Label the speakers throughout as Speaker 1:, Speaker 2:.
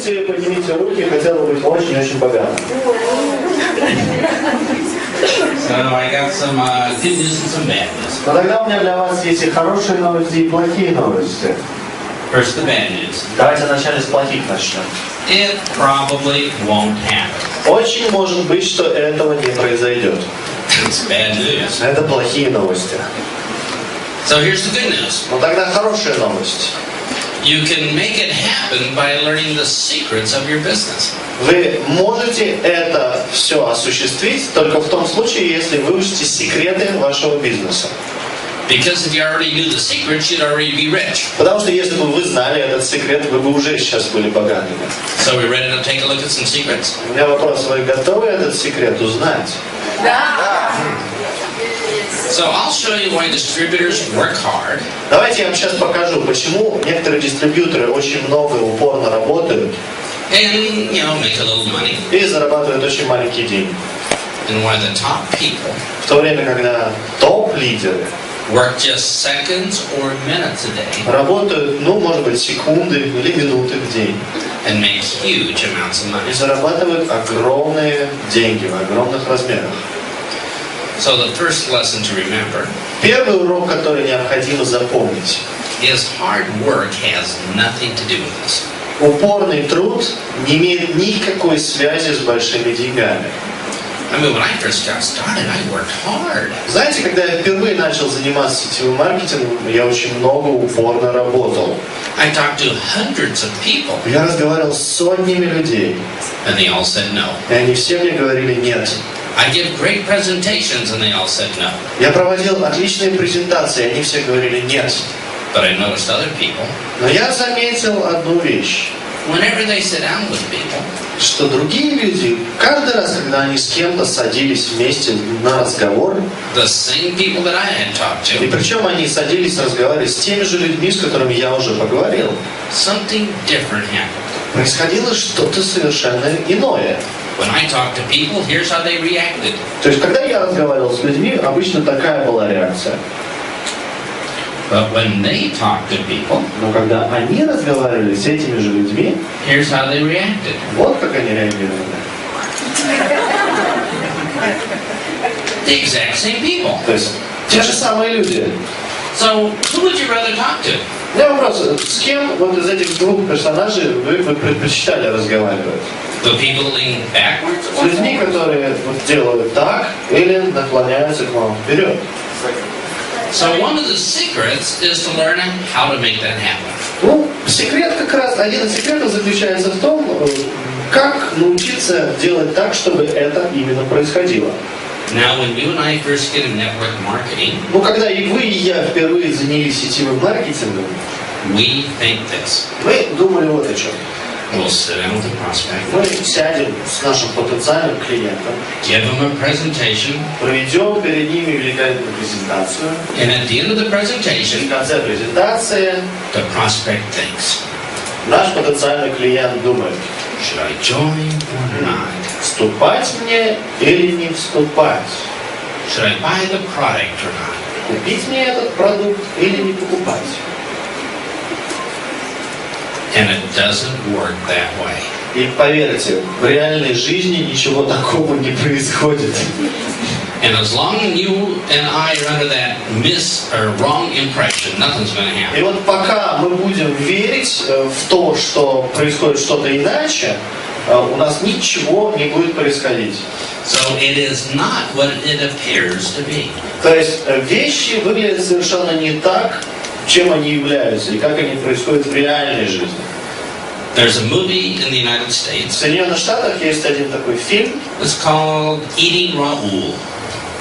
Speaker 1: можете, поднимите руки, хотел бы быть очень-очень богатым.
Speaker 2: So I got some good news and some bad news.
Speaker 1: Но тогда у меня для вас есть и хорошие новости, и плохие новости.
Speaker 2: First, the bad news.
Speaker 1: Давайте вначале с плохих начнем.
Speaker 2: It probably won't happen.
Speaker 1: Очень может быть, что этого не произойдет.
Speaker 2: It's bad news.
Speaker 1: Это плохие новости.
Speaker 2: So here's the good news.
Speaker 1: Но тогда хорошая новость.
Speaker 2: You can make it happen by learning the secrets of your business.
Speaker 1: Вы можете это все осуществить только в том случае, если выучите секреты вашего бизнеса.
Speaker 2: Because if you already knew the secrets, you'd already be rich.
Speaker 1: Потому что если бы вы знали этот секрет, вы бы уже сейчас были богатыми.
Speaker 2: So we're ready to take a look at some secrets.
Speaker 1: У меня вопрос: вы готовы этот секрет узнать?
Speaker 3: Да.
Speaker 2: So I'll show you why distributors work hard.
Speaker 1: Давайте я вам сейчас покажу, почему некоторые дистрибьюторы очень много и упорно работают
Speaker 2: And, make a little money.
Speaker 1: и зарабатывают очень маленькие деньги.
Speaker 2: And why the top people
Speaker 1: В то время, когда топ-лидеры
Speaker 2: work just seconds or minutes a day
Speaker 1: работают, может быть, секунды или минуты в день
Speaker 2: and make huge amounts of
Speaker 1: и
Speaker 2: money.
Speaker 1: зарабатывают огромные деньги в огромных размерах.
Speaker 2: So the first lesson to remember
Speaker 1: Первый урок, который необходимо запомнить:
Speaker 2: is hard work has nothing to do with this.
Speaker 1: упорный труд не имеет никакой связи с большими деньгами.
Speaker 2: I mean, when I first got started, I worked hard.
Speaker 1: Знаете, когда я впервые начал заниматься сетевым маркетингом, я очень много упорно работал.
Speaker 2: I talked to hundreds of people,
Speaker 1: Я разговаривал с сотнями людей,
Speaker 2: and they all said no.
Speaker 1: и они все мне говорили нет.
Speaker 2: I give great presentations, and they all said no.
Speaker 1: Я проводил отличные презентации, и они все говорили нет.
Speaker 2: But I noticed other people,
Speaker 1: Но я заметил одну вещь,
Speaker 2: whenever they sit down with people,
Speaker 1: что другие люди, каждый раз, когда они с кем-то садились вместе на разговор,
Speaker 2: the same people that I had talked
Speaker 1: и
Speaker 2: to,
Speaker 1: причем они садились разговаривать с теми же людьми, с которыми я уже поговорил,
Speaker 2: something different happened.
Speaker 1: происходило что-то совершенно иное.
Speaker 2: When I talked to people, here's how they reacted.
Speaker 1: То есть, когда я разговаривал с людьми, обычно такая была реакция.
Speaker 2: But when they talked to people,
Speaker 1: Но когда они разговаривали с этими же людьми,
Speaker 2: here's how they reacted.
Speaker 1: вот как они реагировали.
Speaker 2: The exact same people.
Speaker 1: То есть, те же самые люди.
Speaker 2: So, who would you rather talk to?
Speaker 1: У меня вопрос: с кем вот из этих двух персонажей вы предпочитали разговаривать?
Speaker 2: The people lean backwards?
Speaker 1: С людьми, которые делают так или наклоняются к вам вперед.
Speaker 2: So one of the secrets is to learn how to make that happen.
Speaker 1: Секрет как раз, один из секретов заключается в том, как научиться делать так, чтобы это именно происходило.
Speaker 2: Now, when you and I first get in network marketing,
Speaker 1: Когда и вы, и я впервые занялись сетевым маркетингом,
Speaker 2: we think this.
Speaker 1: мы думали вот о чем.
Speaker 2: We'll sit down with the prospect,
Speaker 1: Мы сядем с нашим потенциальным клиентом,
Speaker 2: give them a presentation,
Speaker 1: проведем перед ними великолепную презентацию,
Speaker 2: and at the end of the
Speaker 1: и
Speaker 2: presentation,
Speaker 1: в конце презентации
Speaker 2: the prospect thinks,
Speaker 1: наш потенциальный клиент думает:
Speaker 2: should I join or not?
Speaker 1: вступать мне или не вступать?
Speaker 2: Should I buy the product or not?
Speaker 1: Купить мне этот продукт или не покупать?
Speaker 2: And it doesn't work that way.
Speaker 1: И поверьте, в реальной жизни ничего такого не происходит.
Speaker 2: And as long as you and I are under that wrong impression, nothing's going to happen.
Speaker 1: И вот пока мы будем верить в то, что происходит что-то иначе, у нас ничего не будет происходить.
Speaker 2: So it is not what it appears to be.
Speaker 1: То есть вещи выглядят совершенно не так, чем они являются и как они происходят в реальной жизни.
Speaker 2: There's a movie in the United States.
Speaker 1: В Соединенных Штатах есть один такой фильм,
Speaker 2: It's called Eating Raoul.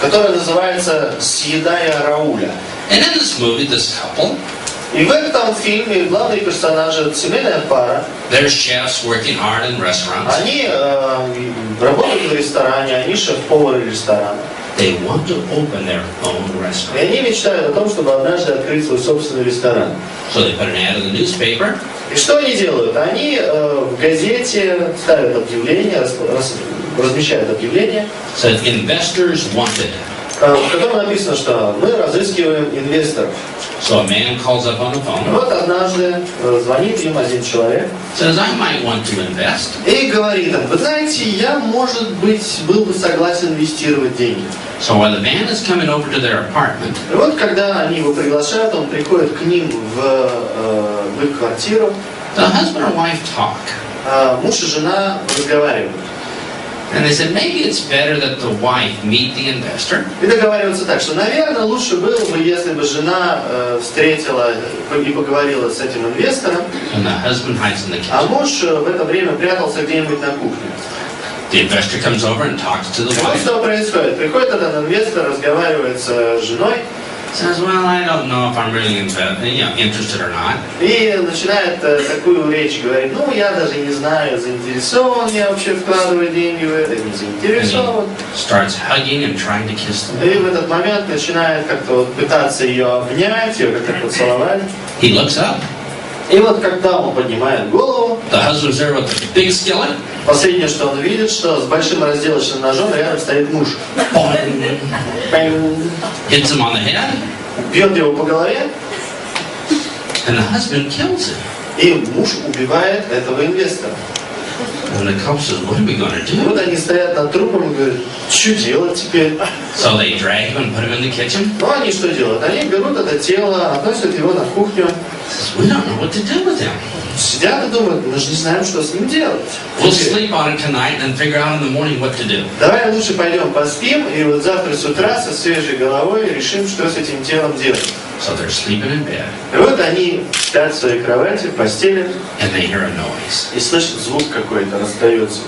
Speaker 1: который называется «Съедая Рауля».
Speaker 2: And in this movie, this couple,
Speaker 1: И в этом фильме главные персонажи — это семейная пара.
Speaker 2: they're chefs working hard in restaurants.
Speaker 1: Они работают в ресторане, они шеф-повары ресторана.
Speaker 2: They want to open their own
Speaker 1: И
Speaker 2: restaurant.
Speaker 1: они мечтают о том, чтобы однажды открыть свой собственный ресторан.
Speaker 2: So they put an ad in the newspaper.
Speaker 1: И что они делают? Они в газете ставят объявление, размещают объявление.
Speaker 2: Said investors wanted.
Speaker 1: в котором написано, что мы разыскиваем инвесторов.
Speaker 2: So a man calls up on the phone.
Speaker 1: Вот однажды звонит им один человек.
Speaker 2: Says, I might want to invest.
Speaker 1: И говорит им: вы знаете, я, может быть, был бы согласен инвестировать деньги.
Speaker 2: So while the man is coming over to their apartment,
Speaker 1: И вот когда они его приглашают, он приходит к ним в их квартиру.
Speaker 2: the husband or wife talk.
Speaker 1: Муж и жена разговаривают.
Speaker 2: And they said, maybe it's better that the wife meet the investor.
Speaker 1: И договариваются так, что, наверное, лучше было бы, если бы жена встретила и поговорила с этим инвестором,
Speaker 2: And the husband hides in the
Speaker 1: а
Speaker 2: kitchen.
Speaker 1: муж в это время прятался где-нибудь на кухне.
Speaker 2: The investor comes over and talks to the
Speaker 1: И вот
Speaker 2: wife.
Speaker 1: что происходит. Приходит этот инвестор, разговаривает с женой,
Speaker 2: Says, well, I don't know if I'm really interested or not.
Speaker 1: и начинает такую речь говорить: ну, я даже не знаю, заинтересован я вообще вкладывать деньги в это, не
Speaker 2: And
Speaker 1: заинтересован.
Speaker 2: he starts hugging and trying to kiss them.
Speaker 1: И в этот момент начинает как-то вот пытаться ее обнять, ее как-то поцеловать.
Speaker 2: He looks up.
Speaker 1: И вот когда он поднимает голову,
Speaker 2: The husband's there with the big skillet.
Speaker 1: последнее, что он видит, что с большим разделочным ножом рядом стоит муж.
Speaker 2: Hits him on the head.
Speaker 1: Бьет его по голове,
Speaker 2: And the husband kills him.
Speaker 1: и муж убивает этого инвестора.
Speaker 2: And the couple says, what are we going to
Speaker 1: И
Speaker 2: do?
Speaker 1: вот они стоят над трупом и говорят: что делать теперь?
Speaker 2: So they drag him and put him in the kitchen.
Speaker 1: Ну, они что делают? Они берут это тело, относят его на кухню,
Speaker 2: Says, we don't know what to do with him.
Speaker 1: сидят и думают: мы же не знаем, что с ним делать.
Speaker 2: We'll sleep on it tonight and figure out in the morning what to do.
Speaker 1: Давай лучше пойдем поспим, и вот завтра с утра со свежей головой решим, что с этим телом делать.
Speaker 2: So they're sleeping in bed.
Speaker 1: И вот они спят в своей кровати, в постели,
Speaker 2: And they hear a noise.
Speaker 1: и слышат звук какой-то, раздается.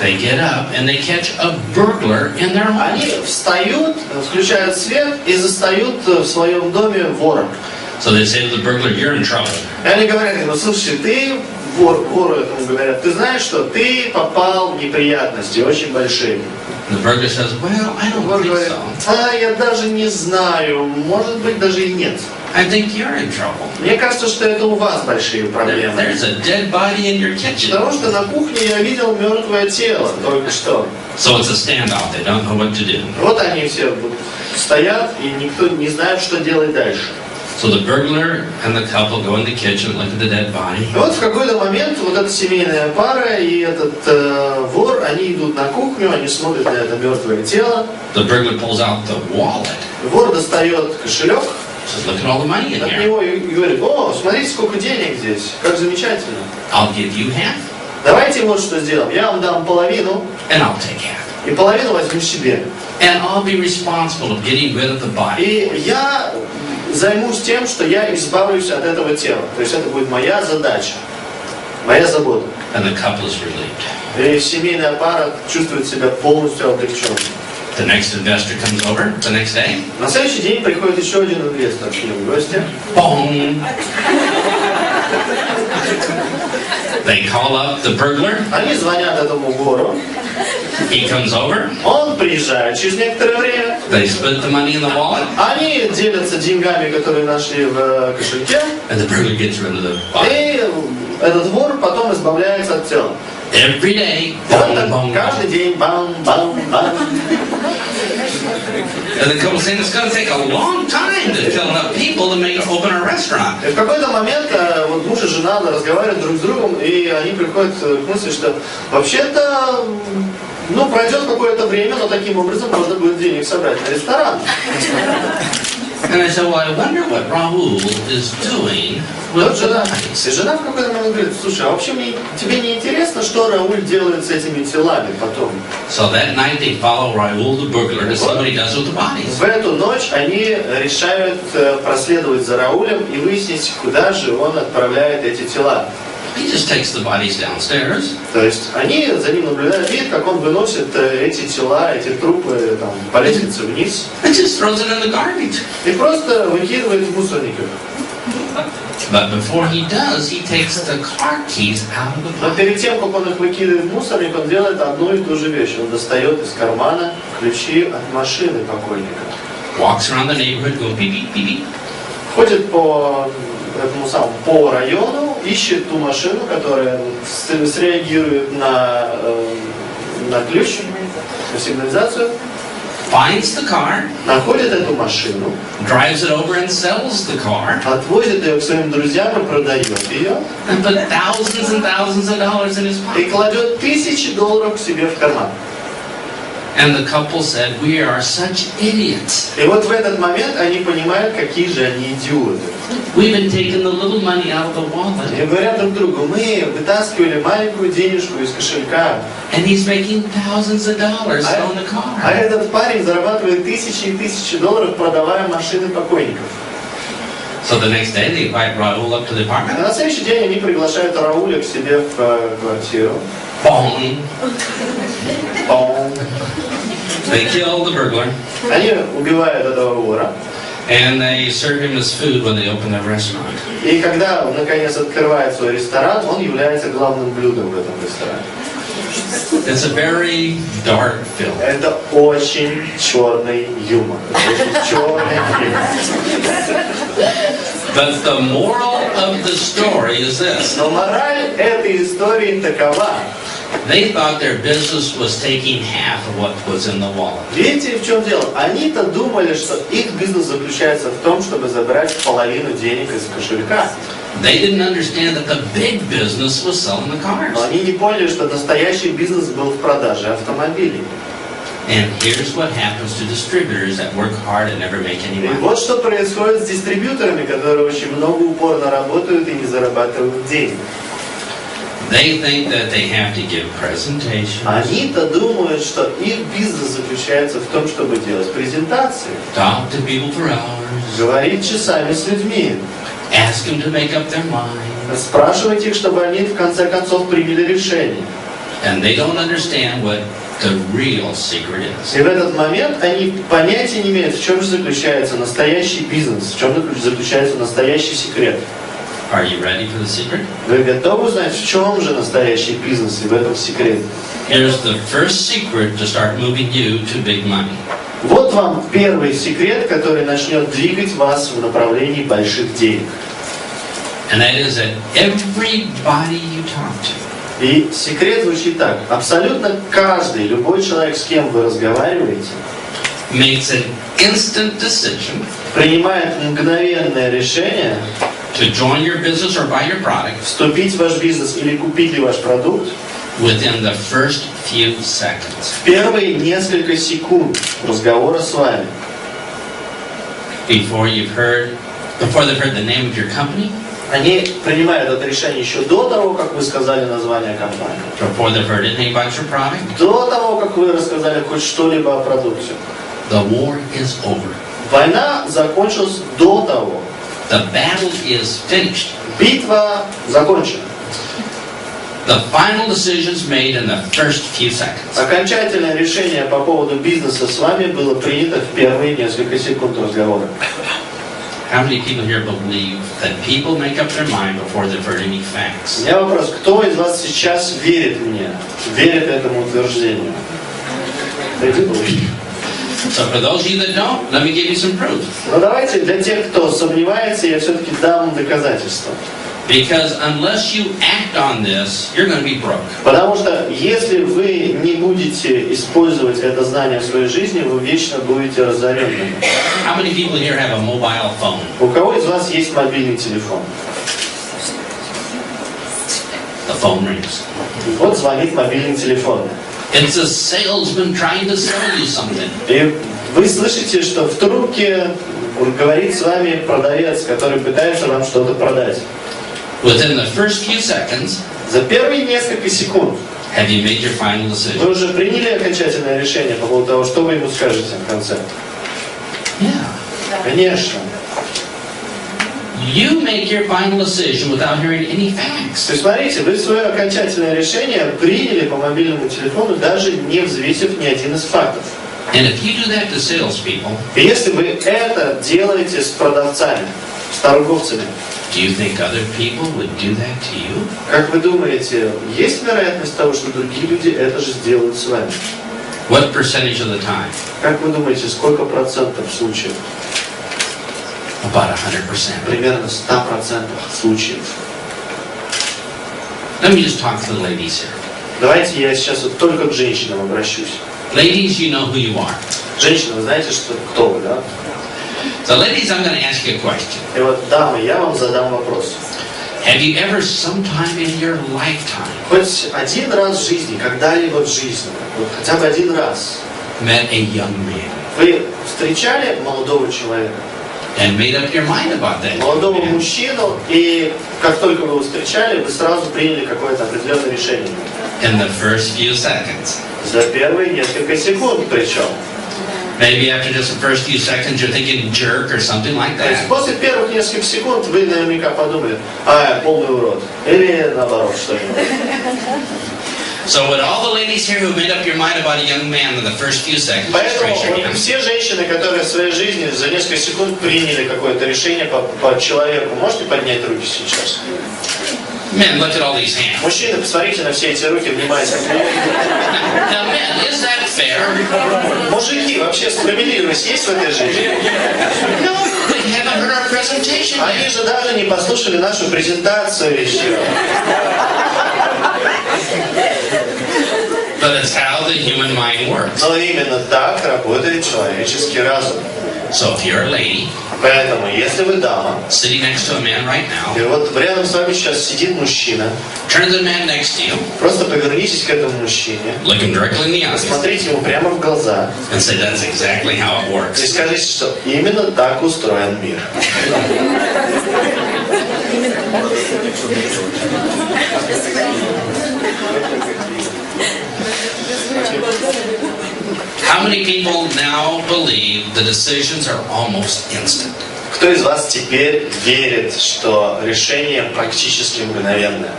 Speaker 2: They get up and they catch a burglar in their home.
Speaker 1: Они встают, включают свет и застают в своем доме вора.
Speaker 2: So they say to the burglar, you're in trouble.
Speaker 1: И они говорят ему: слушай, ты, вору этому говорят, ты знаешь, что ты попал в неприятности очень большие.
Speaker 2: The burglar says, well, I don't
Speaker 1: Вор
Speaker 2: think
Speaker 1: говорит:
Speaker 2: so.
Speaker 1: я даже не знаю, может быть, даже и нет.
Speaker 2: I think you're in trouble.
Speaker 1: Мне кажется, что это у вас большие проблемы.
Speaker 2: There's a dead body in your kitchen.
Speaker 1: Потому что на кухне я видел мертвое тело только что.
Speaker 2: So it's a standoff. They don't know what to do.
Speaker 1: Вот они все стоят, и никто не знает, что делать дальше.
Speaker 2: So the burglar and the couple go in the kitchen, look at the dead body.
Speaker 1: И вот в какой-то момент вот эта семейная пара и этот вор, они идут на кухню, они смотрят на это мертвое тело.
Speaker 2: The burglar pulls out the wallet.
Speaker 1: Вор достает кошелек
Speaker 2: Says, look at all the money in
Speaker 1: от
Speaker 2: here.
Speaker 1: него и говорит: о, смотрите, сколько денег здесь, как замечательно.
Speaker 2: I'll give you half,
Speaker 1: Давайте вот что сделаем, я вам дам половину,
Speaker 2: and I'll take half.
Speaker 1: и половину возьму себе.
Speaker 2: And I'll be responsible of getting rid of the body.
Speaker 1: И я займусь тем, что я избавлюсь от этого тела. То есть это будет моя задача, моя забота.
Speaker 2: And the couple is relieved.
Speaker 1: И семейная пара чувствует себя полностью облегченной.
Speaker 2: The next investor comes over the next day.
Speaker 1: На следующий день приходит еще один инвестор к ним в гости.
Speaker 2: Boom! They call up the burglar.
Speaker 1: Они звонят этому вору.
Speaker 2: He comes over.
Speaker 1: Он приезжает через некоторое время.
Speaker 2: They split the money in the wallet.
Speaker 1: Они делятся деньгами, которые нашли в кошельке.
Speaker 2: And the burglar gets rid of the body.
Speaker 1: И этот вор потом избавляется от тела.
Speaker 2: Every day.
Speaker 1: Вот
Speaker 2: Boom,
Speaker 1: так,
Speaker 2: boom,
Speaker 1: каждый
Speaker 2: boom.
Speaker 1: день бам-бам-бам.
Speaker 2: And the couple saying it's going to take a long time to fill enough people to open a restaurant.
Speaker 1: И в какой-то момент вот муж и жена разговаривают друг с другом, и они приходят к мысли, что вообще-то, пройдет какое-то время, но таким образом можно будет денег собрать на ресторан.
Speaker 2: And I said, well, I wonder what Rahul is doing
Speaker 1: Вот
Speaker 2: with the
Speaker 1: жена,
Speaker 2: bodies.
Speaker 1: и жена в какой-то момент говорит: слушай, а вообще тебе не интересно, что Рауль делает с этими телами потом?
Speaker 2: So that night they follow Rahul the burglar to see what he does with the bodies.
Speaker 1: В эту ночь они решают проследовать за Раулем и выяснить, куда же он отправляет эти тела.
Speaker 2: He just takes the bodies downstairs.
Speaker 1: То есть они за ним наблюдают, видят, как он выносит эти тела, эти трупы по лестнице вниз
Speaker 2: And just throws it in the garbage.
Speaker 1: и просто выкидывает в мусорниках.
Speaker 2: But before he does, he takes the car keys out of the
Speaker 1: Но
Speaker 2: body.
Speaker 1: перед тем, как он их выкидывает в мусорник, он делает одну и ту же вещь. Он достает из кармана ключи от машины покойника.
Speaker 2: Walks around the neighborhood, going beep, beep, beep, beep.
Speaker 1: Ходит по району, ищет ту машину, которая среагирует на ключ, на сигнализацию.
Speaker 2: finds the car,
Speaker 1: находит эту машину,
Speaker 2: drives it over and sells the car,
Speaker 1: отвозит ее к своим друзьям и продает ее,
Speaker 2: and put thousands and thousands of dollars in his
Speaker 1: и
Speaker 2: pocket.
Speaker 1: кладет $1000 к себе в карман.
Speaker 2: And the couple said, we are such idiots.
Speaker 1: И вот в этот момент они понимают, какие же они идиоты.
Speaker 2: We've been taking the little money out of the wallet,
Speaker 1: И говорят друг другу, мы вытаскивали маленькую денежку из кошелька,
Speaker 2: and he's making thousands of dollars selling the
Speaker 1: а
Speaker 2: car.
Speaker 1: этот парень зарабатывает тысячи и тысячи долларов, продавая машины покойников.
Speaker 2: So the next day they invite Raul up to the
Speaker 1: А
Speaker 2: apartment.
Speaker 1: на следующий день они приглашают Рауля к себе в квартиру.
Speaker 2: Boom.
Speaker 1: Пом.
Speaker 2: They kill the burglar,
Speaker 1: Они убивают этого вора.
Speaker 2: and they serve him as food when they open their restaurant.
Speaker 1: И когда он наконец открывает свой ресторан, он является главным блюдом в этом ресторане.
Speaker 2: It's a very dark film.
Speaker 1: Это очень черный юмор. Это очень черный юмор.
Speaker 2: But the moral of the story is this.
Speaker 1: Но мораль этой истории такова.
Speaker 2: They thought their business was taking half of what was in the wallet.
Speaker 1: Видите, в чем дело? Они-то думали, что их бизнес заключается в том, чтобы забрать половину денег из кошелька.
Speaker 2: They didn't understand that the big business was selling the cars.
Speaker 1: Но они не поняли, что настоящий бизнес был в продаже автомобилей.
Speaker 2: And here's what happens to distributors that work hard and never make any
Speaker 1: И
Speaker 2: money.
Speaker 1: вот что происходит с дистрибьюторами, которые очень много упорно работают и не зарабатывают денег.
Speaker 2: They think that they have to give presentations,
Speaker 1: Они-то думают, что их бизнес заключается в том, чтобы делать презентации,
Speaker 2: talk to people for hours,
Speaker 1: говорить часами с людьми,
Speaker 2: ask them to make up their mind,
Speaker 1: спрашивать их, чтобы они в конце концов приняли решение.
Speaker 2: and they don't understand what the real secret is.
Speaker 1: И в этот момент они понятия не имеют, в чем же заключается настоящий бизнес, в чем заключается настоящий секрет.
Speaker 2: Are you ready for the secret?
Speaker 1: Вы готовы узнать, в чем же настоящий бизнес и в этом секрет?
Speaker 2: Here's the first secret to start moving you to big money.
Speaker 1: Вот вам первый секрет, который начнет двигать вас в направлении больших денег.
Speaker 2: And that is that everybody you talk to
Speaker 1: И секрет звучит так. Абсолютно каждый, любой человек, с кем вы разговариваете,
Speaker 2: makes an instant decision
Speaker 1: принимает мгновенное решение
Speaker 2: to join your business or buy your product
Speaker 1: вступить в ваш бизнес или купить ли ваш продукт
Speaker 2: within the first few seconds.
Speaker 1: в первые несколько секунд разговора с вами.
Speaker 2: Before they've heard the name of your company,
Speaker 1: Они принимают это решение еще до того, как вы сказали название компании.
Speaker 2: before they've heard anything about your product,
Speaker 1: До того, как вы рассказали хоть что-либо о продукте.
Speaker 2: the war is over.
Speaker 1: Война закончилась до того.
Speaker 2: The battle is finished.
Speaker 1: Битва закончена.
Speaker 2: The final decision's made in the first few seconds.
Speaker 1: Окончательное решение по поводу бизнеса с вами было принято в первые несколько секунд разговора.
Speaker 2: How many people here believe that people make up their mind before they've heard any facts?
Speaker 1: У меня вопрос, кто из вас сейчас верит мне, верит этому утверждению?
Speaker 2: So for those of you that don't, let me give you some proof.
Speaker 1: Но давайте для тех, кто сомневается, я все-таки дам доказательства.
Speaker 2: Because unless you act on this, you're going to be broke.
Speaker 1: Потому что если вы не будете использовать это знание в своей жизни, вы вечно будете разоренными.
Speaker 2: How many people here have a mobile phone?
Speaker 1: У кого из вас есть мобильный телефон?
Speaker 2: The phone rings.
Speaker 1: Вот звонит мобильный телефон.
Speaker 2: It's a salesman trying to sell you something.
Speaker 1: И вы слышите, что в трубке говорит с вами продавец, который пытается вам что-то продать.
Speaker 2: Within the first few seconds,
Speaker 1: За первые несколько секунд
Speaker 2: have you made your final
Speaker 1: вы
Speaker 2: decision?
Speaker 1: уже приняли окончательное решение по поводу того, что вы ему скажете в конце?
Speaker 2: Yeah.
Speaker 1: Конечно.
Speaker 2: You make your final decision without hearing any facts.
Speaker 1: То есть, смотрите, вы свое окончательное решение приняли по мобильному телефону, даже не взвесив ни один из фактов.
Speaker 2: And if you do that to salespeople,
Speaker 1: И если вы это делаете с продавцами, с торговцами,
Speaker 2: do you think other people would do that to you?
Speaker 1: как вы думаете, есть вероятность того, что другие люди это же сделают с вами?
Speaker 2: What percentage of the time?
Speaker 1: Как вы думаете, сколько процентов случаев?
Speaker 2: About 100%.
Speaker 1: Примерно 100% случаев.
Speaker 2: Let me just talk to the ladies here.
Speaker 1: Давайте я сейчас вот только к женщинам обращусь.
Speaker 2: Ladies, you know who you are.
Speaker 1: Женщины, вы знаете, кто вы, да?
Speaker 2: So ladies, I'm going to ask you a question.
Speaker 1: И вот, дамы, я вам задам вопрос.
Speaker 2: Have you ever sometime in your lifetime
Speaker 1: Хоть один раз в жизни, когда-либо в жизни, вот хотя бы один раз,
Speaker 2: met a young man
Speaker 1: вы встречали молодого человека,
Speaker 2: and made up your mind about that?
Speaker 1: молодого мужчину, и как только вы его встречали, вы сразу приняли какое-то определенное решение?
Speaker 2: In the first few seconds.
Speaker 1: За первые несколько секунд причем.
Speaker 2: Maybe after just the first few seconds you're thinking jerk or something like
Speaker 1: То есть
Speaker 2: that.
Speaker 1: после первых нескольких секунд вы наверняка подумали, полный урод. Или наоборот, что-нибудь.
Speaker 2: So would all the ladies here who made up your mind about a young man in the first few seconds, just
Speaker 1: Поэтому
Speaker 2: raise your
Speaker 1: вот
Speaker 2: hand.
Speaker 1: все женщины, которые в своей жизни за несколько секунд приняли какое-то решение по человеку, можете поднять руки сейчас?
Speaker 2: Men, look at all these hands.
Speaker 1: Мужчины, посмотрите на все эти руки внимательно.
Speaker 2: Now men, is that fair?
Speaker 1: Мужики, вообще справедливость есть в этой жизни?
Speaker 2: No, they haven't heard our presentation
Speaker 1: Они
Speaker 2: yet.
Speaker 1: же даже не послушали нашу презентацию еще.
Speaker 2: But it's how the human mind works.
Speaker 1: Но именно так работает человеческий разум.
Speaker 2: So if you're a lady
Speaker 1: Поэтому, если вы дама,
Speaker 2: sitting next to a man right now,
Speaker 1: и вот рядом с вами сейчас сидит мужчина,
Speaker 2: turn to the man next to you,
Speaker 1: просто повернитесь к этому мужчине,
Speaker 2: look him directly in the eyes,
Speaker 1: посмотрите ему прямо в глаза
Speaker 2: and say that's exactly how it
Speaker 1: и
Speaker 2: works.
Speaker 1: скажите, что именно так устроен мир.
Speaker 2: How many people now believe the decisions are almost instant?
Speaker 1: Кто из вас теперь верит, что решение практически мгновенное?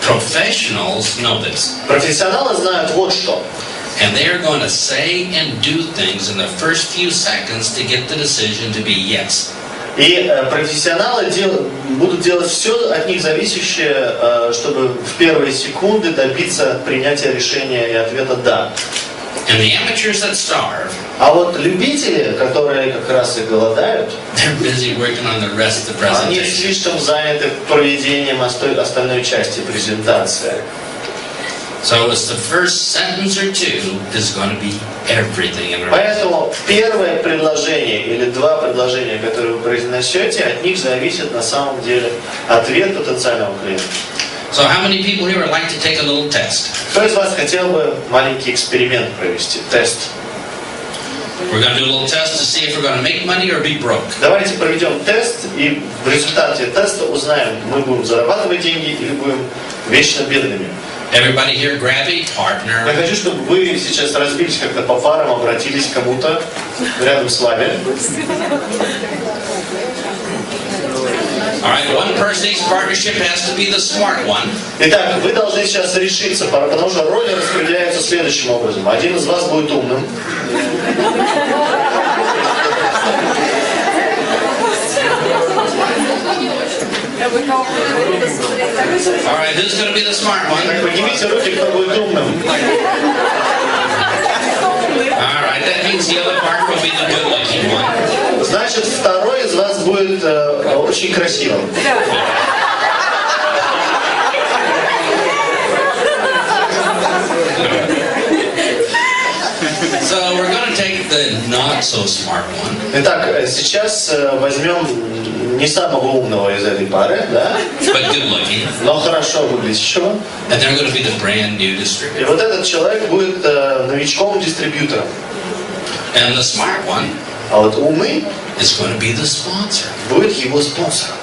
Speaker 2: Professionals know this.
Speaker 1: Профессионалы знают вот что.
Speaker 2: And they are going to say and do things in the first few seconds to get the decision to be yes.
Speaker 1: И профессионалы будут делать все от них зависящее, чтобы в первые секунды добиться принятия решения и ответа «да».
Speaker 2: And the amateurs that starve,
Speaker 1: А вот любители, которые как раз и голодают,
Speaker 2: they're busy working on the rest of the
Speaker 1: они
Speaker 2: presentation.
Speaker 1: слишком заняты проведением остальной части презентации.
Speaker 2: So it's the first sentence or two is going to be everything in the rest.
Speaker 1: Поэтому первое предложение или два предложения, которые вы произнесете, от них зависит на самом деле ответ потенциального клиента.
Speaker 2: So how many people here would like to take a little test?
Speaker 1: Кто из вас хотел бы маленький эксперимент провести, тест?
Speaker 2: We're going to do a little test to see if we're going to make money or be broke.
Speaker 1: Давайте проведем тест, и в результате теста узнаем, мы будем зарабатывать деньги или будем вечно бедными.
Speaker 2: Everybody here grab a partner.
Speaker 1: Я хочу, чтобы вы сейчас разбились как-то по парам, обратились к кому-то рядом с вами.
Speaker 2: All right, one person in each partnership has to be the smart one.
Speaker 1: Итак, вы должны сейчас решиться, потому что роли распределяются следующим образом. Один из вас будет умным.
Speaker 2: All right, who's going to be the smart one?
Speaker 1: Поднимите руки, кто будет умным.
Speaker 2: All right, that means the other part will be the good-looking one.
Speaker 1: Значит, второй из вас будет очень красивым.
Speaker 2: So we're going to take the not so smart one.
Speaker 1: Итак, сейчас возьмем не самого умного из этой пары, да?
Speaker 2: But good-looking.
Speaker 1: Но хорошо выглядящего.
Speaker 2: And they're going to be the brand new
Speaker 1: И
Speaker 2: distributor.
Speaker 1: вот этот человек будет новичком-дистрибьютором.
Speaker 2: And the smart one
Speaker 1: А вот умный
Speaker 2: is going to be the sponsor.
Speaker 1: будет его спонсором.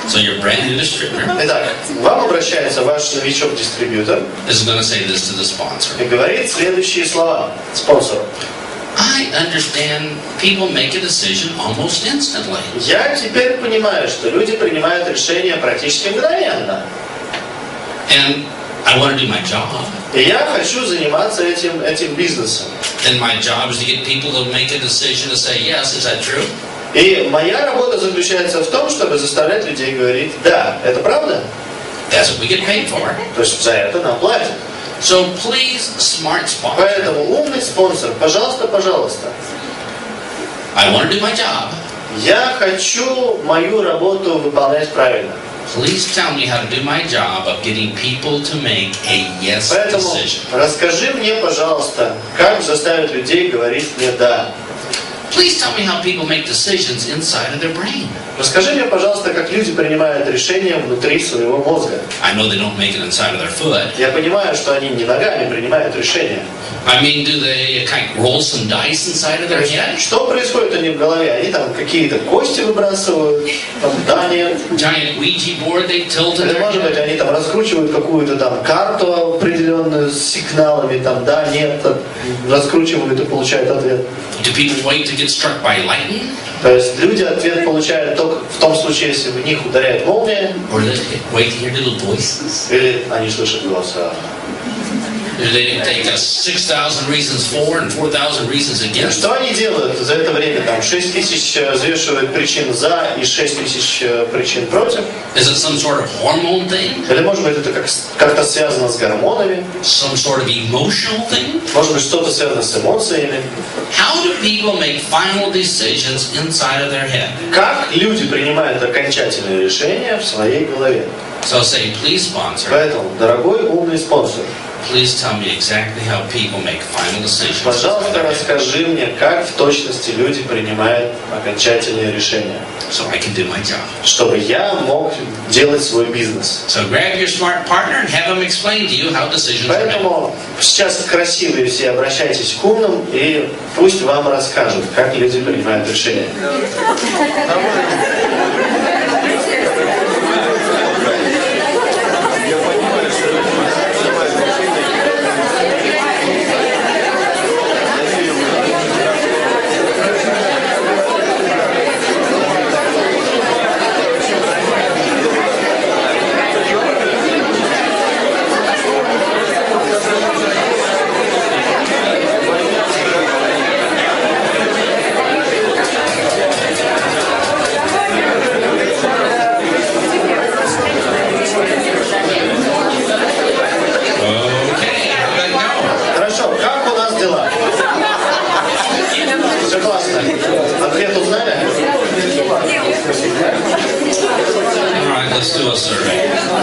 Speaker 2: So your brand new distributor
Speaker 1: Итак, вам обращается ваш новичок-дистрибьютор
Speaker 2: is going to say this to the sponsor.
Speaker 1: и говорит следующие слова спонсору.
Speaker 2: I understand people make a decision almost instantly.
Speaker 1: Я теперь понимаю, что люди принимают решения практически мгновенно.
Speaker 2: And I want to do my job.
Speaker 1: И я хочу заниматься этим бизнесом.
Speaker 2: Then my job is to get people to make a decision to say yes. Is that true?
Speaker 1: И моя работа заключается в том, чтобы заставлять людей говорить «да». Это правда?
Speaker 2: That's what we get paid for.
Speaker 1: То есть за это нам платят.
Speaker 2: So please, smart sponsor.
Speaker 1: Поэтому умный спонсор, пожалуйста, пожалуйста.
Speaker 2: I want to do my job.
Speaker 1: Я хочу мою работу выполнять правильно.
Speaker 2: Please tell me how to do my job of getting people to make a yes
Speaker 1: Поэтому
Speaker 2: decision.
Speaker 1: расскажи мне, пожалуйста, как заставить людей говорить мне «да».
Speaker 2: Please tell me how people make decisions inside of their brain.
Speaker 1: Расскажи мне, пожалуйста, как люди принимают решения внутри своего мозга.
Speaker 2: I know they don't make it inside of their foot.
Speaker 1: Я понимаю, что они не ногами принимают решения.
Speaker 2: I mean, do they kind of roll some dice inside of their head?
Speaker 1: Что происходит у них в голове? Они там какие-то кости выбрасывают, там, да, нет.
Speaker 2: Giant Ouija board they tilt in
Speaker 1: Или,
Speaker 2: their
Speaker 1: может быть,
Speaker 2: head?
Speaker 1: они там раскручивают какую-то там карту определенную с сигналами, там, да, нет, раскручивают и получают ответ.
Speaker 2: Do people wait to get struck by lightning?
Speaker 1: То есть люди ответ получают только в том случае, если в них ударяет молния,
Speaker 2: Or do they wait to hear little voices?
Speaker 1: или они слышат голоса.
Speaker 2: Do they take us 6,000 reasons for and 4,000 reasons against?
Speaker 1: Что они делают за это время? Там 6 тысяч взвешивают причин за и 6 тысяч причин против.
Speaker 2: Is it some sort of hormone thing?
Speaker 1: Или, может быть, это как-то связано с гормонами.
Speaker 2: Some sort of emotional thing?
Speaker 1: Может быть, что-то связано с эмоциями.
Speaker 2: How do people make final decisions inside of their head?
Speaker 1: Как люди принимают окончательные решения в своей голове?
Speaker 2: So say, please sponsor.
Speaker 1: Поэтому, дорогой умный спонсор,
Speaker 2: Please tell me exactly how people make final decisions.
Speaker 1: пожалуйста, расскажи мне, как в точности люди принимают окончательные решения,
Speaker 2: So I can do my job.
Speaker 1: чтобы я мог делать свой бизнес.
Speaker 2: So grab your smart partner and have them explain to you how decisions are made.
Speaker 1: Поэтому сейчас красивые все, обращайтесь к умным и пусть вам расскажут, как люди принимают решения.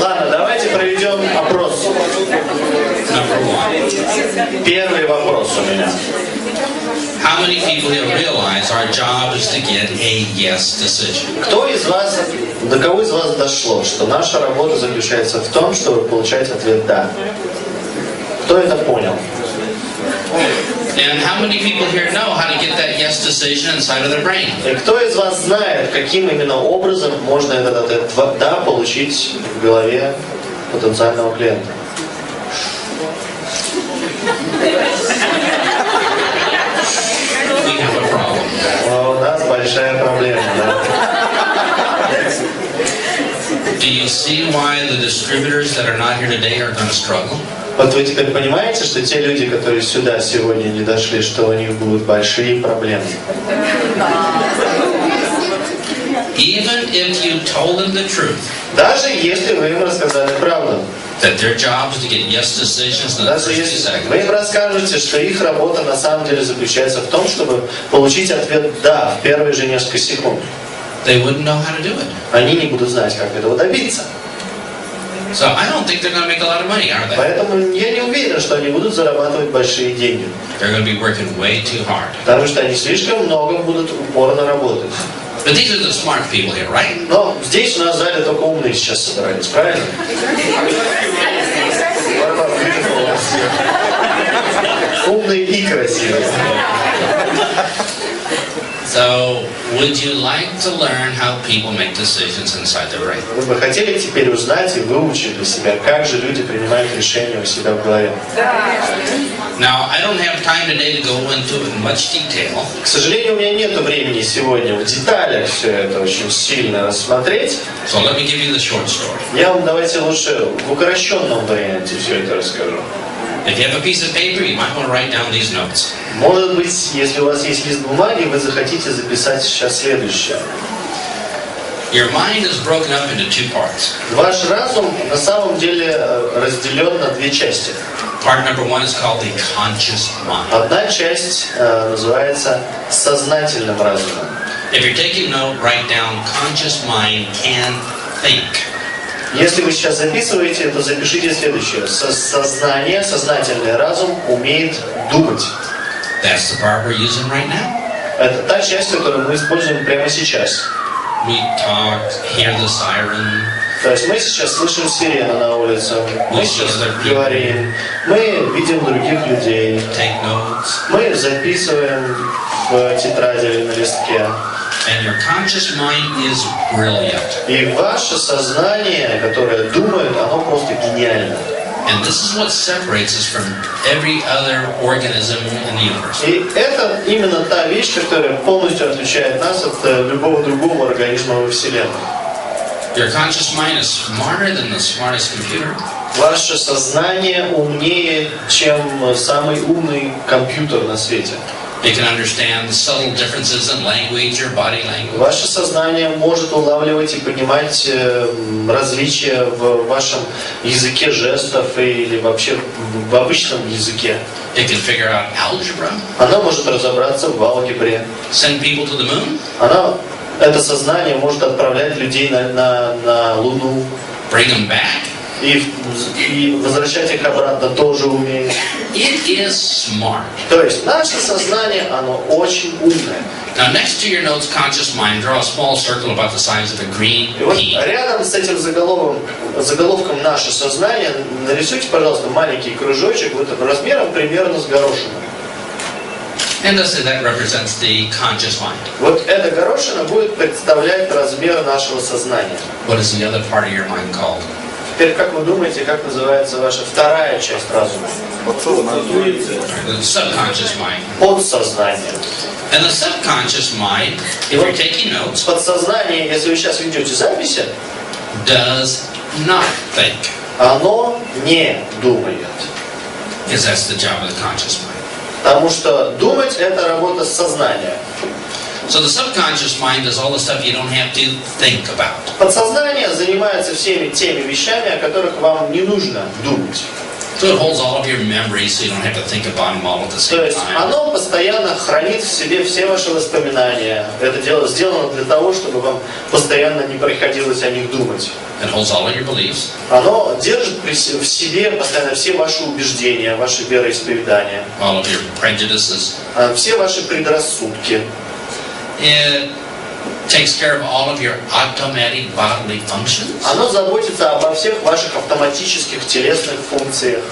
Speaker 1: Ладно, давайте проведем опрос. Первый вопрос у меня.
Speaker 2: How many people here realize our job is to get a yes decision?
Speaker 1: Кто из вас, до кого из вас дошло, что наша работа заключается в том, чтобы получать ответ «да»? Кто это понял?
Speaker 2: And how many people here know how to get that yes decision inside of their brain?
Speaker 1: И кто из вас знает, каким именно образом можно этот ответ «да» получить в голове потенциального клиента?
Speaker 2: We have a problem.
Speaker 1: У нас большая проблема, да?
Speaker 2: Do you see why the distributors that are not here today are going to struggle?
Speaker 1: Вот вы теперь понимаете, что те люди, которые сюда сегодня не дошли, что у них будут большие проблемы.
Speaker 2: Even if you told them the truth,
Speaker 1: Даже если вы им рассказали правду.
Speaker 2: that their job is to get yes decisions in the
Speaker 1: Даже
Speaker 2: first 2
Speaker 1: если
Speaker 2: seconds.
Speaker 1: вы им расскажете, что их работа на самом деле заключается в том, чтобы получить ответ «да» в первые же несколько секунд.
Speaker 2: They wouldn't know how to do it.
Speaker 1: Они не будут знать, как этого добиться.
Speaker 2: So I don't think they're going to make a lot of money, are they?
Speaker 1: Поэтому я не уверен, что они будут зарабатывать большие деньги.
Speaker 2: They're going to be working way too hard.
Speaker 1: Потому что они слишком много будут упорно работать.
Speaker 2: But these are the smart people here, right?
Speaker 1: Но здесь у нас в зале только умные сейчас собрались, правильно? Умные и красивые.
Speaker 2: So, would you like to learn how people make decisions inside their brain?
Speaker 1: Вы бы хотели теперь узнать и выучить для себя, как же люди принимают решения у себя в голове?
Speaker 2: Now, I don't have time today to go into it in much detail.
Speaker 1: К сожалению, у меня нет времени сегодня в деталях все это очень сильно рассмотреть.
Speaker 2: So let me give you the short story.
Speaker 1: Я вам давайте лучше в упрощенном варианте все это расскажу.
Speaker 2: If you have a piece of paper, you might want to write down these notes.
Speaker 1: Может быть, если у вас есть лист бумаги, вы захотите записать сейчас следующее.
Speaker 2: Your mind is broken up into 2 parts.
Speaker 1: Ваш разум на самом деле разделен на 2 части.
Speaker 2: Part number 1 is called the conscious mind.
Speaker 1: Одна часть называется сознательным разумом.
Speaker 2: If you're taking note, write down conscious mind can think.
Speaker 1: Если вы сейчас записываете, то запишите следующее. Сознание, сознательный разум умеет думать.
Speaker 2: That's the part we're using right now.
Speaker 1: Это та часть, которую мы используем прямо сейчас.
Speaker 2: We talk, hear the siren.
Speaker 1: То есть мы сейчас слышим сирену на улице, мы сейчас говорим, мы видим других людей,
Speaker 2: Take notes.
Speaker 1: мы записываем в тетради или на листке.
Speaker 2: And your conscious mind is brilliant.
Speaker 1: И ваше сознание, которое думает, оно просто гениально.
Speaker 2: And this is what separates us from every other organism in the universe.
Speaker 1: И это именно та вещь, которая полностью отличает нас от любого другого организма во Вселенной.
Speaker 2: Your conscious mind is smarter than the smartest computer.
Speaker 1: Ваше сознание умнее, чем самый умный компьютер на свете.
Speaker 2: It can understand the subtle differences in language or body language.
Speaker 1: Ваше сознание может улавливать и понимать различия в вашем языке жестов или вообще в обычном языке.
Speaker 2: It can figure out algebra.
Speaker 1: Оно может разобраться в алгебре.
Speaker 2: Send people to the moon.
Speaker 1: Это сознание может отправлять людей на Луну.
Speaker 2: Bring them back.
Speaker 1: И возвращать их обратно тоже умеет.
Speaker 2: It is smart.
Speaker 1: То есть наше сознание, оно очень умное.
Speaker 2: Now, next to your notes, conscious mind, draw a small circle about the size of a green
Speaker 1: И вот
Speaker 2: pea.
Speaker 1: рядом с этим заголовком «Наше сознание» нарисуйте, пожалуйста, маленький кружочек вот размером примерно с горошину.
Speaker 2: And let's say that represents the conscious mind.
Speaker 1: Вот эта горошина будет представлять размер нашего сознания.
Speaker 2: What is the other part of your mind called?
Speaker 1: Теперь, как вы думаете, как называется ваша вторая часть разума?
Speaker 2: The subconscious mind.
Speaker 1: Подсознание.
Speaker 2: And the subconscious mind, if you're taking notes,
Speaker 1: Подсознание, если вы сейчас ведете записи,
Speaker 2: does not think.
Speaker 1: оно не думает.
Speaker 2: Because that's the job of the conscious mind.
Speaker 1: Потому что думать – это работа сознания.
Speaker 2: So the subconscious mind does all the stuff you don't have to think about.
Speaker 1: Подсознание занимается всеми теми вещами, о которых вам не нужно думать.
Speaker 2: So it holds all of your memories, so you don't have to think about them all at the
Speaker 1: То
Speaker 2: same
Speaker 1: есть
Speaker 2: time.
Speaker 1: оно постоянно хранит в себе все ваши воспоминания. Это дело сделано для того, чтобы вам постоянно не приходилось о них думать.
Speaker 2: It holds all of your beliefs.
Speaker 1: Оно держит в себе постоянно все ваши убеждения, ваши вероисповедания,
Speaker 2: All of your prejudices.
Speaker 1: все ваши предрассудки.
Speaker 2: It takes care of all of your automatic bodily functions.
Speaker 1: Оно заботится обо всех ваших автоматических телесных функциях.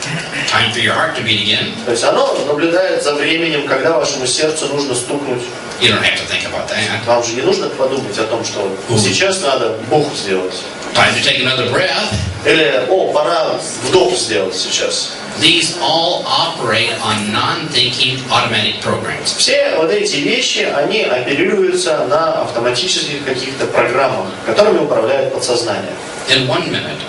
Speaker 2: Time for your heart to beat again.
Speaker 1: То есть оно наблюдает за временем, когда вашему сердцу нужно стукнуть.
Speaker 2: You don't have to think about that.
Speaker 1: Вам же не нужно подумать о том, что сейчас надо бух сделать.
Speaker 2: Time to take another breath.
Speaker 1: Или, пора вдох сделать сейчас.
Speaker 2: These all operate on non-thinking automatic programs.
Speaker 1: Все вот эти вещи, они оперируются на автоматических каких-то программах, которыми управляет подсознание.
Speaker 2: In 1 minute,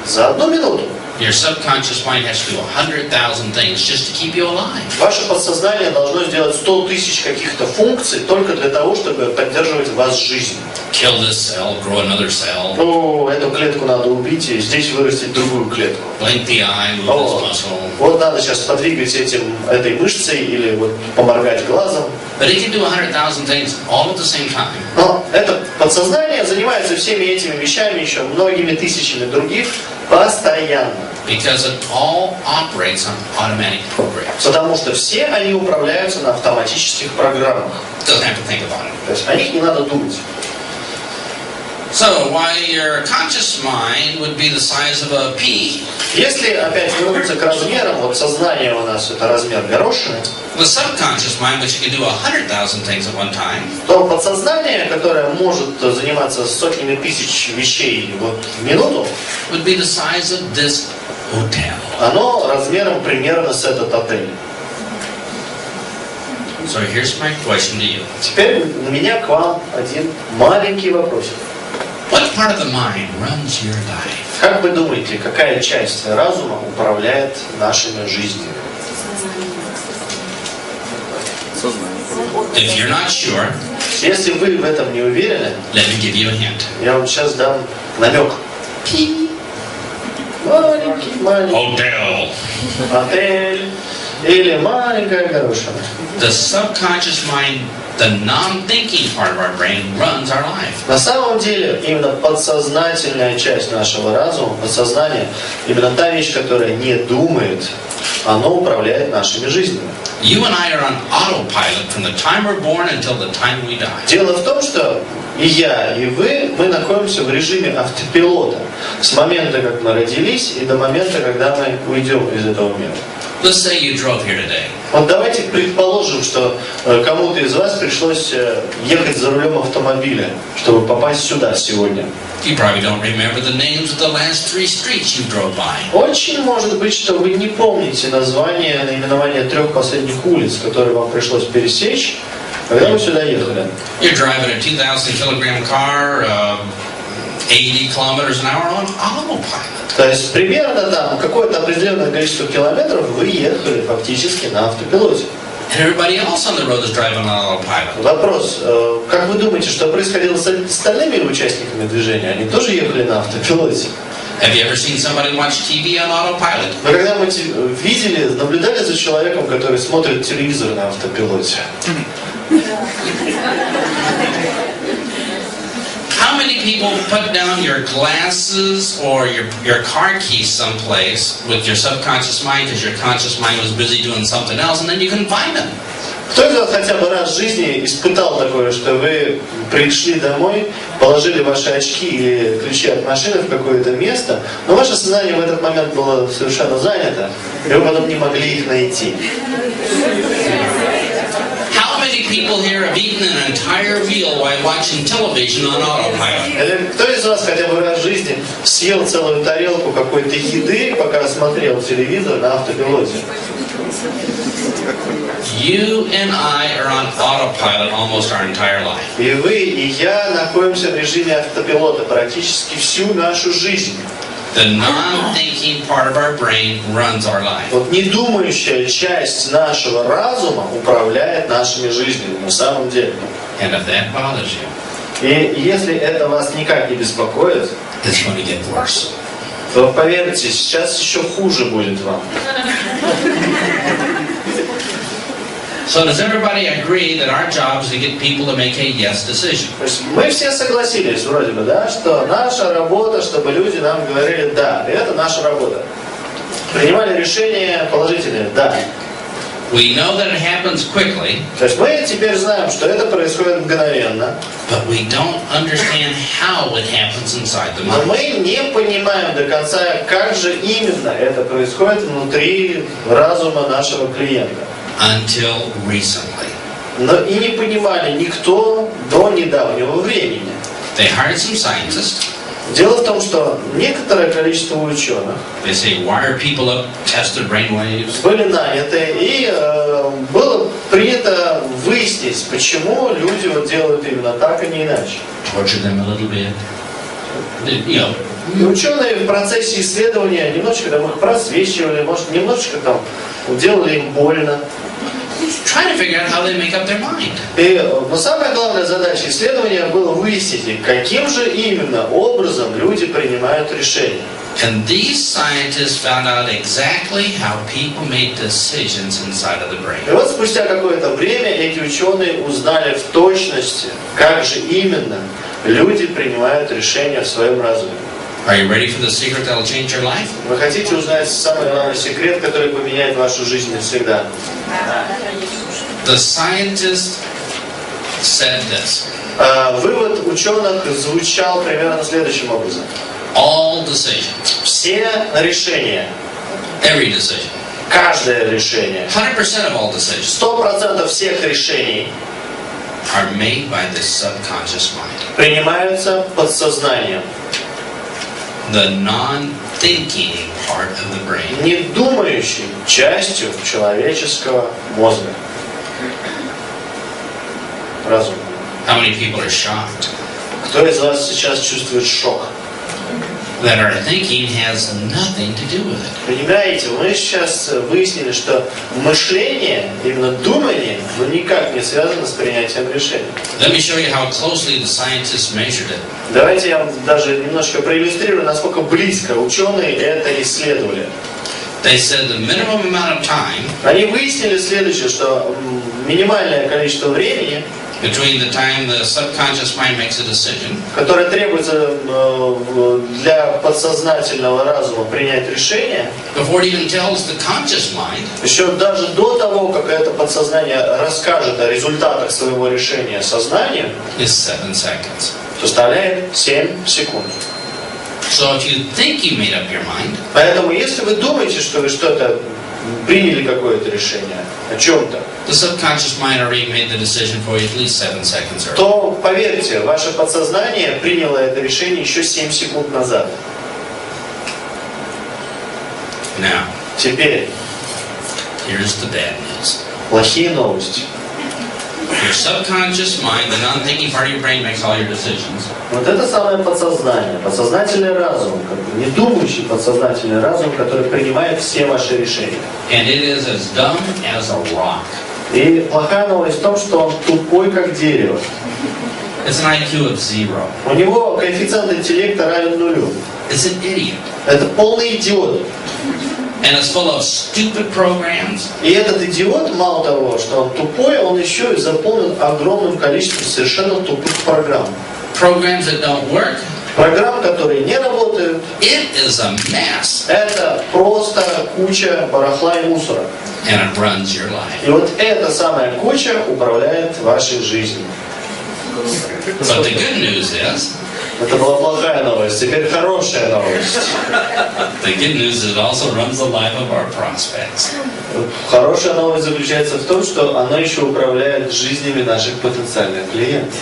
Speaker 1: За 1 минуту
Speaker 2: your subconscious mind has to do 100,000 things just to keep you alive.
Speaker 1: ваше подсознание должно сделать 100 тысяч каких-то функций только для того, чтобы поддерживать в вас жизнь.
Speaker 2: Kill this cell, grow another cell.
Speaker 1: Эту клетку надо убить и здесь вырастить другую клетку.
Speaker 2: Blink the eye, move this muscle.
Speaker 1: Вот надо сейчас подвигать этой мышцей или вот поморгать глазом.
Speaker 2: But it can do 100,000 things all at the same time.
Speaker 1: Но это подсознание занимается всеми этими вещами, еще многими тысячами других, постоянно.
Speaker 2: Because it all operates on automatic programs.
Speaker 1: Потому что все они управляются на автоматических программах.
Speaker 2: Doesn't have to think about it.
Speaker 1: То есть о них не надо думать.
Speaker 2: So, while your conscious mind would be the size of a pea,
Speaker 1: Если опять вернуться к размерам, вот сознание у нас это размер горошины,
Speaker 2: the subconscious mind, which can do 100,000 things at one time,
Speaker 1: то подсознание, которое может заниматься сотнями тысяч вещей вот в минуту,
Speaker 2: would be the size of this hotel.
Speaker 1: оно размером примерно с этот отель.
Speaker 2: So here's my question to you.
Speaker 1: Теперь у меня к вам один маленький вопросик.
Speaker 2: What part of the mind runs your life?
Speaker 1: Как вы думаете, какая часть разума управляет нашими жизнями?
Speaker 2: If you're not sure,
Speaker 1: Если вы в этом не уверены,
Speaker 2: let me give you a hint.
Speaker 1: я вам сейчас дам намек. Маленький
Speaker 2: Hotel.
Speaker 1: отель или маленькая горошина.
Speaker 2: The subconscious mind The non-thinking part of our brain runs our life.
Speaker 1: На самом деле, именно подсознательная часть нашего разума, подсознание, именно та вещь, которая не думает, оно управляет нашими жизнями.
Speaker 2: You and I are on autopilot from the time we're born until the time we die.
Speaker 1: Дело в том, что и я, и вы, мы находимся в режиме автопилота с момента, как мы родились, и до момента, когда мы уйдем из этого мира.
Speaker 2: Let's say you drove here today.
Speaker 1: Вот давайте предположим, что кому-то из вас пришлось ехать за рулем автомобиля, чтобы попасть сюда сегодня.
Speaker 2: You probably don't remember the names of the last 3 streets you drove by.
Speaker 1: Очень может быть, что вы не помните наименование 3 последних улиц, которые вам пришлось пересечь, когда вы сюда ехали.
Speaker 2: You're driving a 2,000-kilogram car, 80 kilometers an hour on autopilot.
Speaker 1: То есть примерно там какое-то определенное количество километров вы ехали фактически на автопилоте.
Speaker 2: And everybody else on the road is driving on autopilot.
Speaker 1: Вопрос, как вы думаете, что происходило с остальными участниками движения? Они тоже ехали на автопилоте?
Speaker 2: Have you ever seen somebody watch TV on autopilot?
Speaker 1: Но когда мы видели, наблюдали за человеком, который смотрит телевизор на автопилоте?
Speaker 2: How many people put down your glasses or your car keys someplace with your subconscious mind because your conscious mind was busy doing something else and then you couldn't find them?
Speaker 1: Кто из вас хотя бы раз в жизни испытал такое, что вы пришли домой, положили ваши очки или ключи от машины в какое-то место, но ваше сознание в этот момент было совершенно занято, и вы потом не могли их найти?
Speaker 2: How many people here have eaten an entire meal while watching television on autopilot?
Speaker 1: Или кто из вас хотя бы раз в жизни съел целую тарелку какой-то еды, пока смотрел телевизор на автопилоте?
Speaker 2: You and I are on autopilot almost our entire life.
Speaker 1: И вы, и я находимся в режиме автопилота практически всю нашу жизнь.
Speaker 2: The non-thinking part of our brain runs our life.
Speaker 1: Вот недумающая часть нашего разума управляет нашими жизнями на самом деле.
Speaker 2: And if that bothers you,
Speaker 1: И если это вас никак не беспокоит,
Speaker 2: it's going to get worse.
Speaker 1: то поверьте, сейчас еще хуже будет вам.
Speaker 2: So does everybody agree that our job is to get people to make a yes decision?
Speaker 1: То есть мы все согласились вроде бы, да, что наша работа, чтобы люди нам говорили «да», и это наша работа. Принимали решения положительные «да».
Speaker 2: We know that it happens quickly,
Speaker 1: То есть мы теперь знаем, что это происходит мгновенно,
Speaker 2: but we don't understand how it happens inside the
Speaker 1: но
Speaker 2: mind.
Speaker 1: мы не понимаем до конца, как же именно это происходит внутри разума нашего клиента.
Speaker 2: Until recently.
Speaker 1: Но и не понимали никто до недавнего времени.
Speaker 2: They hired some scientists.
Speaker 1: Дело в том, что некоторое количество ученых
Speaker 2: They say, wire people up, test their brainwaves.
Speaker 1: были наняты, и было принято выяснить, почему люди вот делают именно так, а не иначе.
Speaker 2: Torture them a little bit. You know,
Speaker 1: И ученые в процессе исследования немножечко там их просвечивали, может, немножечко там делали им больно.
Speaker 2: try to figure out how they make up their mind.
Speaker 1: Но самая главная задача исследования была выяснить, каким же именно образом люди принимают решения.
Speaker 2: And these scientists found out exactly how people make decisions inside of the brain.
Speaker 1: И вот спустя какое-то время эти ученые узнали в точности, как же именно люди принимают решения в своем разуме.
Speaker 2: Are you ready for the secret that will change your life?
Speaker 1: Вы хотите узнать самый главный секрет, который поменяет вашу жизнь навсегда?
Speaker 2: The scientist said this.
Speaker 1: Вывод ученых звучал примерно следующим образом.
Speaker 2: All decisions.
Speaker 1: Все решения,
Speaker 2: Every decision.
Speaker 1: каждое решение,
Speaker 2: 100% of all decisions
Speaker 1: 100% всех решений
Speaker 2: are made by this subconscious mind.
Speaker 1: принимаются подсознанием,
Speaker 2: The non-thinking part of the brain.
Speaker 1: не думающей частью человеческого мозга. Разум.
Speaker 2: How many people are shocked
Speaker 1: Кто из вас сейчас чувствует шок?
Speaker 2: that our thinking has nothing to do with it?
Speaker 1: Понимаете, мы сейчас выяснили, что мышление, именно думание, никак не связано с принятием решений.
Speaker 2: Let me show you how closely the scientists measured it.
Speaker 1: Давайте я вам даже немножко проиллюстрирую, насколько близко ученые это исследовали.
Speaker 2: They said the minimum amount of time
Speaker 1: Они выяснили следующее, что минимальное количество времени,
Speaker 2: between the time the subconscious mind makes a decision
Speaker 1: которое требуется для подсознательного разума принять решение,
Speaker 2: before it even tells the conscious mind,
Speaker 1: еще даже до того, как это подсознание расскажет о результатах своего решения сознанию,
Speaker 2: is 7 seconds.
Speaker 1: составляет 7 секунд.
Speaker 2: So if you think you made up your mind,
Speaker 1: Поэтому, если вы думаете, что вы что-то приняли какое-то решение о чем-то,
Speaker 2: the subconscious mind already made the decision for you at least 7 seconds earlier.
Speaker 1: то, поверьте, ваше подсознание приняло это решение еще 7 секунд назад.
Speaker 2: Now,
Speaker 1: Теперь,
Speaker 2: here's the bad news.
Speaker 1: плохие новости.
Speaker 2: Your subconscious mind, the non-thinking part of your brain, makes all your decisions.
Speaker 1: Вот это самое подсознание, подсознательный разум, как бы не думающий подсознательный разум, который принимает все ваши решения.
Speaker 2: And it is as dumb as a rock.
Speaker 1: И плохая новость в том, что он тупой, как дерево.
Speaker 2: It's an IQ of 0.
Speaker 1: У него коэффициент интеллекта равен нулю.
Speaker 2: It's an idiot.
Speaker 1: Это полный идиот.
Speaker 2: And it's full of stupid programs.
Speaker 1: И этот идиот, мало того, что он тупой, он еще и заполнен огромным количеством совершенно тупых программ.
Speaker 2: Programs that don't work.
Speaker 1: Программ, которые не работают.
Speaker 2: It is a mess.
Speaker 1: Это просто куча барахла и мусора.
Speaker 2: And it runs your life.
Speaker 1: И вот эта самая куча управляет вашей жизнью.
Speaker 2: But the good news is,
Speaker 1: Это была плохая новость. Теперь хорошая новость.
Speaker 2: the good news is it also runs the life of our prospects.
Speaker 1: Хорошая новость заключается в том, что она еще управляет жизнями наших потенциальных клиентов.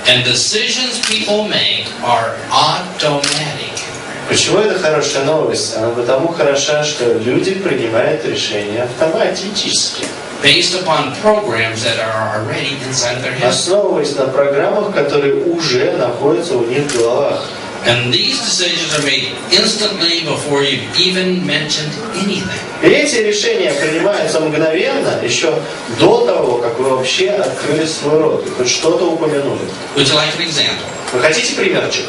Speaker 2: And decisions people make are automatic.
Speaker 1: Почему это хорошая новость? Она потому хороша, что люди принимают решения автоматически.
Speaker 2: Based upon programs that are already inside their heads.
Speaker 1: Основываясь на программах, которые уже находятся у них в головах.
Speaker 2: And these decisions are made instantly before you've even mentioned anything.
Speaker 1: И эти решения принимаются мгновенно, еще до того, как вы вообще открыли свой рот и хоть что-то упомянули.
Speaker 2: Would you like an example?
Speaker 1: Вы хотите примерчик?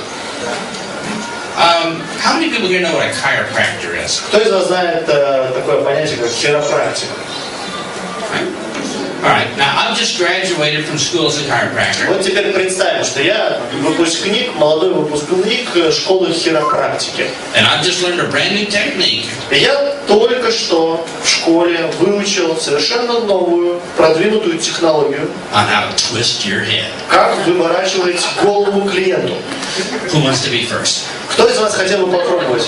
Speaker 2: How many people here know what a chiropractor is?
Speaker 1: Кто из вас знает такое понятие, как хиропрактика?
Speaker 2: All right. Now, I've just graduated from school as a chiropractor.
Speaker 1: Вот теперь представим, что я выпускник, молодой выпускник школы хиропрактики.
Speaker 2: And I've just learned a brand new technique.
Speaker 1: И я только что в школе выучил совершенно новую, продвинутую технологию,
Speaker 2: On how to twist your head.
Speaker 1: как выворачивать голову клиенту.
Speaker 2: Who wants to be first?
Speaker 1: Кто из вас хотел бы попробовать?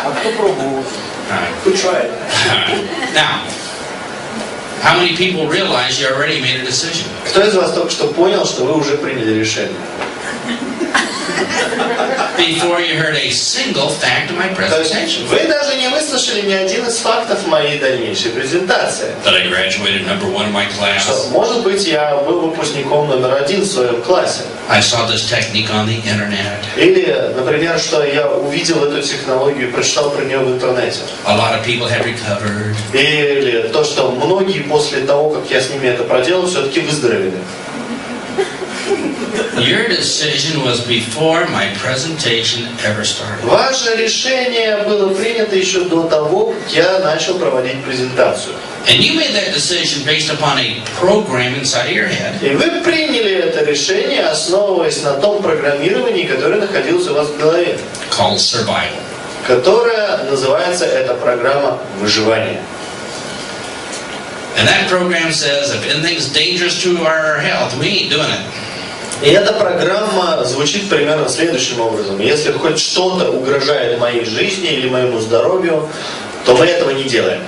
Speaker 3: А кто пробовал?
Speaker 2: All right.
Speaker 1: Who tried?
Speaker 2: Now, how many people realize you already made a decision?
Speaker 1: Кто из вас только что понял, что вы уже приняли решение?
Speaker 2: Before you heard a single fact of my
Speaker 1: То есть
Speaker 2: presentation.
Speaker 1: вы даже не выслушали ни один из фактов моей дальнейшей презентации.
Speaker 2: That I graduated number 1 in my
Speaker 1: Что,
Speaker 2: class.
Speaker 1: может быть, я был выпускником номер 1 в своем классе.
Speaker 2: I saw this technique on the internet.
Speaker 1: Или, например, что я увидел эту технологию и прочитал про нее в интернете.
Speaker 2: A lot of people have recovered.
Speaker 1: Или то, что многие после того, как я с ними это проделал, все-таки выздоровели.
Speaker 2: Your decision was before my presentation ever started.
Speaker 1: Ваше решение было принято еще до того, как я начал проводить презентацию.
Speaker 2: And you made that decision based upon a program inside of your head.
Speaker 1: И вы приняли это решение, основываясь на том программировании, которое находилось у вас в голове.
Speaker 2: Called survival.
Speaker 1: Которая называется, эта программа выживания.
Speaker 2: And that program says if anything's dangerous to our health, we ain't doing it.
Speaker 1: И эта программа звучит примерно следующим образом. Если хоть что-то угрожает моей жизни или моему здоровью, то мы этого не делаем.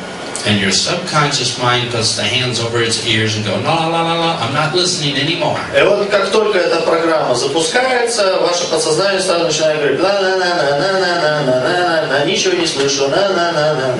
Speaker 2: And your subconscious mind puts the hands over its ears and go, la la la la, I'm not listening anymore.
Speaker 1: И вот как только эта программа запускается, ваше подсознание сразу начинает говорить на-на-на-на-на-на-на-на-на, ничего не слышу, на-на-на-на.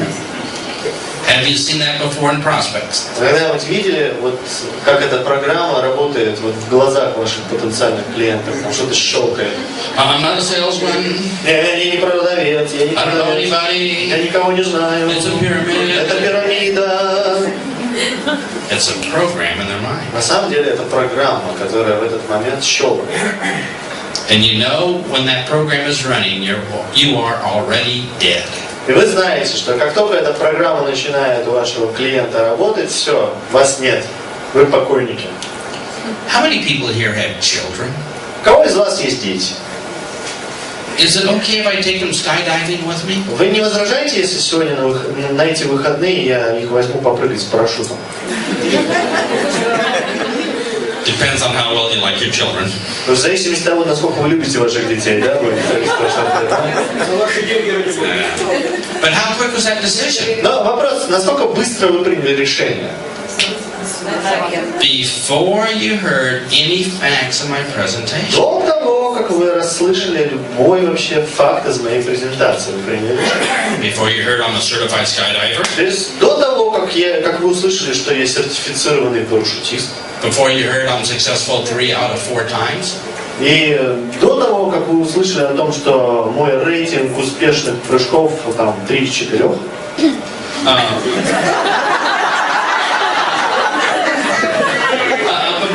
Speaker 2: Have you seen that before in prospects?
Speaker 1: Когда-нибудь видели, вот, как эта программа работает вот, в глазах ваших потенциальных клиентов? Там что-то щелкает.
Speaker 2: I'm not a salesman.
Speaker 1: Я не продавец, я не
Speaker 2: I don't know
Speaker 1: продавец.
Speaker 2: anybody.
Speaker 1: Я никого не знаю.
Speaker 2: It's a pyramid.
Speaker 1: Это пирамида.
Speaker 2: It's a program in their mind.
Speaker 1: На самом деле это программа, которая в этот момент щелкает.
Speaker 2: And you know when that program is running, you are already dead.
Speaker 1: И вы знаете, что как только эта программа начинает у вашего клиента работать, все, вас нет, вы покойники.
Speaker 2: How many people here have children?
Speaker 1: У кого из вас есть дети?
Speaker 2: Is it okay if I take them skydiving with me?
Speaker 1: Вы не возражаете, если сегодня на эти выходные я их возьму попрыгать с парашютом?
Speaker 2: Depends on how well you like your children.
Speaker 1: В зависимости от того, насколько вы любите ваших детей, да?
Speaker 2: But how quick was that decision?
Speaker 1: Но вопрос, насколько быстро вы приняли решение?
Speaker 2: Before you heard any facts in my presentation.
Speaker 1: До того, как вы расслышали любой вообще факт из моей презентации, вы приняли решение.
Speaker 2: Before you heard I'm a certified skydiver.
Speaker 1: То есть до того, как вы услышали, что я сертифицированный парашютист.
Speaker 2: Before you heard I'm successful 3 out of 4 times.
Speaker 1: И до того, как вы услышали о том, что мой рейтинг успешных прыжков там 3 из 4.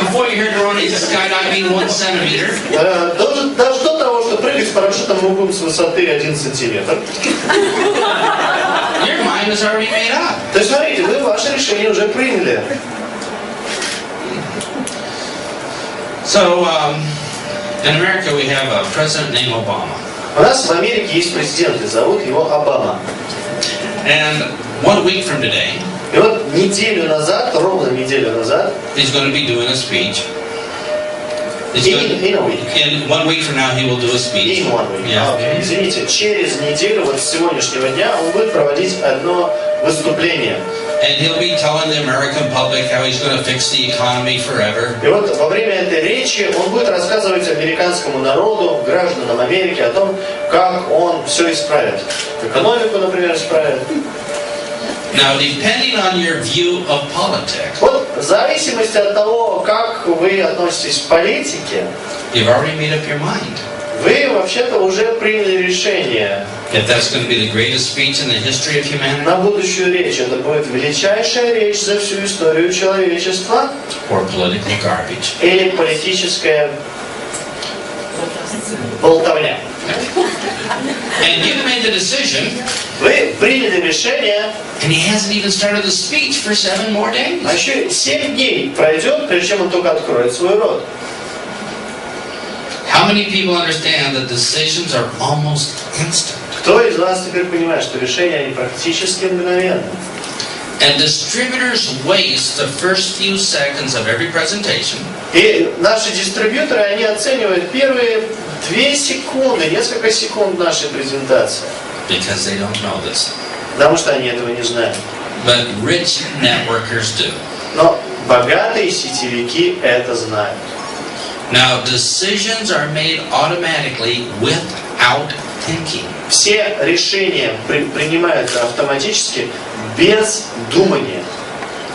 Speaker 2: Before you heard we're only skydiving 1 centimeter.
Speaker 1: Даже до того, что прыгать с парашютом мы будем с высоты 1 сантиметр.
Speaker 2: Your mind is already made up.
Speaker 1: То есть, смотрите, вы ваше решение уже приняли.
Speaker 2: So, in America we have a president named Obama.
Speaker 1: У нас в Америке есть президент, и зовут его Обама.
Speaker 2: And 1 week from today,
Speaker 1: и вот неделю назад, ровно неделю назад,
Speaker 2: he's going to be doing a speech.
Speaker 1: In a week.
Speaker 2: In 1 week from now he will do a speech.
Speaker 1: In 1 week.
Speaker 2: Yeah.
Speaker 1: Okay. Извините, через неделю, вот с сегодняшнего дня, он будет проводить одно выступление.
Speaker 2: And he'll be telling the American public how he's going to fix the economy forever.
Speaker 1: И вот во время этой речи он будет рассказывать американскому народу, гражданам Америки, о том, как он все исправит. Экономику, например, исправит.
Speaker 2: Now, depending on your view of politics,
Speaker 1: вот в зависимости от того, как вы относитесь к политике,
Speaker 2: you've already made up your mind.
Speaker 1: Вы вообще-то уже приняли решение.
Speaker 2: If that's going to be the greatest speech in the history of humanity.
Speaker 1: На будущую речь. Это будет величайшая речь за всю историю человечества.
Speaker 2: Or political garbage.
Speaker 1: Или политическая болтовня.
Speaker 2: And you've made the decision.
Speaker 1: Вы приняли решение.
Speaker 2: And he hasn't even started the speech for 7 more days.
Speaker 1: А еще 7 дней пройдет, прежде чем он только откроет свой рот.
Speaker 2: How many people understand that decisions are almost instant?
Speaker 1: Кто из вас теперь понимает, что решения они практически мгновенны?
Speaker 2: And distributors waste the first few seconds of every presentation.
Speaker 1: И наши дистрибьюторы, они оценивают первые 2 секунды, несколько секунд нашей презентации.
Speaker 2: Because they don't know this.
Speaker 1: Потому что они этого не знают.
Speaker 2: But rich networkers do.
Speaker 1: Но богатые сетевики это знают.
Speaker 2: Now, decisions are made automatically without thinking.
Speaker 1: Все решения принимаются автоматически без думания.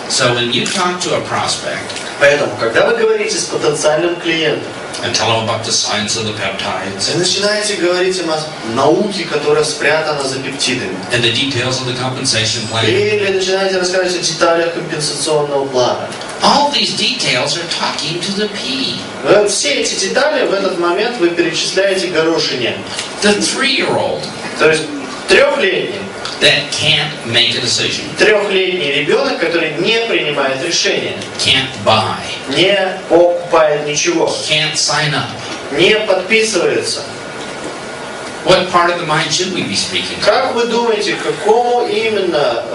Speaker 2: So when you talk to a prospect,
Speaker 1: поэтому, когда вы говорите с потенциальным клиентом,
Speaker 2: and tell them about the science of the peptides,
Speaker 1: вы начинаете говорить им о науке, которая спрятана за пептидами,
Speaker 2: and the details of the compensation plan,
Speaker 1: или начинаете рассказывать о деталях компенсационного плана.
Speaker 2: all these details are talking to the P.
Speaker 1: Все эти детали в этот момент вы перечисляете горошине.
Speaker 2: The 3-year-old,
Speaker 1: то есть 3-летний,
Speaker 2: that can't make a decision,
Speaker 1: 3-летний ребенок, который не принимает решения,
Speaker 2: can't buy,
Speaker 1: не покупает ничего,
Speaker 2: can't sign up.
Speaker 1: не подписывается.
Speaker 2: What part of the mind should we be speaking to?
Speaker 1: Как вы думаете, к какому именно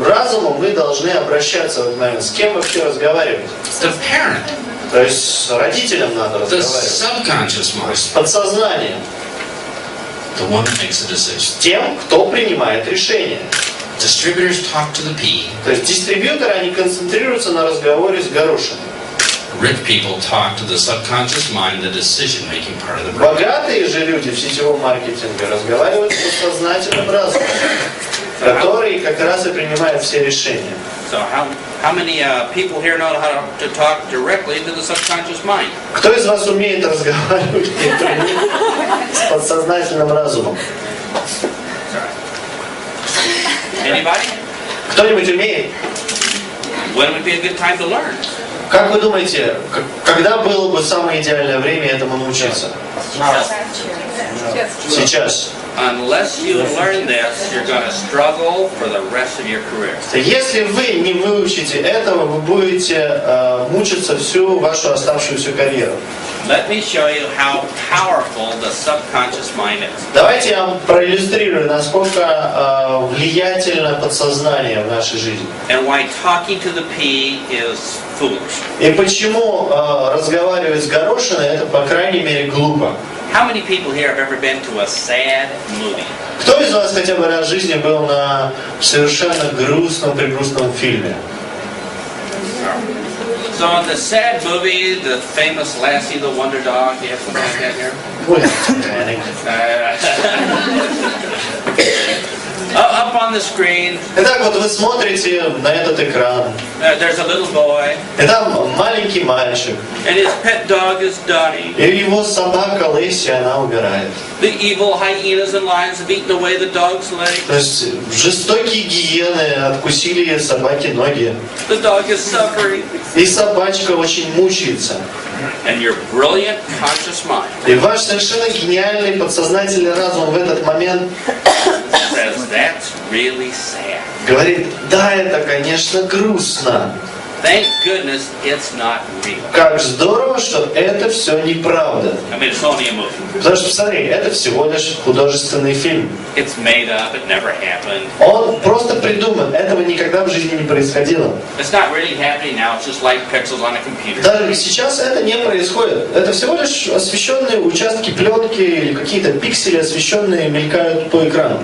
Speaker 1: разуму мы должны обращаться в этот момент? С кем вообще разговаривать?
Speaker 2: The parent.
Speaker 1: То есть с родителем надо
Speaker 2: The
Speaker 1: разговаривать.
Speaker 2: subconscious mind.
Speaker 1: С подсознанием.
Speaker 2: The one that makes the decision.
Speaker 1: С тем, кто принимает решение.
Speaker 2: Distributors talk to the P.
Speaker 1: То есть дистрибьюторы, они концентрируются на разговоре с горошиной.
Speaker 2: Rich people talk to the subconscious mind, the decision-making part of the brain.
Speaker 1: Богатые же люди в сетевом маркетинге разговаривают с подсознательным разумом, который как раз и принимает все решения.
Speaker 3: So how many people here know how to talk directly to the subconscious mind?
Speaker 1: Кто из вас умеет разговаривать с подсознательным разумом?
Speaker 3: Anybody?
Speaker 1: Кто-нибудь умеет?
Speaker 3: When would be a good time to learn?
Speaker 1: Как вы думаете, когда было бы самое идеальное время этому научиться? Сейчас.
Speaker 3: Unless you learn this, you're going to struggle for the rest of your career.
Speaker 1: Если вы не выучите этого, вы будете мучиться всю вашу оставшуюся карьеру.
Speaker 3: Let me show you how powerful the subconscious mind is.
Speaker 1: Давайте я вам проиллюстрирую, насколько влиятельно подсознание в нашей жизни.
Speaker 3: And why talking to the P is foolish.
Speaker 1: И почему разговаривать с горошиной это, по крайней мере, глупо.
Speaker 3: How many people here have ever been to a sad movie?
Speaker 1: Кто из вас хотя бы раз в жизни был на совершенно грустном, пригрустном фильме?
Speaker 3: So in the sad movie, the famous Lassie, the Wonder Dog, do you have something like that here? Up on the screen.
Speaker 1: Итак, вот вы смотрите на этот экран.
Speaker 3: There's a little boy.
Speaker 1: И там маленький мальчик.
Speaker 3: And his pet dog is Donnie.
Speaker 1: И его собака Лесси, она убирает.
Speaker 3: The evil hyenas and lions have eaten away the dog's legs.
Speaker 1: То есть жестокие гиены откусили собаке ноги.
Speaker 3: The dog is suffering.
Speaker 1: И собачка очень мучается.
Speaker 3: And your brilliant conscious mind.
Speaker 1: И ваш совершенно гениальный подсознательный разум в этот момент
Speaker 3: says that's really sad.
Speaker 1: говорит: да, это, конечно, грустно.
Speaker 3: Thank goodness it's not real.
Speaker 1: Как здорово, что это все неправда.
Speaker 3: I mean, it's only a movie.
Speaker 1: Потому что, посмотри, это всего лишь художественный фильм.
Speaker 3: It's made up, it never happened.
Speaker 1: Он просто придуман, этого никогда в жизни не происходило.
Speaker 3: It's not really happening now, it's just like pixels on a computer.
Speaker 1: Даже сейчас это не происходит. Это всего лишь освещенные участки пленки или какие-то пиксели, освещенные, мелькают по экрану.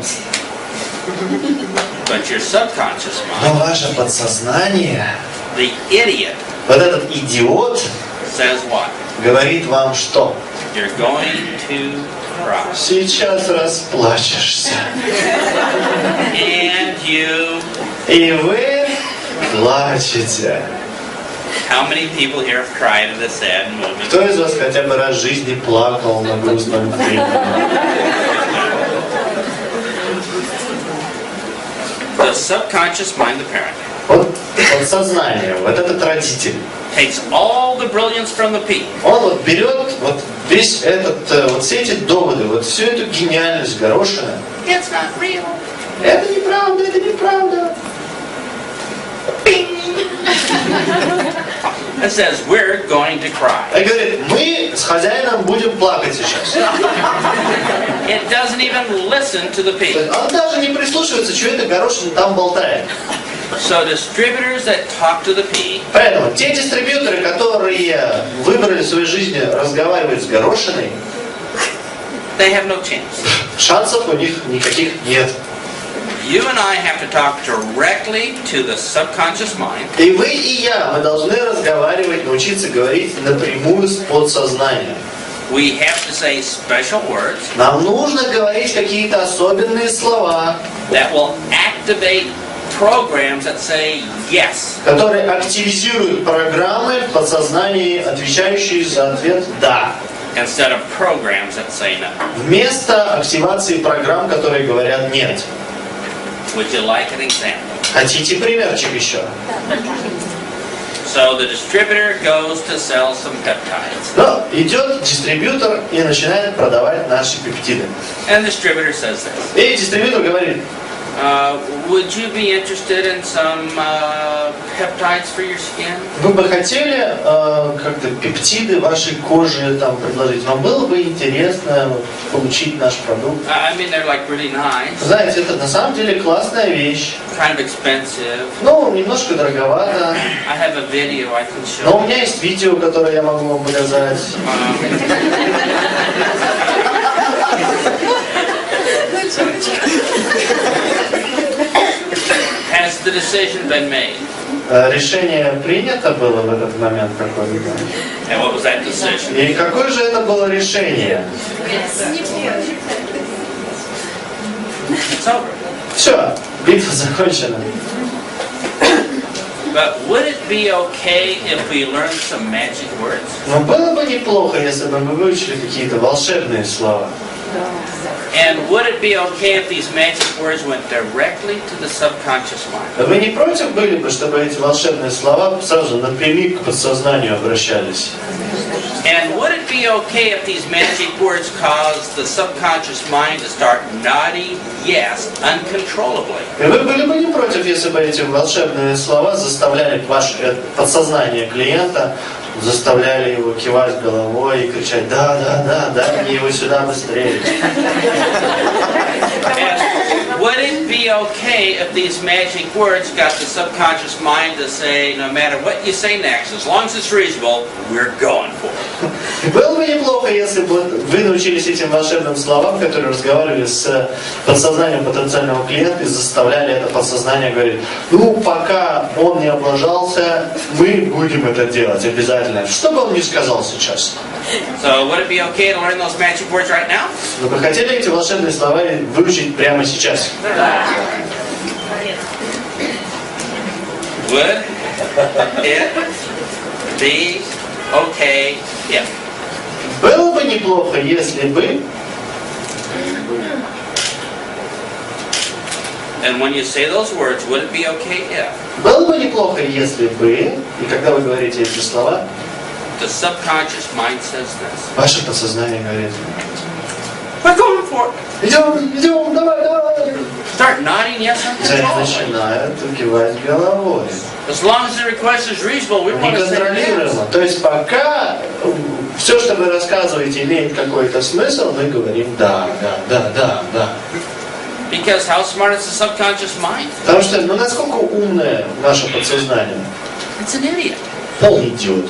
Speaker 3: But your subconscious
Speaker 1: Но
Speaker 3: mind,
Speaker 1: ваше подсознание,
Speaker 3: the idiot,
Speaker 1: вот этот идиот,
Speaker 3: says what?
Speaker 1: говорит вам что?
Speaker 3: You're going to cry.
Speaker 1: Сейчас расплачешься.
Speaker 3: And you...
Speaker 1: И вы плачете.
Speaker 3: How many people here have cried at a sad movie?
Speaker 1: Кто из вас хотя бы раз в жизни плакал на грустном фильме?
Speaker 3: The subconscious mind, the parent,
Speaker 1: Вот подсознание, вот этот родитель.
Speaker 3: takes all the brilliance from the P.
Speaker 1: Он вот берет вот весь этот, вот все эти доводы, вот всю эту гениальность горошины.
Speaker 3: It's not real.
Speaker 1: Это неправда, это неправда.
Speaker 3: It says we're going to cry.
Speaker 1: И говорит: мы с хозяином будем плакать сейчас.
Speaker 3: It doesn't even listen to the P.
Speaker 1: Он даже не прислушивается, что это горошина там болтает.
Speaker 3: So distributors that talk to the P
Speaker 1: Поэтому те дистрибьюторы, которые выбрали в своей жизни разговаривать с горошиной,
Speaker 3: they have no chance.
Speaker 1: шансов у них никаких нет.
Speaker 3: You and I have to talk directly to the subconscious mind.
Speaker 1: И вы, и я, мы должны разговаривать, научиться говорить напрямую с подсознанием.
Speaker 3: We have to say special words
Speaker 1: Нам нужно говорить какие-то особенные слова,
Speaker 3: that will activate programs that say yes.
Speaker 1: которые активизируют программы в подсознании, отвечающие за ответ «да»,
Speaker 3: Instead of programs that say no.
Speaker 1: вместо активации программ, которые говорят «нет».
Speaker 3: Would you like an example?
Speaker 1: Хотите примерчик еще?
Speaker 3: So the distributor goes to sell some peptides.
Speaker 1: Но идет дистрибьютор и начинает продавать наши пептиды.
Speaker 3: And the distributor says this.
Speaker 1: И дистрибьютор говорит:
Speaker 3: would you be interested in some peptides for your skin?
Speaker 1: вы бы хотели как-то пептиды вашей кожи там предложить? Вам было бы интересно вот, получить наш продукт?
Speaker 3: I mean, they're like really nice.
Speaker 1: Знаете, это на самом деле классная вещь.
Speaker 3: Kind of expensive.
Speaker 1: Ну, немножко дороговато.
Speaker 3: I have a video I can show.
Speaker 1: Но у меня есть видео, которое я могу вам показать.
Speaker 3: Has the decision been made?
Speaker 1: Решение принято было в этот момент какое-то.
Speaker 3: And what was that decision?
Speaker 1: И какое же это было решение?
Speaker 3: It's over.
Speaker 1: Все, битва закончена.
Speaker 3: But would it be okay if we learned some magic words?
Speaker 1: Но было бы неплохо, если бы мы выучили какие-то волшебные слова.
Speaker 3: And would it be okay if these magic words went directly to the subconscious mind?
Speaker 1: Вы не против были бы, чтобы эти волшебные слова сразу напрямик к подсознанию обращались?
Speaker 3: And would it be okay if these magic words caused the subconscious mind to start nodding yes uncontrollably?
Speaker 1: И вы были бы не против, если бы эти волшебные слова заставляли ваше подсознание клиента, заставляли его кивать головой и кричать: да, да, да, дай мне его сюда быстрее.
Speaker 3: And would it be okay if these magic words got the subconscious mind to say, no matter what you say next, as long as it's reasonable, we're going for it?
Speaker 1: Было бы неплохо, если бы вы научились этим волшебным словам, которые разговаривали с подсознанием потенциального клиента и заставляли это подсознание говорить: ну, пока он не облажался, мы будем это делать обязательно. Что бы он ни сказал сейчас.
Speaker 3: So would it be okay to learn those magic words right now?
Speaker 1: Вы бы хотели эти волшебные слова выучить прямо сейчас?
Speaker 3: Would it be okay if?
Speaker 1: Было бы неплохо, если бы...
Speaker 3: And when you say those words, would it be okay if?
Speaker 1: Было бы неплохо, если бы... И когда вы говорите эти слова,
Speaker 3: The subconscious mind says this.
Speaker 1: ваше подсознание говорит:
Speaker 3: We're going for it.
Speaker 1: идем, давай, давай.
Speaker 3: Start nodding yes uncontrollably.
Speaker 1: Начинает кивать головой.
Speaker 3: As long as the request is reasonable, we want to say yes.
Speaker 1: Неконтролируемо. То есть пока все, что вы рассказываете, имеет какой-то смысл, мы говорим да, да, да, да, да.
Speaker 3: Because how smart is the subconscious mind?
Speaker 1: Потому что, ну насколько умное наше подсознание?
Speaker 3: It's an idiot.
Speaker 1: Полный идиот.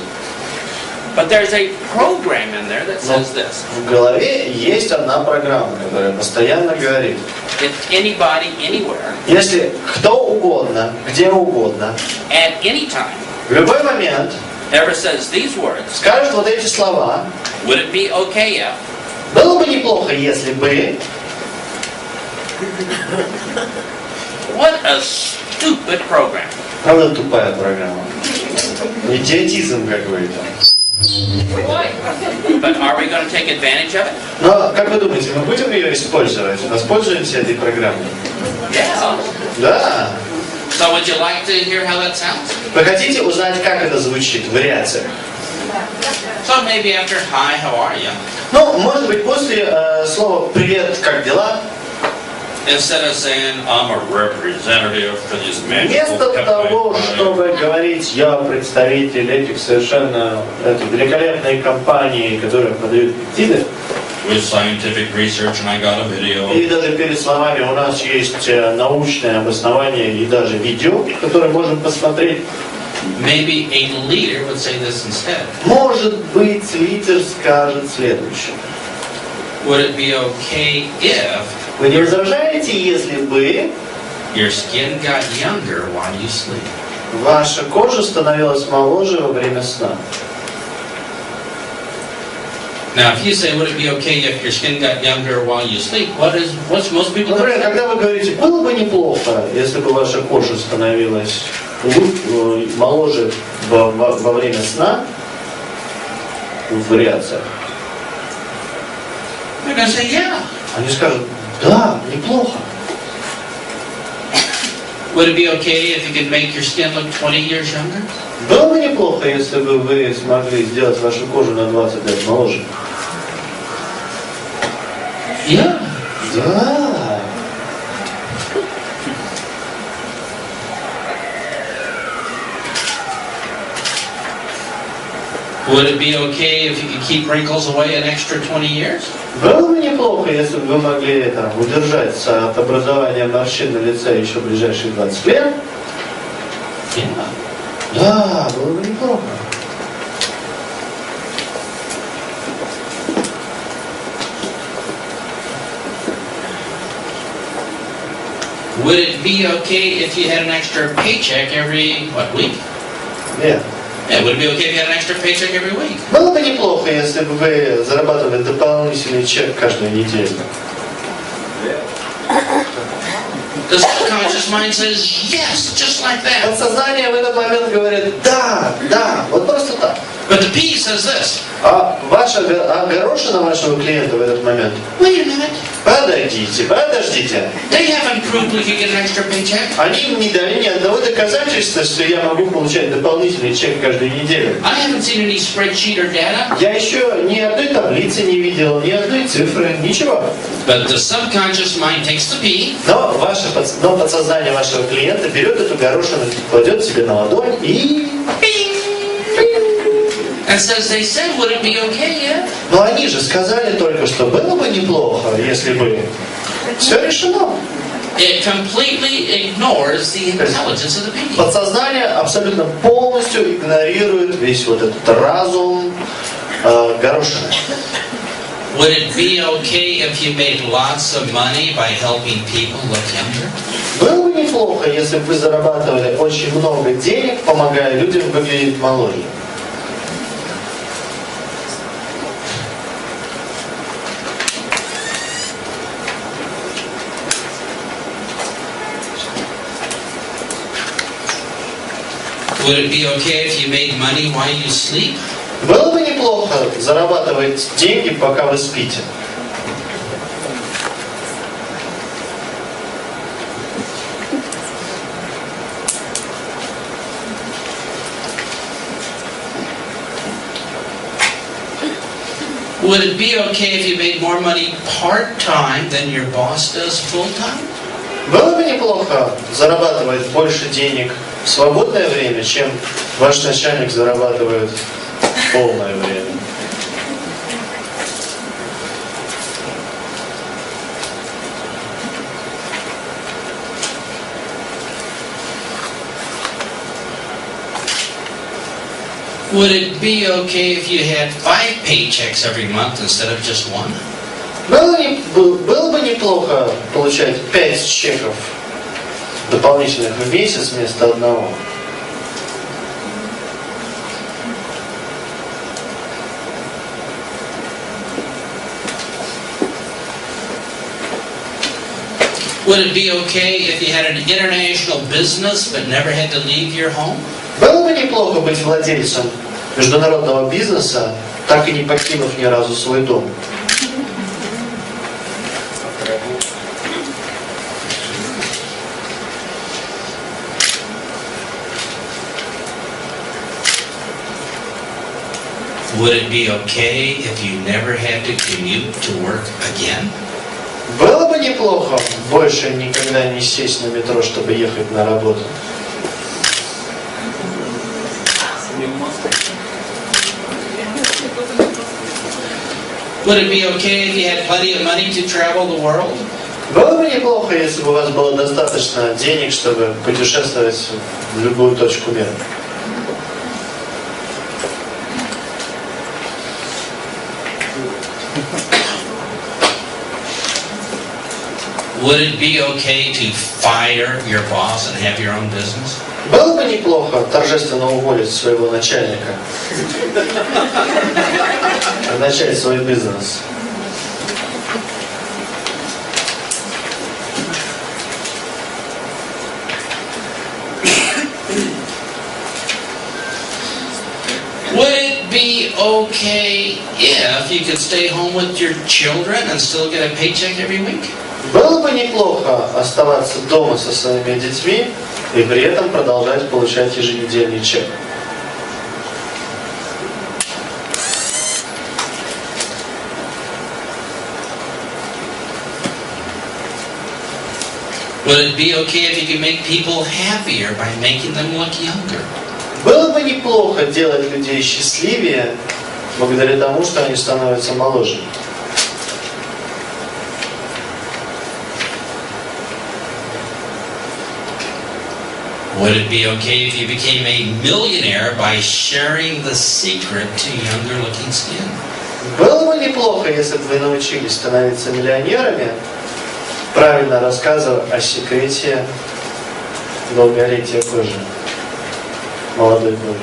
Speaker 3: But there's a program in there that says this.
Speaker 1: В голове есть одна программа, которая постоянно говорит:
Speaker 3: If anybody, anywhere,
Speaker 1: если кто угодно, где угодно,
Speaker 3: at any time,
Speaker 1: в любой момент
Speaker 3: ever says these words,
Speaker 1: скажет вот эти слова,
Speaker 3: would it be okay if?
Speaker 1: было бы неплохо, если бы...
Speaker 3: What a stupid program.
Speaker 1: Правда, тупая программа. Идиотизм какой-то.
Speaker 3: But are we going to take advantage of it?
Speaker 1: Но, как вы думаете, мы будем ее использовать? Воспользуемся этой программой?
Speaker 3: Yeah.
Speaker 1: Да.
Speaker 2: So would you like to hear how that sounds?
Speaker 1: Вы хотите узнать, как это звучит, вариация?
Speaker 2: So maybe after hi, how are you?
Speaker 1: Ну, может быть, после слова «привет, как дела»,
Speaker 2: Instead of saying I'm a representative for this magical
Speaker 1: вместо того, чтобы говорить: я представитель этих совершенно великолепной компании, которая продает пептиды,
Speaker 2: with scientific research and I got a video.
Speaker 1: и даже перед словами у нас есть научное обоснование и даже видео, которое можем посмотреть.
Speaker 2: Maybe a leader would say this instead.
Speaker 1: Может быть, лидер скажет следующее:
Speaker 2: Would it be okay if
Speaker 1: вы не возражаете, если бы
Speaker 2: your skin got younger while you sleep?
Speaker 1: ваша кожа становилась моложе во время сна?
Speaker 2: Now, if you say, would it be okay if your skin got younger while you sleep? What's most people
Speaker 1: Например,
Speaker 2: think?
Speaker 1: когда вы говорите: было бы неплохо, если бы ваша кожа становилась моложе во время сна, в вариациях,
Speaker 2: They're going to say, yeah.
Speaker 1: они скажут: да, неплохо.
Speaker 2: Would it be okay if you could make your skin look 20 years younger?
Speaker 1: Было бы неплохо, если бы вы смогли сделать вашу кожу на 20 лет моложе.
Speaker 2: Yeah.
Speaker 1: Да.
Speaker 2: Would it be okay if you could keep wrinkles away an extra 20 years?
Speaker 1: Было бы неплохо, если бы вы могли удержаться от образования морщин на лице еще ближайшие 20 лет.
Speaker 2: Yeah.
Speaker 1: Да, было бы неплохо.
Speaker 2: Would it be okay if you had an extra paycheck every, week?
Speaker 1: Нет.
Speaker 2: Yeah, would it be okay if you had an extra paycheck every week?
Speaker 1: Было бы неплохо, если бы вы зарабатывали дополнительный чек каждую неделю.
Speaker 2: The subconscious mind says yes, just like that.
Speaker 1: Подсознание в этот момент говорит: да, да, вот просто так.
Speaker 2: But the P says this.
Speaker 1: А горошина вашего клиента в этот момент?
Speaker 2: Wait a minute.
Speaker 1: Подождите.
Speaker 2: They haven't proved we could get an extra paycheck.
Speaker 1: Они не дали ни одного доказательства, что я могу получать дополнительный чек каждую неделю.
Speaker 2: I haven't seen any spreadsheet or data.
Speaker 1: Я еще ни одной таблицы не видел, ни одной цифры, ничего.
Speaker 2: But the subconscious mind takes the P.
Speaker 1: Но подсознание вашего клиента берет эту горошину, кладет себе на ладонь и...
Speaker 2: And says, they said, would it be okay, yeah?
Speaker 1: Но они же сказали только, что было бы неплохо, если бы... Все решено.
Speaker 2: It completely ignores the intelligence of the people.
Speaker 1: Подсознание абсолютно полностью игнорирует весь вот этот разум горошины.
Speaker 2: Would it be okay if you made lots of money by helping people look younger?
Speaker 1: Было бы неплохо, если бы вы зарабатывали очень много денег, помогая людям выглядеть моложе.
Speaker 2: Would it be okay if you made money while you sleep?
Speaker 1: Было бы неплохо зарабатывать деньги, пока вы спите.
Speaker 2: Would it be okay if you made more money part-time than your boss does full-time?
Speaker 1: Было бы неплохо зарабатывать больше денег в свободное время, чем ваш начальник зарабатывает в полное время.
Speaker 2: Would it be okay if you had 5 paychecks every month instead of just 1?
Speaker 1: Было бы неплохо получать 5 чеков дополнительных в месяц вместо одного.
Speaker 2: Would it be okay if you had an international business but never had to leave your home?
Speaker 1: Было бы неплохо быть владельцем международного бизнеса, так и не покинув ни разу свой дом.
Speaker 2: Would it be okay if you never had to commute to work again?
Speaker 1: Было бы неплохо больше никогда не сесть на метро, чтобы ехать на работу.
Speaker 2: Would it be okay if you had plenty of money to travel the world?
Speaker 1: Было бы неплохо, если бы у вас было достаточно денег, чтобы путешествовать в любую точку мира.
Speaker 2: Would it be okay to fire your boss and have your own business?
Speaker 1: Было бы неплохо торжественно уволить своего начальника, начать свой бизнес.
Speaker 2: Would it be okay if you could stay home with your children and still get a paycheck every week?
Speaker 1: Было бы неплохо оставаться дома со своими детьми и при этом продолжать получать еженедельный чек.
Speaker 2: Would it be okay if you could make people happier by making them look younger?
Speaker 1: Было бы неплохо делать людей счастливее благодаря тому, что они становятся моложе.
Speaker 2: Would it be okay if you became a millionaire by sharing the secret to younger-looking skin?
Speaker 1: Было бы неплохо, если бы вы научились становиться миллионерами, правильно рассказывая о секрете долголетия кожи, молодой кожи.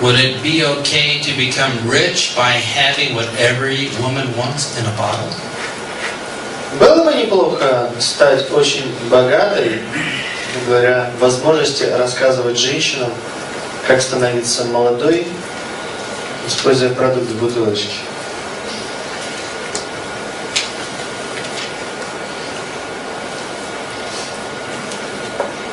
Speaker 2: Would it be okay to become rich by having what every woman wants in a bottle?
Speaker 1: Было бы неплохо стать очень богатой, говоря, возможности рассказывать женщинам, как становиться молодой, используя продукт в бутылочке.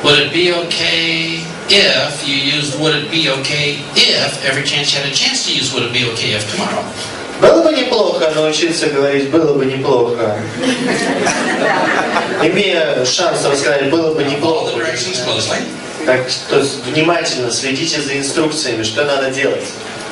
Speaker 2: Would it be okay if you used would it be okay if every chance you had a chance to use would it be okay if tomorrow?
Speaker 1: Было бы неплохо научиться говорить «было бы неплохо», имея шанс рассказать «было бы неплохо». Так что внимательно следите за инструкциями, что надо делать.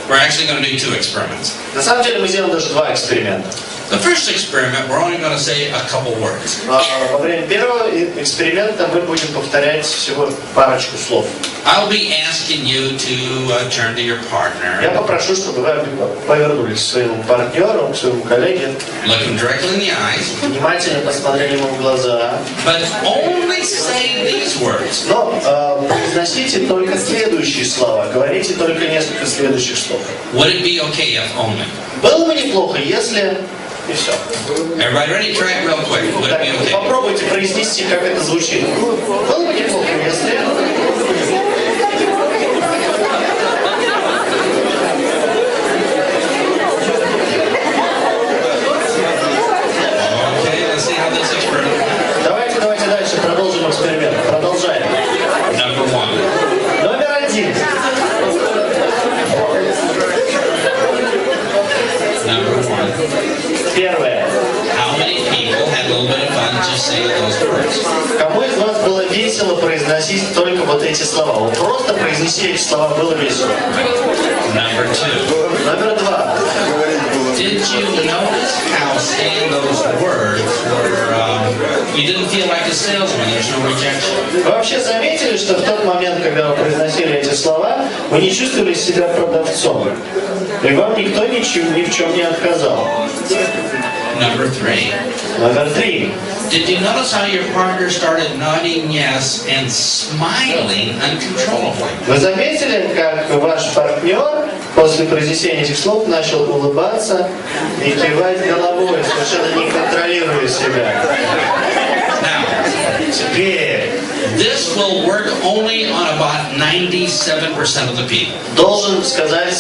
Speaker 2: We're actually going to do 2 experiments.
Speaker 1: На самом деле мы сделаем даже 2 эксперимента.
Speaker 2: The first experiment, we're only going to say a couple words.
Speaker 1: Во время первого эксперимента мы будем повторять всего парочку слов.
Speaker 2: I'll be asking you to turn to your partner.
Speaker 1: Я попрошу, чтобы вы повернулись к своему партнеру, к своему коллеге.
Speaker 2: Look him directly in the eyes.
Speaker 1: Внимательно посмотрели ему в глаза.
Speaker 2: But only say these words.
Speaker 1: Но произносите только следующие слова. Говорите только несколько следующих слов.
Speaker 2: Would it be okay if only?
Speaker 1: Было бы неплохо, если... И все.
Speaker 2: Everybody ready? Try it real quick. Would it be okay?
Speaker 1: Попробуйте произнести, как это звучит. Было бы неплохо, если... Давайте дальше продолжим эксперимент. Продолжаем. Номер 1. Первое. Кому из вас было весело произносить только вот эти слова? Вот просто произнести эти слова было весело. Номер 2.
Speaker 2: Did you notice how saying those words were, you didn't feel like a salesman, there's no rejection?
Speaker 1: Вы вообще заметили, что в тот момент, когда вы произносили эти слова, вы не чувствовали себя продавцом? И вам никто ни в чем не отказал.
Speaker 2: Number 3.
Speaker 1: Номер 3.
Speaker 2: Did you notice how your partner started nodding yes and smiling uncontrollably?
Speaker 1: Вы заметили, как ваш партнер после произнесения этих слов начал улыбаться и кивать головой, совершенно не контролируя себя?
Speaker 2: Now,
Speaker 1: Теперь
Speaker 2: this will work only on about 97% of the people.
Speaker 1: должен сказать,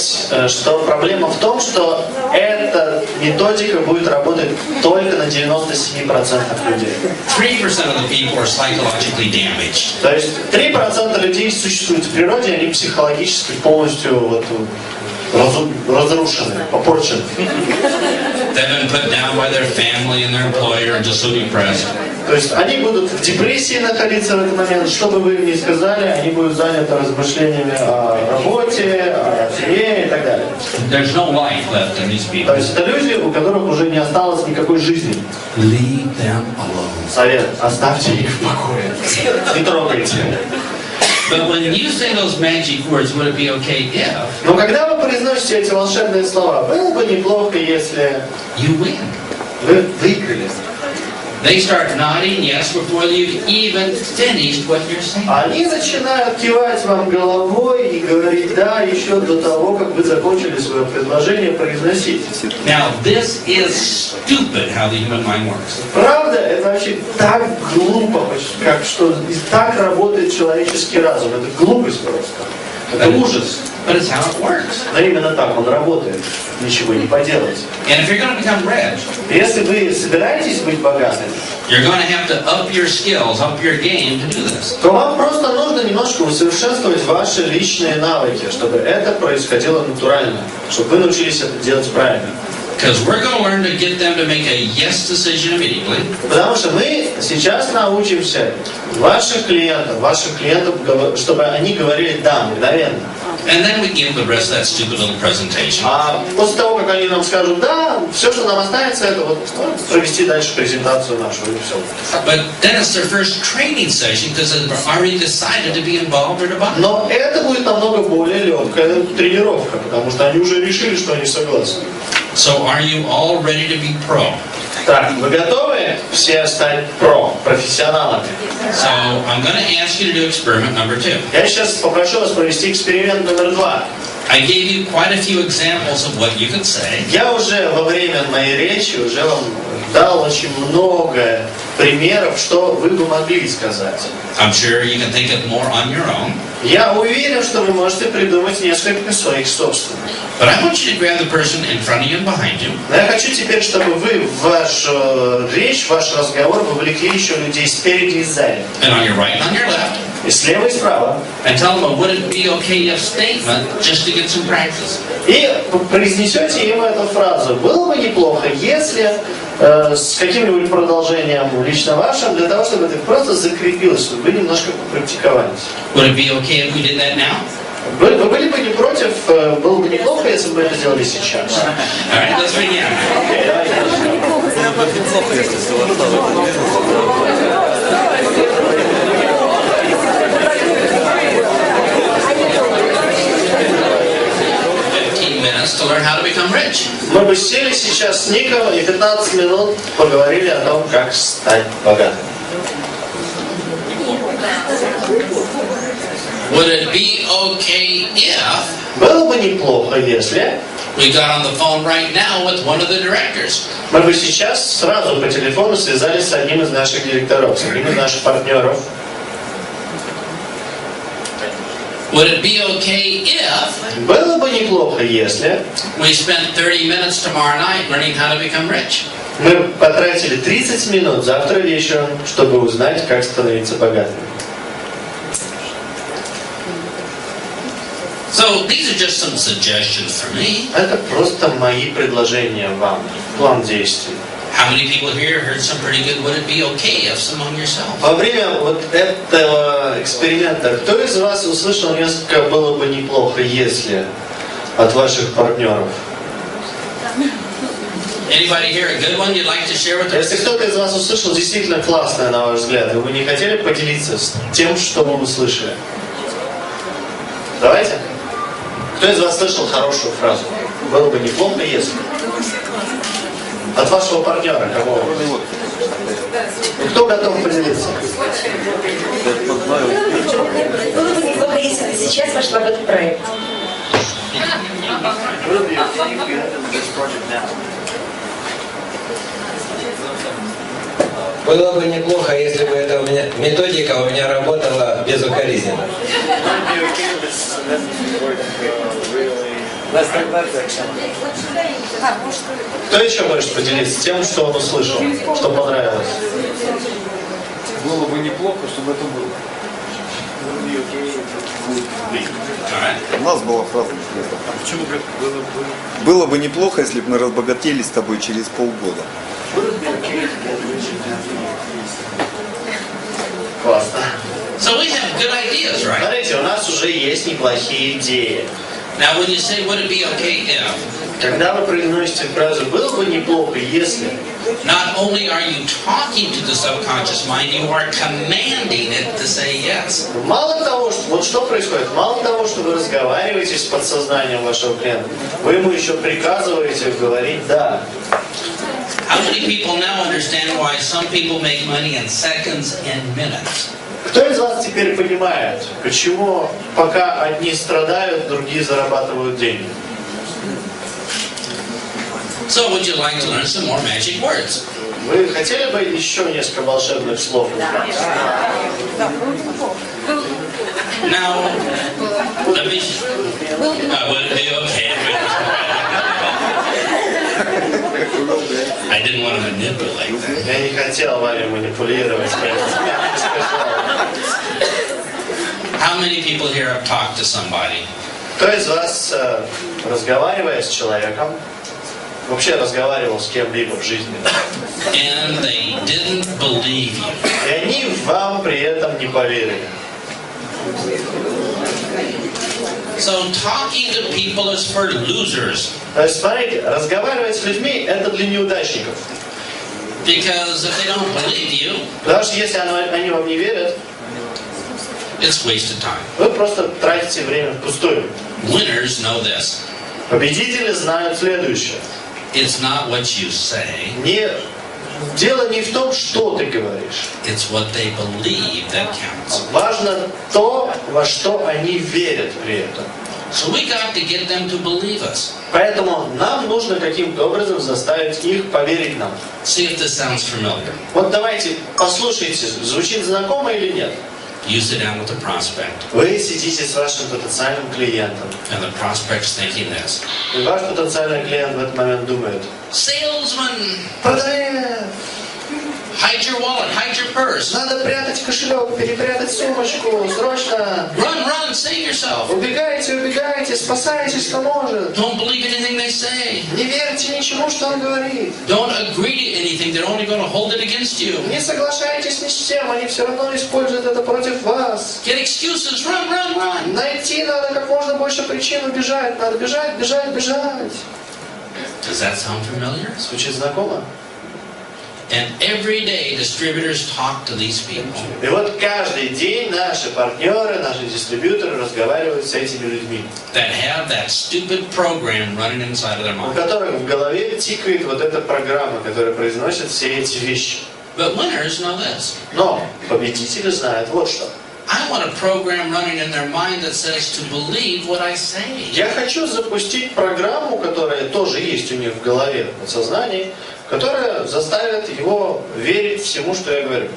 Speaker 1: что проблема в том, что эта методика будет работать только на 97% людей.
Speaker 2: 3% of the people are psychologically damaged.
Speaker 1: То есть 3% людей существуют в природе, они психологически полностью вот, разрушены, попорчены.
Speaker 2: They've been put down by their family and their employer and just so depressed.
Speaker 1: То есть они будут в депрессии находиться в этот момент, что бы вы им ни сказали, они будут заняты размышлениями о работе, о семье и так далее.
Speaker 2: There's no life left in these people.
Speaker 1: То есть это люди, у которых уже не осталось никакой жизни.
Speaker 2: Leave them alone.
Speaker 1: Совет: оставьте их в покое. Не трогайте.
Speaker 2: But when you say those magic words, would it be okay if
Speaker 1: Но когда вы произносите эти волшебные слова, было бы неплохо, если
Speaker 2: you win?
Speaker 1: вы выиграли.
Speaker 2: They start nodding yes before you've even finished what you're saying.
Speaker 1: Они начинают кивать вам головой и говорить «да» еще до того, как вы закончили свое предложение произносить.
Speaker 2: Now, this is stupid how the human mind works.
Speaker 1: Правда, это вообще так глупо, как что так работает человеческий разум. Это глупость просто. Это ужас.
Speaker 2: But it's how it works.
Speaker 1: Но именно так он работает. Ничего не поделать.
Speaker 2: And if you're going to become rich,
Speaker 1: Если вы собираетесь быть богатым,
Speaker 2: you're going to have to up your skills, up your game to do this.
Speaker 1: то вам просто нужно немножко усовершенствовать ваши личные навыки, чтобы это происходило натурально, чтобы вы научились это делать правильно.
Speaker 2: Because we're going to learn to get them to make a yes decision immediately.
Speaker 1: Потому что мы сейчас научимся ваших клиентов, чтобы они говорили «да» мгновенно.
Speaker 2: And then we give the rest of that stupid little presentation.
Speaker 1: А после того, как они нам скажут «да», все, что нам останется, это вот провести дальше презентацию нашу и все.
Speaker 2: But then it's their first training session because they've already decided to be involved or to buy.
Speaker 1: Но это будет намного более легкая тренировка, потому что они уже решили, что они согласны.
Speaker 2: So are you all ready to be pro?
Speaker 1: Так, вы готовы все стать профессионалами?
Speaker 2: So I'm going to ask you to do experiment number 2.
Speaker 1: Я сейчас попрошу вас провести эксперимент номер 2.
Speaker 2: I gave you quite a few examples of what you could say.
Speaker 1: Я уже во время моей речи уже вам дал очень много примеров, что вы бы могли сказать.
Speaker 2: I'm sure you can think of more on your own.
Speaker 1: Я уверен, что вы можете придумать несколько своих собственных.
Speaker 2: But I want you to grab the person in front of you and behind you.
Speaker 1: Но я хочу теперь, чтобы вы в вашу речь, в ваш разговор вовлекли еще людей спереди и сзади.
Speaker 2: And on your right and on your left.
Speaker 1: И слева и справа.
Speaker 2: And tell them a would it be okay if statement just to get some practice.
Speaker 1: И произнесете им эту фразу. Было бы неплохо, если с каким-нибудь продолжением лично вашим, для того, чтобы это просто закрепилось, чтобы вы немножко попрактиковались.
Speaker 2: Would it be okay if we did that now?
Speaker 1: Вы были бы не против, было бы неплохо, если бы мы это делали сейчас.
Speaker 2: All right, let's begin.
Speaker 1: Окей, давайте начнем.
Speaker 4: Было бы неплохо, если
Speaker 2: To learn how to become rich.
Speaker 1: Мы бы сели сейчас с Ником и 15 минут поговорили о том, как стать богатым.
Speaker 2: Would it be okay if
Speaker 1: Было бы неплохо, если
Speaker 2: we got on the phone right now with one of the directors?
Speaker 1: мы бы сейчас сразу по телефону связались с одним из наших директоров, с одним из наших партнеров.
Speaker 2: Would it be okay if
Speaker 1: Было бы неплохо, если
Speaker 2: we spent 30 minutes tomorrow night learning how to become rich?
Speaker 1: мы потратили 30 минут завтра вечером, чтобы узнать, как становиться богатым.
Speaker 2: So these are just some suggestions for me.
Speaker 1: Это просто мои предложения вам, план действий.
Speaker 2: How many people here heard some pretty good would it be okay if among yourself?
Speaker 1: Во время вот этого эксперимента, кто из вас услышал несколько «было бы неплохо, если» от ваших партнеров?
Speaker 2: Anybody here a good one you'd like to share with us?
Speaker 1: Если кто-то из вас услышал действительно классное, на ваш взгляд, и вы не хотели поделиться с тем, что вы услышали? Давайте. Кто из вас слышал хорошую фразу? Было бы неплохо, если. От вашего партнера, кого? Кто готов поделиться?
Speaker 5: Было бы неплохо, если бы сейчас вошла в этот проект.
Speaker 6: Было бы неплохо, если бы эта методика у меня работала безукоризненно.
Speaker 1: Кто еще может поделиться тем, что он услышал, что понравилось?
Speaker 4: Было бы неплохо, чтобы это было. У нас была фраза. А почему как было бы? Было бы неплохо, если бы мы разбогатели с тобой через полгода.
Speaker 1: Классно.
Speaker 2: So we have good ideas, right?
Speaker 1: Смотрите, у нас уже есть неплохие идеи.
Speaker 2: Now when you say would it be okay if,
Speaker 1: Когда вы произносите фразу «было бы неплохо, если»,
Speaker 2: not only are you talking to the subconscious mind, you are commanding it to say yes.
Speaker 1: мало того, что, вот что происходит, мало того, что вы разговариваете с подсознанием вашего клиента, вы ему еще приказываете говорить «да».
Speaker 2: How many people now understand why some people make money in seconds and minutes?
Speaker 1: Кто из вас теперь понимает, почему пока одни страдают, другие зарабатывают деньги?
Speaker 2: So would you like to learn some more magic words?
Speaker 1: Вы хотели бы еще несколько волшебных слов узнать?
Speaker 2: Now, let me... would it be okay? I didn't want to manipulate that.
Speaker 1: Я не хотел вами манипулировать.
Speaker 2: How many people here have talked to somebody?
Speaker 1: Кто из вас, разговаривая с человеком, вообще разговаривал с кем-либо в жизни,
Speaker 2: And they didn't believe you.
Speaker 1: и они вам при этом не поверили?
Speaker 2: So talking to people is for losers.
Speaker 1: То есть, смотрите, разговаривать с людьми – это для неудачников.
Speaker 2: Because if they don't believe you,
Speaker 1: Потому что если они вам не верят,
Speaker 2: it's wasted time.
Speaker 1: вы просто тратите время впустую.
Speaker 2: Winners know this.
Speaker 1: Победители знают следующее.
Speaker 2: It's not what you say,
Speaker 1: Дело не в том, что ты говоришь.
Speaker 2: it's what they believe that counts.
Speaker 1: Важно то, во что они верят при этом.
Speaker 2: So we got to get them to believe us.
Speaker 1: Поэтому нам нужно каким-то образом заставить их поверить нам.
Speaker 2: See if this sounds familiar.
Speaker 1: Вот давайте послушайте, звучит знакомо или нет?
Speaker 2: You sit down with the prospect,
Speaker 1: Вы сидите с вашим потенциальным клиентом.
Speaker 2: and the prospect's thinking this.
Speaker 1: И ваш потенциальный клиент в этот момент думает:
Speaker 2: Salesman,
Speaker 1: продавец!
Speaker 2: hide your wallet, hide your purse.
Speaker 1: Надо прятать кошелек, перепрятать сумочку, срочно!
Speaker 2: Run, save yourself.
Speaker 1: Убегайте, убегайте, спасайтесь, кто может!
Speaker 2: Don't believe anything they say.
Speaker 1: Не верьте ничему, что он говорит!
Speaker 2: Don't agree to anything. They're only going to hold it against you.
Speaker 1: Не соглашайтесь ни с чем, они все равно используют это против вас!
Speaker 2: Get excuses. Run.
Speaker 1: Найти надо как можно больше причин убежать, надо бежать, бежать, бежать!
Speaker 2: Does that sound familiar?
Speaker 1: Звучит знакомо?
Speaker 2: And every day distributors talk to these people.
Speaker 1: И вот каждый день наши партнеры, наши дистрибьюторы разговаривают с этими людьми,
Speaker 2: That have that stupid program running inside of their
Speaker 1: у
Speaker 2: mind.
Speaker 1: которых в голове тикает вот эта программа, которая произносит все эти вещи.
Speaker 2: But winners know this.
Speaker 1: Но победители знают вот что.
Speaker 2: I want a program running in their mind that says to believe what I say.
Speaker 1: Я хочу запустить программу, которая тоже есть у них в голове, в подсознании, которая заставит его верить всему, что я говорю.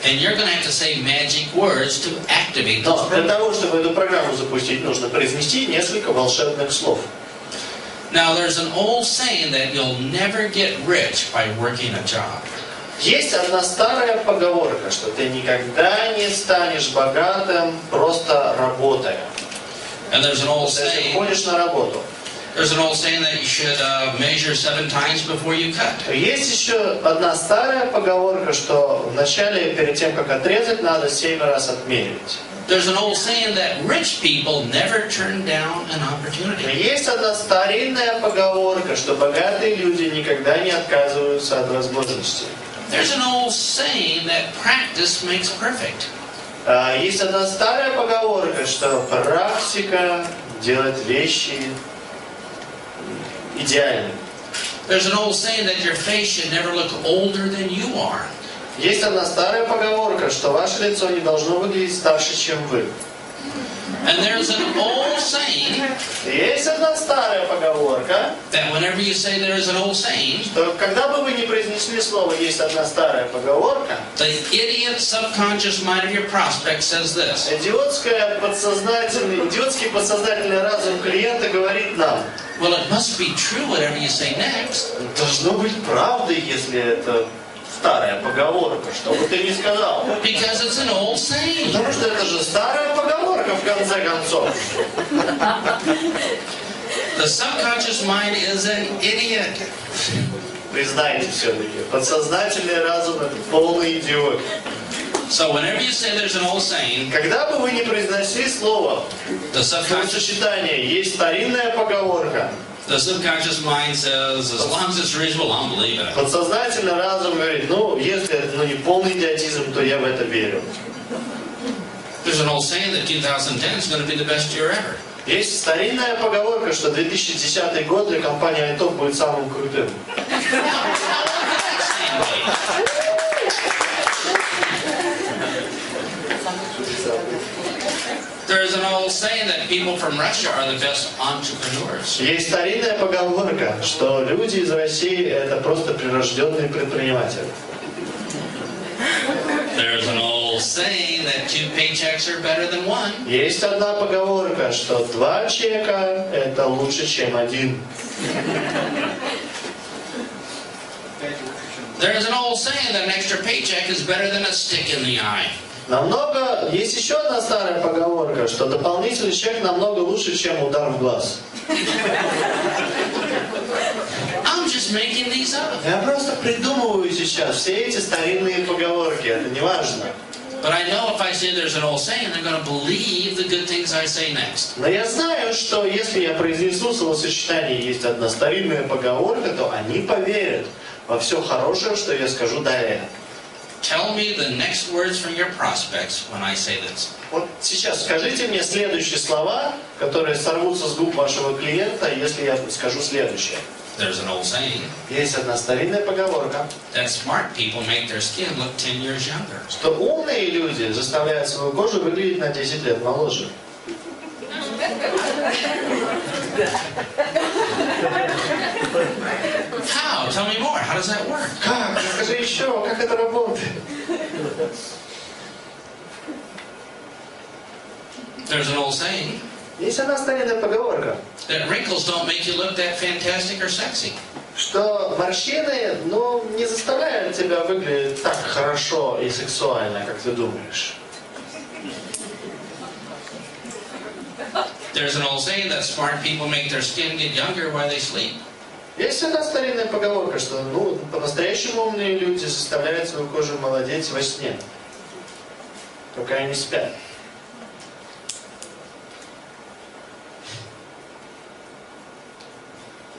Speaker 2: And you're going to have to say magic words to activate those
Speaker 1: Но для
Speaker 2: programs.
Speaker 1: того, чтобы эту программу запустить, нужно произнести несколько волшебных слов.
Speaker 2: Now there's an old saying that you'll never get rich by working a job.
Speaker 1: Есть одна старая поговорка, что ты никогда не станешь богатым, просто работая.
Speaker 2: And there's an old
Speaker 1: Если
Speaker 2: saying.
Speaker 1: ходишь на работу.
Speaker 2: There's an old saying that you should measure 7 times before you cut.
Speaker 1: Есть еще одна старая поговорка, что вначале, перед тем, как отрезать, надо 7 раз отмерить.
Speaker 2: There's an old saying that rich people never turn down an opportunity.
Speaker 1: Есть одна старинная поговорка, что богатые люди никогда не отказываются от возможностей.
Speaker 2: There's an old saying that practice makes perfect.
Speaker 1: Есть одна старая поговорка, что практика делает вещи идеальными.
Speaker 2: There's an old saying that your face should never look older than you are.
Speaker 1: Есть одна старая поговорка, что ваше лицо не должно выглядеть старше, чем вы.
Speaker 2: And there's an old saying
Speaker 1: Есть одна старая поговорка,
Speaker 2: that whenever you say there's an old saying,
Speaker 1: что когда бы вы не произнесли слово «есть одна старая поговорка»,
Speaker 2: the idiot subconscious mind of your prospect says this.
Speaker 1: идиотский подсознательный разум клиента говорит нам:
Speaker 2: Well, it must be true whatever you say next.
Speaker 1: должно быть правдой, если это старая поговорка, что бы ты ни сказал.
Speaker 2: Because it's an old saying.
Speaker 1: Потому что это же старая поговорка, в конце концов.
Speaker 2: The subconscious mind is an idiot.
Speaker 1: Признайте все-таки, подсознательный разум — это полный идиот.
Speaker 2: So whenever you say there's an old saying,
Speaker 1: Когда бы вы не произнесли слово,
Speaker 2: the subconscious
Speaker 1: сочетание «есть старинная поговорка»,
Speaker 2: mind says, as long as it's reasonable, I'll believe it.
Speaker 1: подсознательный разум говорит: ну, если это не полный идиотизм, то я в это верю.
Speaker 2: There's an old saying that 2010 is going to be the best year ever.
Speaker 1: Есть старинная поговорка, что 2010 год для компании iTop будет самым крутым.
Speaker 2: There's an old saying that people from Russia are the best entrepreneurs.
Speaker 1: Есть старинная поговорка, что люди из России — это просто прирожденные предприниматели.
Speaker 2: There's an old saying that 2 paychecks are better than 1.
Speaker 1: Есть одна поговорка, что 2 чека — это лучше, чем 1.
Speaker 2: There's an old saying that an extra paycheck is better than a stick in the eye.
Speaker 1: Есть еще одна старая поговорка, что дополнительный чек намного лучше, чем удар в глаз.
Speaker 2: I'm just making these up.
Speaker 1: Я просто придумываю сейчас все эти старинные поговорки, это не важно.
Speaker 2: But I know if I say there's an old saying, they're going to believe the good things I say next.
Speaker 1: Но я знаю, что если я произнесу словосочетание «есть одна старинная поговорка», то они поверят во все хорошее, что я скажу далее.
Speaker 2: Tell me the next words from your prospects when I say this.
Speaker 1: Вот сейчас скажите мне следующие слова, которые сорвутся с губ вашего клиента, если я скажу следующее.
Speaker 2: There's an old saying
Speaker 1: Есть одна старинная поговорка,
Speaker 2: that smart people make their skin look 10 years younger.
Speaker 1: что умные люди заставляют свою кожу выглядеть на 10 лет моложе.
Speaker 2: How? Tell me more. How does that work?
Speaker 1: Как? Расскажи еще, как это работает?
Speaker 2: There's an old saying
Speaker 1: Есть одна старинная поговорка,
Speaker 2: that wrinkles don't make you look that fantastic or sexy.
Speaker 1: что морщины, ну, не заставляют тебя выглядеть так хорошо и сексуально, как ты думаешь.
Speaker 2: There's an old saying that smart people make their skin get younger while they sleep.
Speaker 1: Есть одна старинная поговорка, что, ну, по-настоящему умные люди заставляют свою кожу молодеть во сне, пока они спят.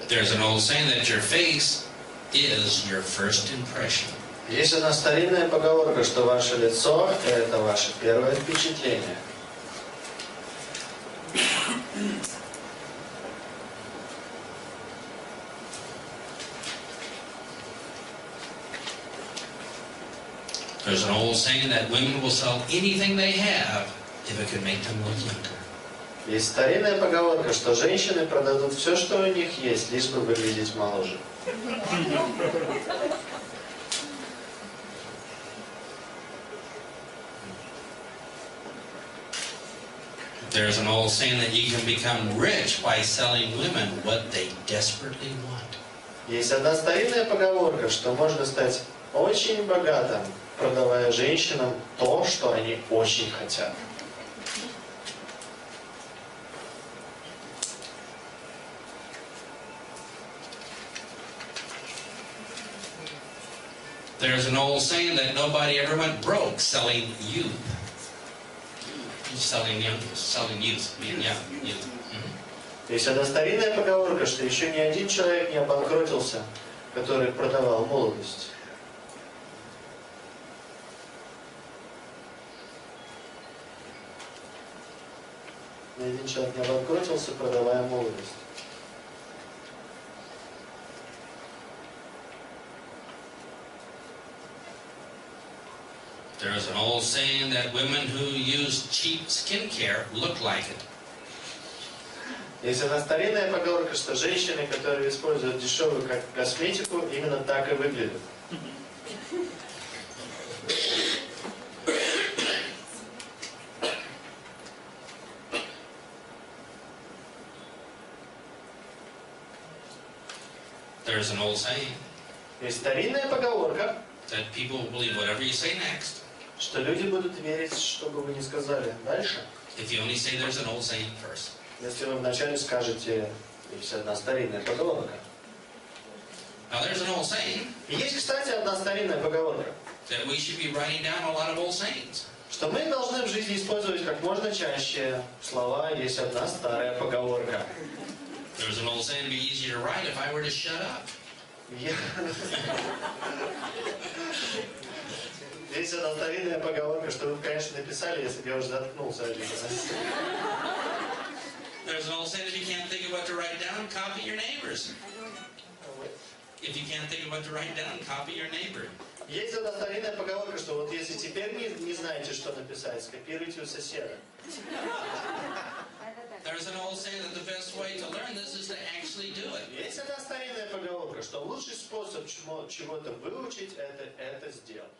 Speaker 2: There's an old saying that your face is your first impression.
Speaker 1: Есть одна старинная поговорка, что ваше лицо – это ваше первое впечатление.
Speaker 2: There's an old saying that women will sell anything they have if it could make them look younger.
Speaker 1: Есть старинная поговорка, что женщины продадут все, что у них есть, лишь бы выглядеть моложе.
Speaker 2: There's an old saying that you can become rich by selling women what they desperately want.
Speaker 1: Есть одна старинная поговорка, что можно стать очень богатым, продавая женщинам то, что они очень хотят.
Speaker 2: There's an old saying that nobody ever went broke selling youth. Selling youth, being young, youth.
Speaker 1: Есть одна старинная поговорка, что еще ни один человек не обанкротился, который продавал молодость. Ни один человек не обанкротился, продавая молодость.
Speaker 2: There's an old saying that women who use cheap skincare look like it.
Speaker 1: Есть одна старинная поговорка, что женщины, которые используют дешевую косметику, именно так и выглядят.
Speaker 2: There's an old saying
Speaker 1: Есть старинная поговорка,
Speaker 2: that people will believe whatever you say next.
Speaker 1: что люди будут верить, что бы вы ни сказали дальше,
Speaker 2: If you only say there's an old saying first.
Speaker 1: если вы вначале скажете, есть одна старинная поговорка.
Speaker 2: Now there's an old saying
Speaker 1: И есть, кстати, одна старинная поговорка,
Speaker 2: that we should be writing down a lot of old sayings.
Speaker 1: что мы должны в жизни использовать как можно чаще слова «есть одна старая поговорка».
Speaker 2: There's an old saying, it'd be easier to write if I were to shut up.
Speaker 1: Есть одна старинная поговорка, что вы, конечно, написали, если бы я уже заткнулся один раз.
Speaker 2: There's an old saying, if you can't think of what to write down, copy your neighbors. If you can't think of what to write down, copy your neighbor.
Speaker 1: Есть одна старинная поговорка, что вот если теперь не знаете, что написать, скопируйте у соседа.
Speaker 2: There's an old saying that the best way to learn this is to actually do it.
Speaker 1: Есть одна старинная поговорка, что лучший способ чего-то выучить – это сделать.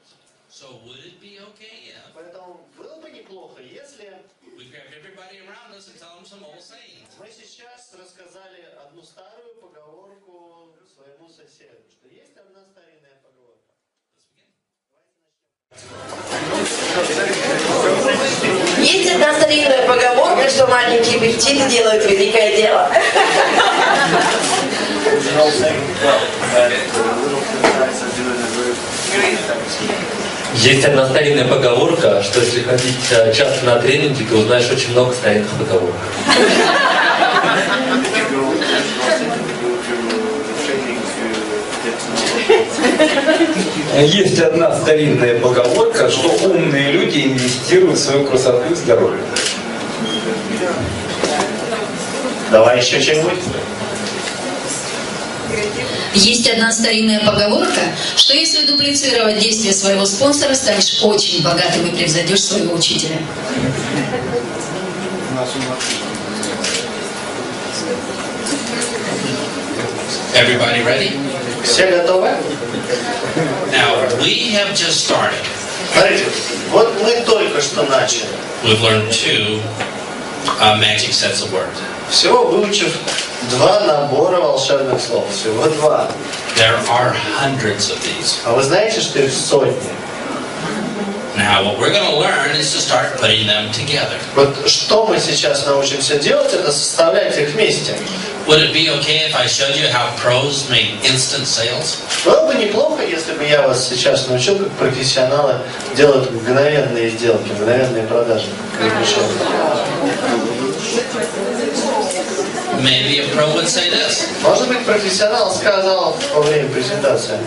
Speaker 2: So would it be okay if
Speaker 1: Поэтому было бы неплохо, если
Speaker 2: we grabbed everybody around us and tell them some old sayings?
Speaker 1: мы сейчас рассказали одну старую поговорку своему соседу, что есть одна старинная поговорка.
Speaker 5: Есть одна старинная поговорка, что маленькие пептиды делают великое дело.
Speaker 7: Есть одна старинная поговорка, что если ходить часто на тренинги, ты узнаешь очень много старинных поговорок.
Speaker 8: Есть одна старинная поговорка, что умные люди инвестируют в свою красоту и здоровье.
Speaker 1: Давай еще что-нибудь.
Speaker 9: Есть одна старинная поговорка, что если дуплицировать действия своего спонсора, станешь очень богатым и превзойдешь своего учителя.
Speaker 2: Everybody ready?
Speaker 1: Все готовы?
Speaker 2: Now, we have just started.
Speaker 1: Смотрите, вот мы только что начали.
Speaker 2: We've learned two magic sets of words.
Speaker 1: Всего выучив 2 набора волшебных слов. Всего 2.
Speaker 2: There are hundreds of these.
Speaker 1: А вы знаете, что их сотни?
Speaker 2: Now, what we're going to learn is to start putting them together.
Speaker 1: Вот что мы сейчас научимся делать, это составлять их вместе.
Speaker 2: Would it be okay if I showed you how pros make instant sales?
Speaker 1: Было бы неплохо, если бы я вас сейчас научил, как профессионалы делают мгновенные сделки, мгновенные продажи.
Speaker 2: Maybe a pro would say this.
Speaker 1: Может быть, профессионал сказал во время презентации.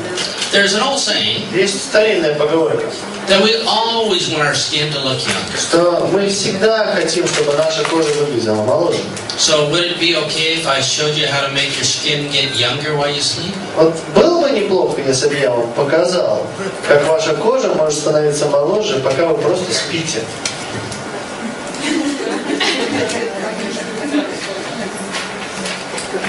Speaker 2: There's an old saying.
Speaker 1: Есть старинная поговорка.
Speaker 2: That we always want our skin to look younger.
Speaker 1: Что мы всегда хотим, чтобы наша кожа выглядела моложе.
Speaker 2: So would it be okay if I showed you how to make your skin get younger while you sleep?
Speaker 1: Вот было бы неплохо, если бы я вам показал, как ваша кожа может становиться моложе, пока вы просто спите.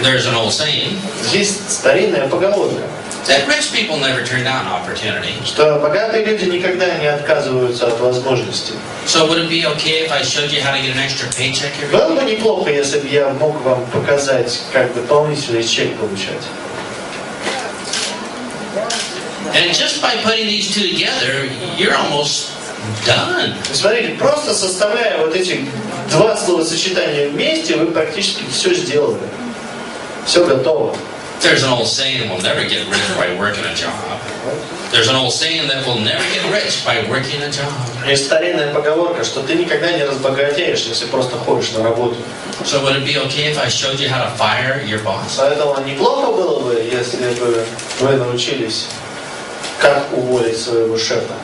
Speaker 2: There's an old saying.
Speaker 1: Есть старинная поговорка.
Speaker 2: That rich people never turn down opportunity.
Speaker 1: Что богатые люди никогда не отказываются от возможностей.
Speaker 2: So would it be okay if I showed you how to get an extra paycheck every
Speaker 1: Было бы неплохо, если бы я мог вам показать, как дополнительный чек получать.
Speaker 2: And just by putting these two together, you're almost done.
Speaker 1: Смотрите, просто составляя вот эти 2 словосочетания вместе, вы практически все сделали. Все готово.
Speaker 2: There's an old saying, we'll never get rich by working a job. There's an old saying that we'll never get rich by working a job.
Speaker 1: Есть старинная поговорка, что ты никогда не разбогатеешь, если просто ходишь на работу.
Speaker 2: So would it be okay if I showed you how to fire your boss?
Speaker 1: Поэтому неплохо было бы, если бы вы научились, как уволить своего шефа.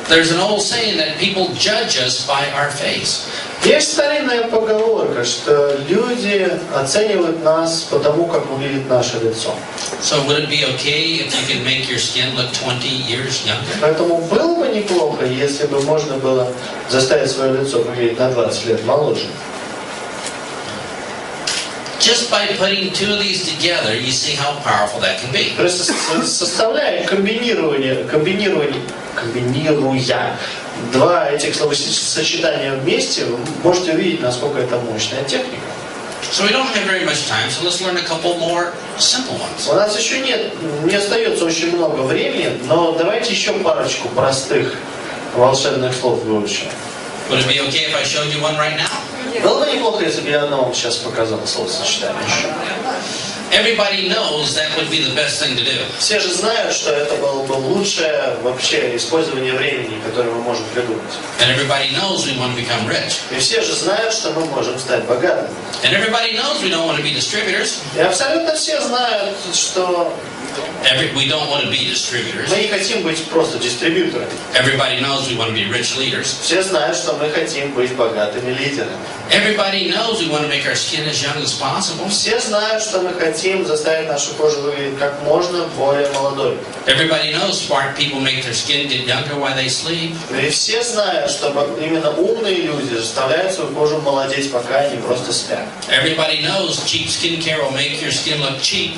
Speaker 2: There's an old saying that people judge us by our face.
Speaker 1: Есть старинная поговорка, что люди оценивают нас по тому, как выглядит наше лицо.
Speaker 2: So would it be okay if you could make your skin look 20 years younger?
Speaker 1: Поэтому было бы неплохо, если бы можно было заставить свое лицо выглядеть на 20 лет моложе.
Speaker 2: Just by putting two of these together, you see how powerful that can be.
Speaker 1: То есть, составляя комбинируя 2 этих словосочетания вместе, вы можете увидеть, насколько это мощная техника.
Speaker 2: So we don't have very much time, so let's learn a couple more simple ones.
Speaker 1: У нас еще не остается очень много времени, но давайте еще парочку простых волшебных слов выучим.
Speaker 2: Would it be okay if I showed you one right now?
Speaker 1: Было бы неплохо, если бы я одно вам сейчас показал словосочетание еще.
Speaker 2: Everybody knows that would be the best thing to do.
Speaker 1: Все же знают, что это было бы лучшее вообще использование времени, которое мы можем придумать.
Speaker 2: And everybody knows we want to become rich.
Speaker 1: И все же знают, что мы можем стать богатыми.
Speaker 2: And everybody knows we don't want to be distributors.
Speaker 1: И абсолютно все знают, что
Speaker 2: We don't want to be distributors.
Speaker 1: мы не хотим быть просто дистрибьюторами.
Speaker 2: Everybody knows we want to be rich leaders.
Speaker 1: Все знают, что мы хотим быть богатыми лидерами.
Speaker 2: Everybody knows we want to make our skin as young as possible.
Speaker 1: Все знают, что мы хотим заставить нашу кожу выглядеть как можно более молодой.
Speaker 2: Everybody knows smart people make their skin get younger while they sleep.
Speaker 1: И все знают, что именно умные люди заставляют свою кожу молодеть, пока они просто спят.
Speaker 2: Everybody knows cheap skincare will make your skin look cheap.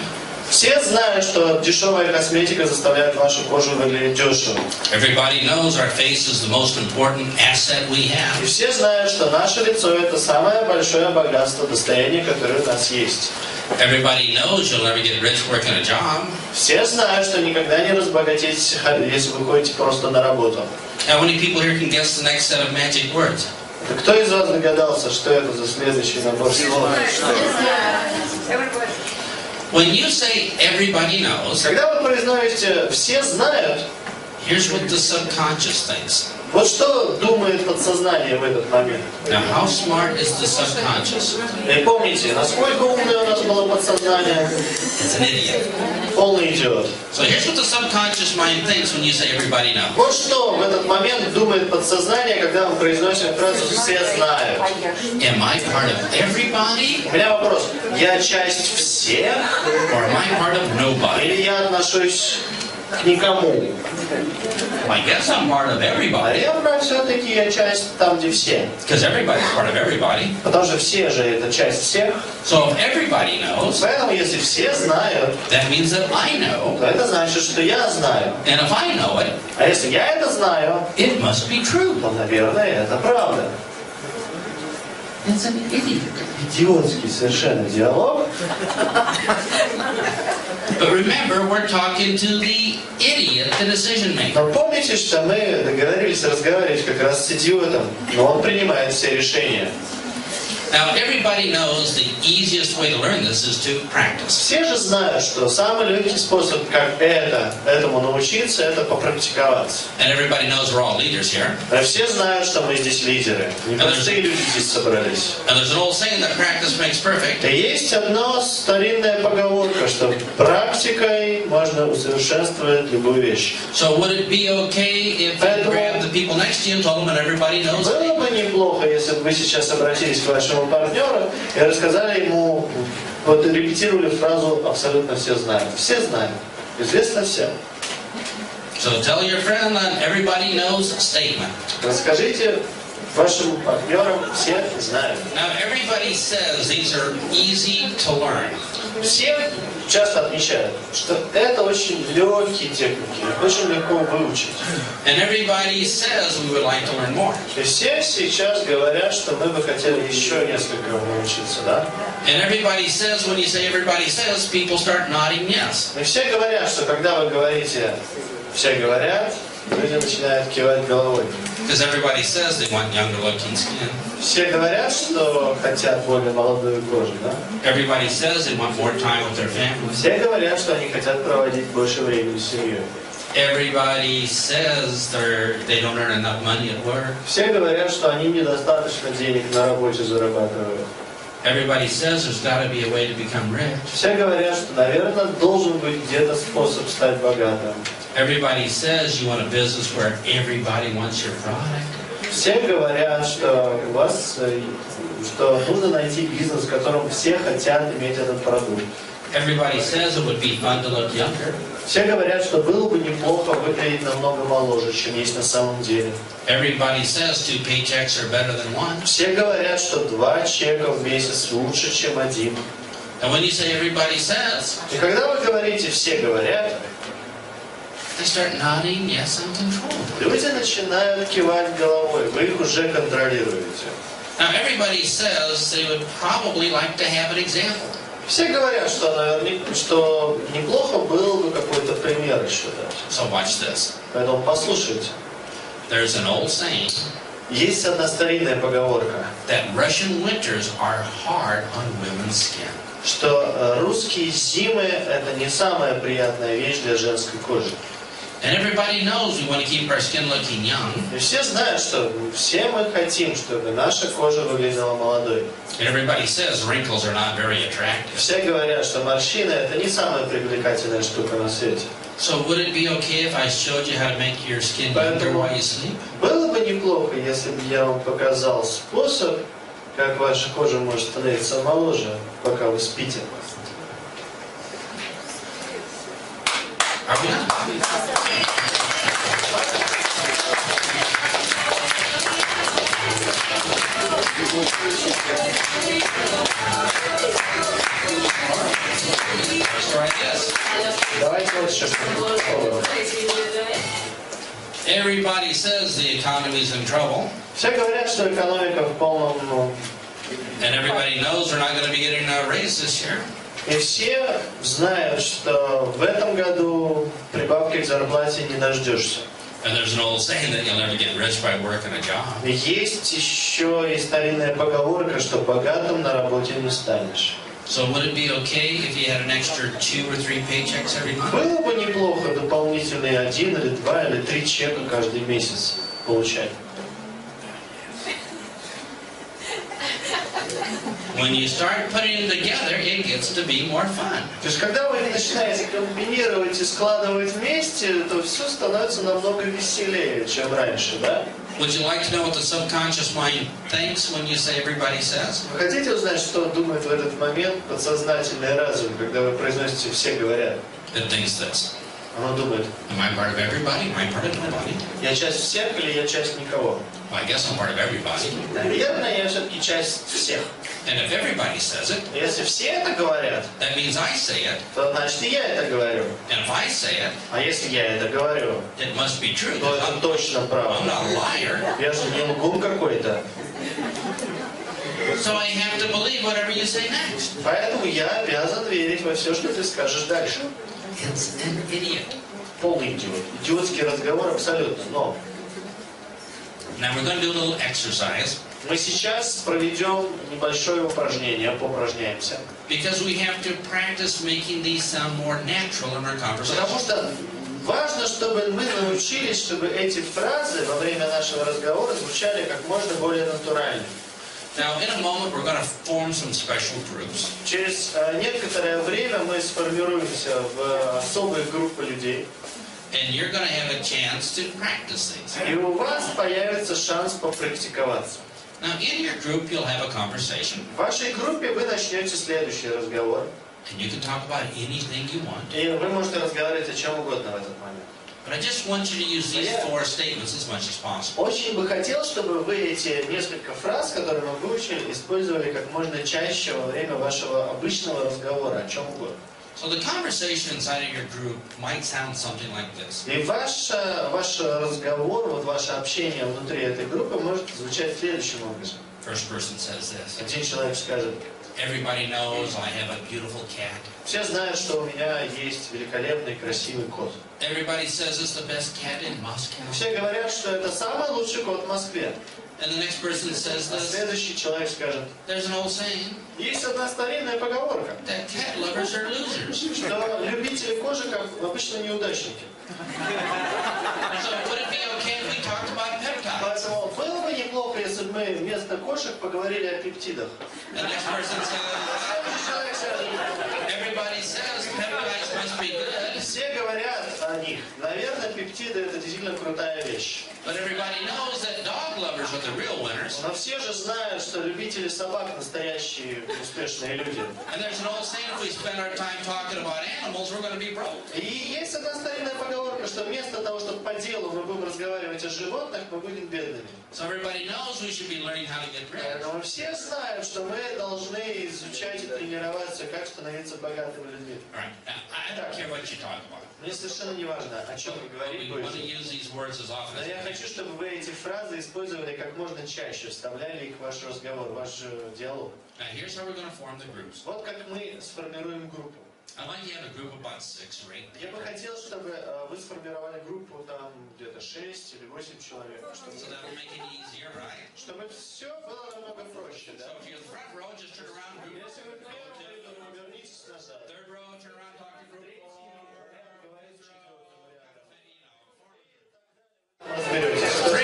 Speaker 1: Все знают, что дешевая косметика заставляет вашу кожу выглядеть дешево.
Speaker 2: Everybody knows our face is the most important asset we
Speaker 1: И
Speaker 2: have.
Speaker 1: все знают, что наше лицо – это самое большое богатство, достояние, которое у нас есть.
Speaker 2: Everybody knows you'll never get rich working a job.
Speaker 1: Все знают, что никогда не разбогатеете, если вы ходите просто на работу.
Speaker 2: How many people here can guess the next set of magic words?
Speaker 1: Кто из вас догадался, что это за следующий набор слов?
Speaker 2: When you say everybody knows,
Speaker 1: Когда вы произносите «все знают»,
Speaker 2: here's what the subconscious thinks.
Speaker 1: вот что думает подсознание в этот момент.
Speaker 2: Now, how smart is the subconscious?
Speaker 1: И помните, насколько умное у нас было подсознание?
Speaker 2: It's an idiot.
Speaker 1: Полный идиот.
Speaker 2: So here's what the subconscious mind thinks when you say everybody knows.
Speaker 1: Вот что в этот момент думает подсознание, когда мы произносим фразу «все знают».
Speaker 2: Am I part of everybody?
Speaker 1: У меня вопрос. Я часть всех?
Speaker 2: Or am I part of nobody?
Speaker 1: Или я отношусь к никому.
Speaker 2: I guess I'm part of everybody.
Speaker 1: Наверное, все-таки я часть там, где все.
Speaker 2: Because everybody's part of everybody.
Speaker 1: Потому что все же это часть всех.
Speaker 2: So if everybody knows,
Speaker 1: поэтому если все знают,
Speaker 2: that means that I know.
Speaker 1: то это значит, что я знаю.
Speaker 2: And if I know it,
Speaker 1: а если я это знаю,
Speaker 2: it must be true.
Speaker 1: то, наверное, это правда.
Speaker 2: It's an idiot.
Speaker 1: Идиотский совершенно диалог.
Speaker 2: But remember, we're talking to the idiot, the decision maker.
Speaker 1: Но помните, что мы договорились разговаривать как раз с идиотом, но он принимает все решения.
Speaker 2: Now, everybody knows the easiest way to learn this is to practice.
Speaker 1: Все же знают, что самый легкий способ, как этому научиться, это попрактиковаться.
Speaker 2: And everybody knows we're all leaders here.
Speaker 1: А все знают, что мы здесь лидеры. Не простые люди здесь собрались.
Speaker 2: And there's an old saying that practice makes perfect.
Speaker 1: И есть одна старинная поговорка, что практикой можно усовершенствовать любую вещь.
Speaker 2: So would it be okay if you grab the people next to you and told them that everybody knows?
Speaker 1: Было бы неплохо, если бы вы сейчас обратились к вашему партнеру и рассказали ему, вот репетировали фразу «абсолютно все знают». Все знают. Известно всем.
Speaker 2: So tell your friend that everybody knows statement.
Speaker 1: Расскажите вашим партнерам, все знают.
Speaker 2: Now everybody says these are easy to learn.
Speaker 1: Все часто отмечают, что это очень легкие техники, их очень легко выучить.
Speaker 2: And everybody says we would like to learn more.
Speaker 1: И все сейчас говорят, что мы бы хотели еще несколько научиться, да?
Speaker 2: And everybody says when you say everybody says, people start nodding yes.
Speaker 1: И все говорят, что когда вы говорите «все говорят», люди начинают кивать головой.
Speaker 2: Because everybody says they want younger looking skin.
Speaker 1: Все говорят, что хотят более молодую кожу, да?
Speaker 2: Everybody says they want more time with their family.
Speaker 1: Все говорят, что они хотят проводить больше времени с семьей.
Speaker 2: Everybody says they don't earn enough money at work.
Speaker 1: Все говорят, что они недостаточно денег на работе зарабатывают.
Speaker 2: Everybody says there's got to be a way to become rich.
Speaker 1: Все говорят, что, наверное, должен быть где-то способ стать богатым.
Speaker 2: Everybody says you want a business where everybody wants your product.
Speaker 1: Все говорят, что у вас, что нужно найти бизнес, в котором все хотят иметь этот продукт.
Speaker 2: Everybody says it would be fun to look younger.
Speaker 1: Все говорят, что было бы неплохо выглядеть намного моложе, чем есть на самом деле.
Speaker 2: Everybody says 2 paychecks are better than 1.
Speaker 1: Все говорят, что 2 чека в месяц лучше, чем 1.
Speaker 2: And when you say everybody says,
Speaker 1: и когда вы говорите «все говорят»,
Speaker 2: they start nodding yes and control.
Speaker 1: Люди начинают кивать головой, вы их уже контролируете.
Speaker 2: Now everybody says they would probably like to have an example.
Speaker 1: Все говорят, что наверняка, что неплохо было бы какой-то пример еще дать.
Speaker 2: So watch this.
Speaker 1: Поэтому послушайте.
Speaker 2: There's an old saying.
Speaker 1: Есть одна старинная поговорка.
Speaker 2: That Russian winters are hard on women's skin.
Speaker 1: Что русские зимы это не самая приятная вещь для женской кожи.
Speaker 2: And everybody knows we want to keep our skin looking young.
Speaker 1: И все знают, что все мы хотим, чтобы наша кожа выглядела молодой.
Speaker 2: And everybody says wrinkles are not very attractive.
Speaker 1: Все говорят, что морщины это не самая привлекательная штука на свете.
Speaker 2: So would it be okay if I showed you how to make your skin younger while you sleep?
Speaker 1: Было бы неплохо, если бы я вам показал способ, как ваша кожа может становиться моложе, пока вы спите.
Speaker 2: Are we not?
Speaker 1: Давайте вот еще что-то.
Speaker 2: Everybody says the economy's in trouble.
Speaker 1: Все говорят, что экономика в полном...
Speaker 2: And everybody knows we're not going to be getting a raise this year.
Speaker 1: И все знают, что в этом году прибавки к зарплате не дождешься.
Speaker 2: And there's an old saying that you'll never get rich by working a job.
Speaker 1: Есть еще и старинная поговорка, что богатым на работе не станешь.
Speaker 2: So would it be okay if you had an extra 2 or 3 paychecks every month?
Speaker 1: Было бы неплохо дополнительные 1 или 2 или 3 чека каждый месяц получать.
Speaker 2: When you start putting them together, it gets to be more fun.
Speaker 1: То есть, когда вы начинаете комбинировать и складывать вместе, то все становится намного веселее, чем раньше, да?
Speaker 2: Would you like to know what the subconscious mind thinks when you say everybody says?
Speaker 1: Вы хотите узнать, что думает в этот момент подсознательный разум, когда вы произносите «все говорят»?
Speaker 2: It thinks this.
Speaker 1: Она думает,
Speaker 2: am I part of everybody? Am I part of nobody?
Speaker 1: я часть всех или я часть никого?
Speaker 2: Well, I guess I'm part of everybody.
Speaker 1: Наверное, я все-таки часть всех.
Speaker 2: And if everybody says it,
Speaker 1: Если все это говорят,
Speaker 2: that means I say it.
Speaker 1: то значит и я это говорю.
Speaker 2: And if I say it,
Speaker 1: А если я это говорю,
Speaker 2: it must be true.
Speaker 1: то это точно
Speaker 2: I'm
Speaker 1: правда.
Speaker 2: not a liar.
Speaker 1: Я же не лгун какой-то.
Speaker 2: So I have to believe whatever you say next.
Speaker 1: Поэтому я обязан верить во все, что ты скажешь дальше.
Speaker 2: It's an idiot.
Speaker 1: Полный идиот. Идиотский разговор абсолютно. Но
Speaker 2: Now we're going to do a little exercise.
Speaker 1: мы сейчас проведем небольшое упражнение, поупражняемся.
Speaker 2: Because we have to practice making these sound more natural in our conversation.
Speaker 1: Потому что важно, чтобы мы научились, чтобы эти фразы во время нашего разговора звучали как можно более натурально.
Speaker 2: Now, in a moment, we're going to form some special groups.
Speaker 1: Через некоторое время мы сформируемся в особые группы людей.
Speaker 2: And you're going to have a chance to practice these.
Speaker 1: И у вас появится шанс попрактиковаться.
Speaker 2: Now, in your group, you'll have a conversation.
Speaker 1: В вашей группе вы начнете следующий разговор.
Speaker 2: And you can talk about anything you want.
Speaker 1: И вы можете разговаривать о чем угодно в этот момент.
Speaker 2: But I just want you to use these 4 statements as much as possible.
Speaker 1: Очень бы хотел, чтобы вы эти несколько фраз, которые мы выучили, использовали как можно чаще во время вашего обычного разговора, о чем угодно.
Speaker 2: So the conversation inside of your group might sound something like this.
Speaker 1: И ваш разговор, вот ваше общение внутри этой группы может звучать следующим образом.
Speaker 2: First person says this.
Speaker 1: Один человек скажет:
Speaker 2: Everybody knows I have a beautiful cat.
Speaker 1: все знают, что у меня есть великолепный, красивый кот.
Speaker 2: Everybody says it's the best cat in Moscow.
Speaker 1: Все говорят, что это самый лучший кот в Москве.
Speaker 2: And the next person says
Speaker 1: А
Speaker 2: this.
Speaker 1: следующий человек скажет:
Speaker 2: There's an old saying
Speaker 1: есть одна старинная поговорка,
Speaker 2: that cat lovers are losers.
Speaker 1: что любители кошек обычно неудачники.
Speaker 2: So would it be okay if we talked about peptides?
Speaker 1: Поэтому было бы неплохо, если бы мы вместо кошек поговорили о пептидах.
Speaker 2: The next person says, everybody says peptides must be good.
Speaker 1: Все говорят о них. Наверное, пептиды это действительно крутая вещь.
Speaker 2: But everybody knows that dog lovers are the real winners.
Speaker 1: Но все же знают, что любители собак настоящие успешные люди.
Speaker 2: And there's an old saying, if we spend our time talking about animals, we're going to be broke.
Speaker 1: И есть одна старинная поговорка, что вместо того, чтобы по делу мы будем разговаривать о животных, мы будем бедными.
Speaker 2: So everybody knows we should be learning how to get rich.
Speaker 1: Но все знают, что мы должны изучать и тренироваться, как становиться богатыми людьми.
Speaker 2: All right. Now, I don't care what you talk about.
Speaker 1: Мне совершенно не важно, о чем вы говорите.
Speaker 2: We want to use these words as often
Speaker 1: Но
Speaker 2: as
Speaker 1: я
Speaker 2: possible.
Speaker 1: хочу, чтобы вы эти фразы использовали как можно чаще, вставляли их в ваш разговор, в ваш диалог.
Speaker 2: Now, here's how we're going to form the groups.
Speaker 1: Вот как мы сформируем группу.
Speaker 2: I'd like you to have a group of about 6 or 8
Speaker 1: Я бы
Speaker 2: people.
Speaker 1: хотел, чтобы вы сформировали группу там где-то 6 или 8 человек,
Speaker 2: So that'll make it easier, right?
Speaker 1: чтобы все было намного проще, да?
Speaker 2: So if you're the front row, just turn around, group
Speaker 1: Если вы первые, то вернитесь назад.
Speaker 2: third row, turn around, talk to group 4. 3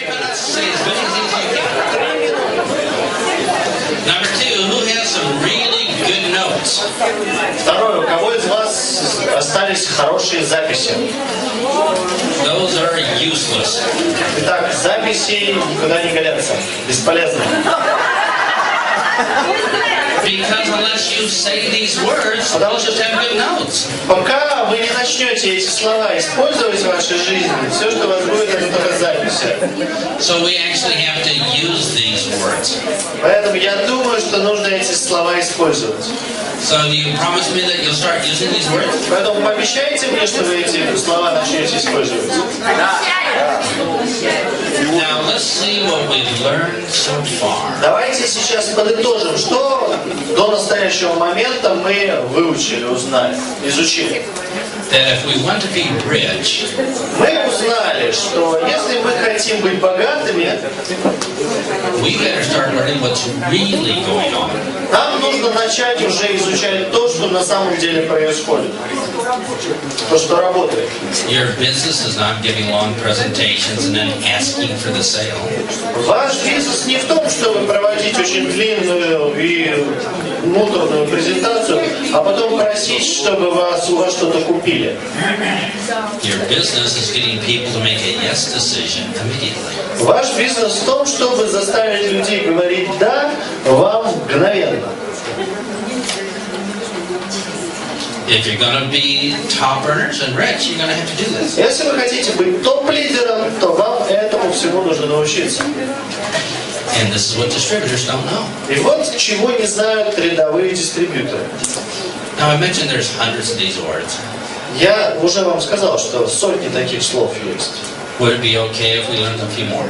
Speaker 2: minutes, say as many things as you can. Number 2, who has some really good notes?
Speaker 1: Второе, у кого из вас остались хорошие записи?
Speaker 2: Those are useless.
Speaker 1: Итак, записи никуда не годятся, бесполезны.
Speaker 2: Because unless you say these words, you'll just have good notes.
Speaker 1: Пока вы не начнете эти слова использовать в вашей жизни, все, что у вас будет, это только записи.
Speaker 2: So we actually have to use these words.
Speaker 1: Поэтому я думаю, что нужно эти слова использовать.
Speaker 2: So do you promise me that you'll start using these words?
Speaker 1: Поэтому пообещайте мне, что вы эти слова начнете использовать.
Speaker 2: Now let's see what we've learned so far.
Speaker 1: Давайте сейчас подытожим, что до настоящего момента мы выучили, узнали, изучили.
Speaker 2: That if we want to be rich,
Speaker 1: Мы узнали, что если мы хотим быть богатыми,
Speaker 2: we better start learning what's really going on.
Speaker 1: нам нужно начать уже изучать то, что на самом деле происходит. То, что работает.
Speaker 2: Your business is not giving long presentations and then asking for the sale.
Speaker 1: Ваш бизнес не в том, чтобы проводить очень длинную и муторную презентацию, а потом просить, чтобы у вас что-то купили.
Speaker 2: Your business is getting people to make a yes decision immediately.
Speaker 1: Ваш бизнес в том, чтобы заставить людей говорить «да» вам мгновенно.
Speaker 2: If you're going to be top earners and rich, you're going to have to do this.
Speaker 1: Если вы хотите быть топ-лидером, то вам этому всему нужно научиться.
Speaker 2: And this is what distributors don't know.
Speaker 1: И вот чего не знают рядовые дистрибьюторы.
Speaker 2: Now I mentioned there's hundreds of these words.
Speaker 1: Я уже вам сказал, что сотни таких слов есть.
Speaker 2: Would it be okay if we learned a few more?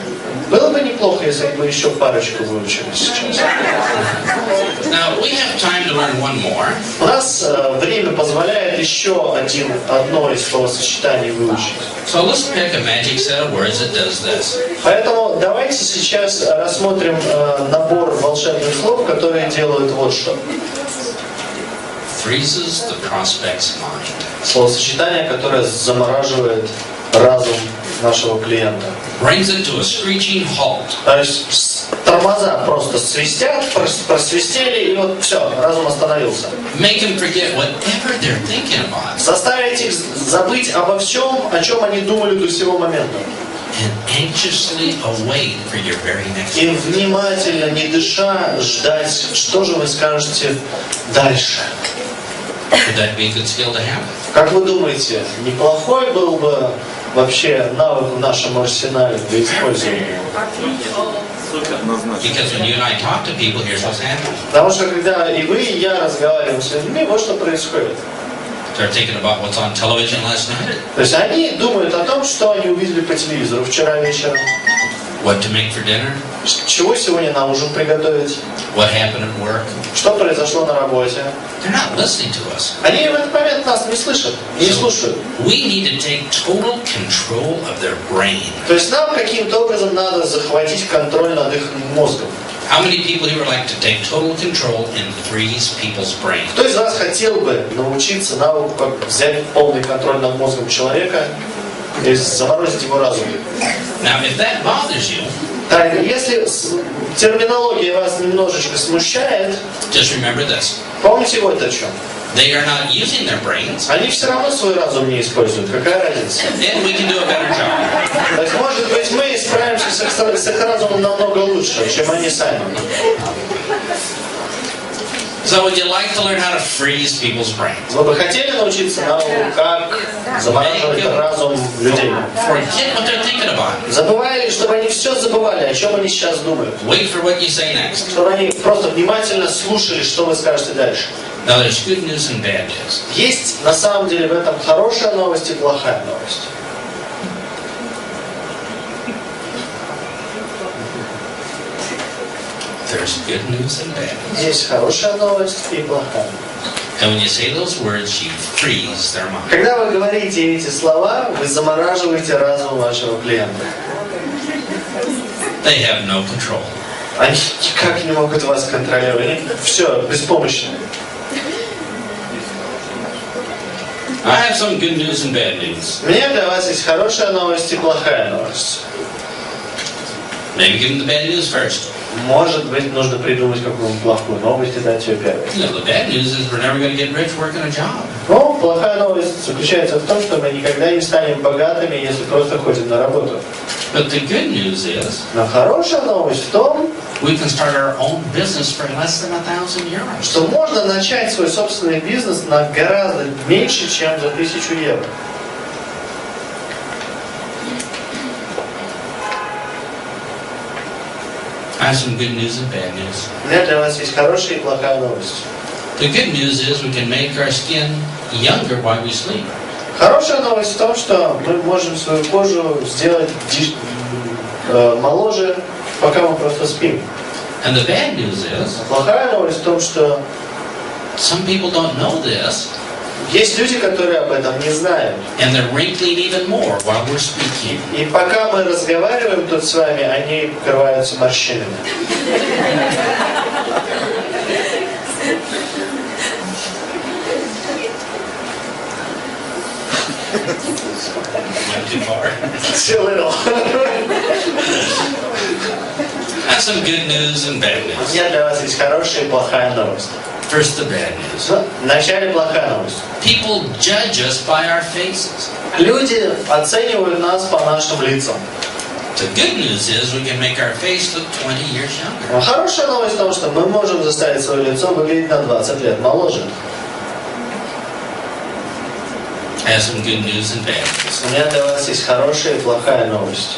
Speaker 1: Было бы неплохо, если бы мы еще парочку выучили сейчас.
Speaker 2: Now we have time to learn one more.
Speaker 1: У нас время позволяет еще одно из словосочетаний выучить.
Speaker 2: So let's pick a magic set of words that does this.
Speaker 1: Поэтому давайте сейчас рассмотрим набор волшебных слов, которые делают вот что.
Speaker 2: Freezes the prospect's mind.
Speaker 1: Словосочетание, которое замораживает разум нашего клиента.
Speaker 2: Brings it to a screeching halt.
Speaker 1: То есть тормоза просто свистят, просвистели, и вот все, разум остановился.
Speaker 2: Make them forget whatever they're thinking about.
Speaker 1: Заставить их забыть обо всем, о чем они думали до сего момента.
Speaker 2: And anxiously await for your very next.
Speaker 1: И внимательно, не дыша, ждать, что же вы скажете дальше.
Speaker 2: Would that be a good skill to have?
Speaker 1: Как вы думаете, неплохой был бы вообще навык в нашем арсенале для использования?
Speaker 2: Because when you and I talk to people, here's what's happening.
Speaker 1: Потому что когда и вы, и я разговариваем с людьми, вот что происходит.
Speaker 2: They're thinking about what's on television last night.
Speaker 1: То есть они думают о том, что они увидели по телевизору вчера вечером.
Speaker 2: What to make for dinner?
Speaker 1: Чего сегодня на ужин приготовить?
Speaker 2: What happened at work?
Speaker 1: Что произошло на работе?
Speaker 2: They're not listening to us.
Speaker 1: Они в этот момент нас не слышат, не слушают.
Speaker 2: We need to take total control of their brain.
Speaker 1: То есть нам каким-то образом надо захватить контроль над их мозгом.
Speaker 2: How many people here would like to take total control and freeze people's brain?
Speaker 1: Кто из вас хотел бы научиться навыку, как взять полный контроль над мозгом человека и заморозить его разум?
Speaker 2: Now, if that bothers you,
Speaker 1: так, если терминология вас немножечко смущает,
Speaker 2: just remember this.
Speaker 1: Помните вот о чем.
Speaker 2: They are not using their brains.
Speaker 1: Они все равно свой разум не используют. Какая разница?
Speaker 2: And we can do a better job.
Speaker 1: То есть, может быть, мы справимся с их разумом намного лучше, чем они сами.
Speaker 2: So would you like to learn how to freeze people's brains?
Speaker 1: Вы бы хотели научиться навыку, как замораживать разум людей?
Speaker 2: Forget what they're thinking about.
Speaker 1: Забывали, чтобы они все забывали, о чем они сейчас думают.
Speaker 2: Wait for what you say next.
Speaker 1: Чтобы они просто внимательно слушали, что вы скажете дальше.
Speaker 2: Now there's good news and bad news.
Speaker 1: Есть на самом деле в этом хорошая новость и плохая новость.
Speaker 2: There's good news and bad news.
Speaker 1: Есть хорошая новость и плохая.
Speaker 2: And when you say those words, you freeze their mind.
Speaker 1: Когда вы говорите эти слова, вы замораживаете разум вашего клиента.
Speaker 2: They have no control.
Speaker 1: Они никак не могут вас контролировать. Они все, беспомощны.
Speaker 2: I have some good news and bad news.
Speaker 1: У меня для вас есть хорошая новость и плохая новость.
Speaker 2: Maybe give them the bad news first.
Speaker 1: Может быть, нужно придумать какую-нибудь плохую новость и дать ее первой.
Speaker 2: No, the bad news is we're never going to get rich working a job.
Speaker 1: Но плохая новость заключается в том, что мы никогда не станем богатыми, если просто ходим на работу.
Speaker 2: But the good news is
Speaker 1: Но хорошая новость в том,
Speaker 2: we can start our own business for less than €1,000.
Speaker 1: что можно начать свой собственный бизнес на гораздо меньше, чем за 1000 евро.
Speaker 2: I have some good news and bad news.
Speaker 1: У меня для вас есть хорошая и плохая новость.
Speaker 2: The good news is we can make our skin younger while we sleep.
Speaker 1: Хорошая новость в том, что мы можем свою кожу сделать моложе, пока мы просто спим.
Speaker 2: And the bad news is
Speaker 1: Плохая новость в том, что
Speaker 2: some people don't know this.
Speaker 1: есть люди, которые об этом не знают.
Speaker 2: And they're wrinkling even more while we're speaking.
Speaker 1: И пока мы разговариваем тут с вами, они покрываются морщинами.
Speaker 2: Too far.
Speaker 1: Too little.
Speaker 2: I have some good news and bad
Speaker 1: У
Speaker 2: news.
Speaker 1: меня для вас есть хорошая и плохая новость.
Speaker 2: First, the bad news.
Speaker 1: Вначале плохая новость.
Speaker 2: People judge us by our faces.
Speaker 1: Люди оценивают нас по нашим лицам.
Speaker 2: The good news is we can make our face look 20 years younger.
Speaker 1: Но хорошая новость в том, что мы можем заставить свое лицо выглядеть на 20 лет моложе.
Speaker 2: I have some good news and bad news.
Speaker 1: У меня для вас есть хорошая и плохая новость.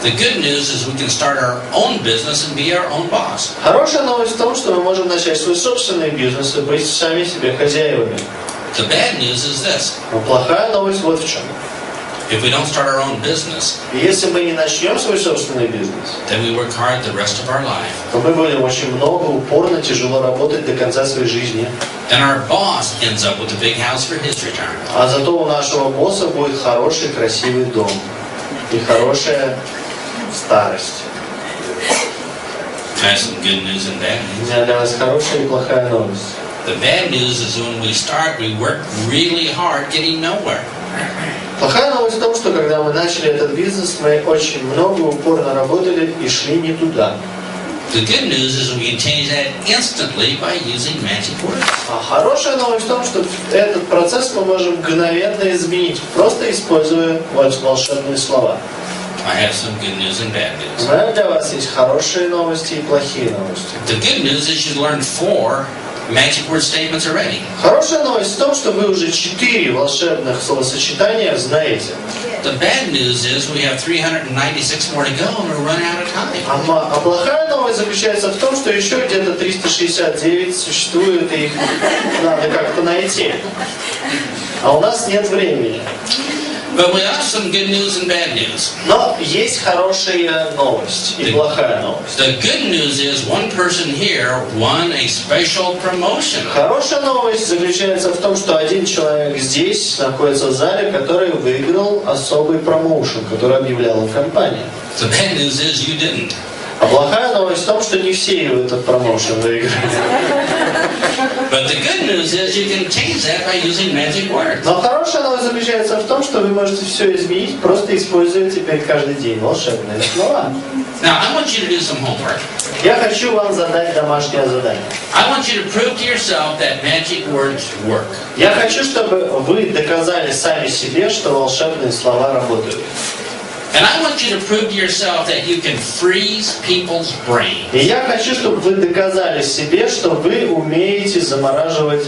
Speaker 2: The good news is we can start our own business and be our own boss.
Speaker 1: Хорошая новость в том, что мы можем начать свой собственный бизнес и быть сами себе хозяевами.
Speaker 2: The bad news is this.
Speaker 1: Но плохая новость вот в чем.
Speaker 2: If we don't start our own business,
Speaker 1: Если мы не начнем свой собственный бизнес,
Speaker 2: then we work hard the rest of our life.
Speaker 1: то мы будем очень много, упорно, тяжело работать до конца своей жизни.
Speaker 2: And our boss ends up with a big house for his retirement.
Speaker 1: А зато у нашего босса будет хороший, красивый дом. И хорошая старость.
Speaker 2: I have some good news and bad
Speaker 1: У
Speaker 2: news.
Speaker 1: меня для вас хорошая и плохая новость.
Speaker 2: The bad news is when we start, we work really hard getting nowhere.
Speaker 1: Плохая новость в том, что когда мы начали этот бизнес, мы очень много упорно работали и шли не туда.
Speaker 2: The good news is we can change that instantly by using magic words.
Speaker 1: А хорошая новость в том, что этот процесс мы можем мгновенно изменить, просто используя волшебные слова.
Speaker 2: I have some good news and bad news.
Speaker 1: У меня для вас есть хорошие новости и плохие новости.
Speaker 2: The good news is you learned 4 magic word statements already.
Speaker 1: Хорошая новость в том, что вы уже 4 волшебных словосочетания знаете.
Speaker 2: The bad news is we have 396 more to go and we're running out of time.
Speaker 1: А плохая новость заключается в том, что еще где-то 369 существует, и их надо как-то найти. А у нас нет времени.
Speaker 2: But we have some good news and bad news.
Speaker 1: Но есть хорошая новость и плохая новость.
Speaker 2: The good news is one person here won a special promotion.
Speaker 1: Хорошая новость заключается в том, что один человек здесь находится в зале, который выиграл особый промоушен, который объявляла компания.
Speaker 2: The bad news is you didn't.
Speaker 1: А плохая новость в том, что не все этот промоушен выиграли.
Speaker 2: But the good news is you can change that by using magic words.
Speaker 1: Но хорошая новость заключается в том, что вы можете все изменить, просто используя теперь каждый день волшебные слова.
Speaker 2: Now I want you to do some homework.
Speaker 1: Я хочу вам задать домашнее задание.
Speaker 2: I want you to prove to yourself that magic words work.
Speaker 1: Я хочу, чтобы вы доказали сами себе, что волшебные слова работают.
Speaker 2: And I want you to prove to yourself that you can freeze people's brains.
Speaker 1: И я хочу, чтобы вы доказали себе, что вы умеете замораживать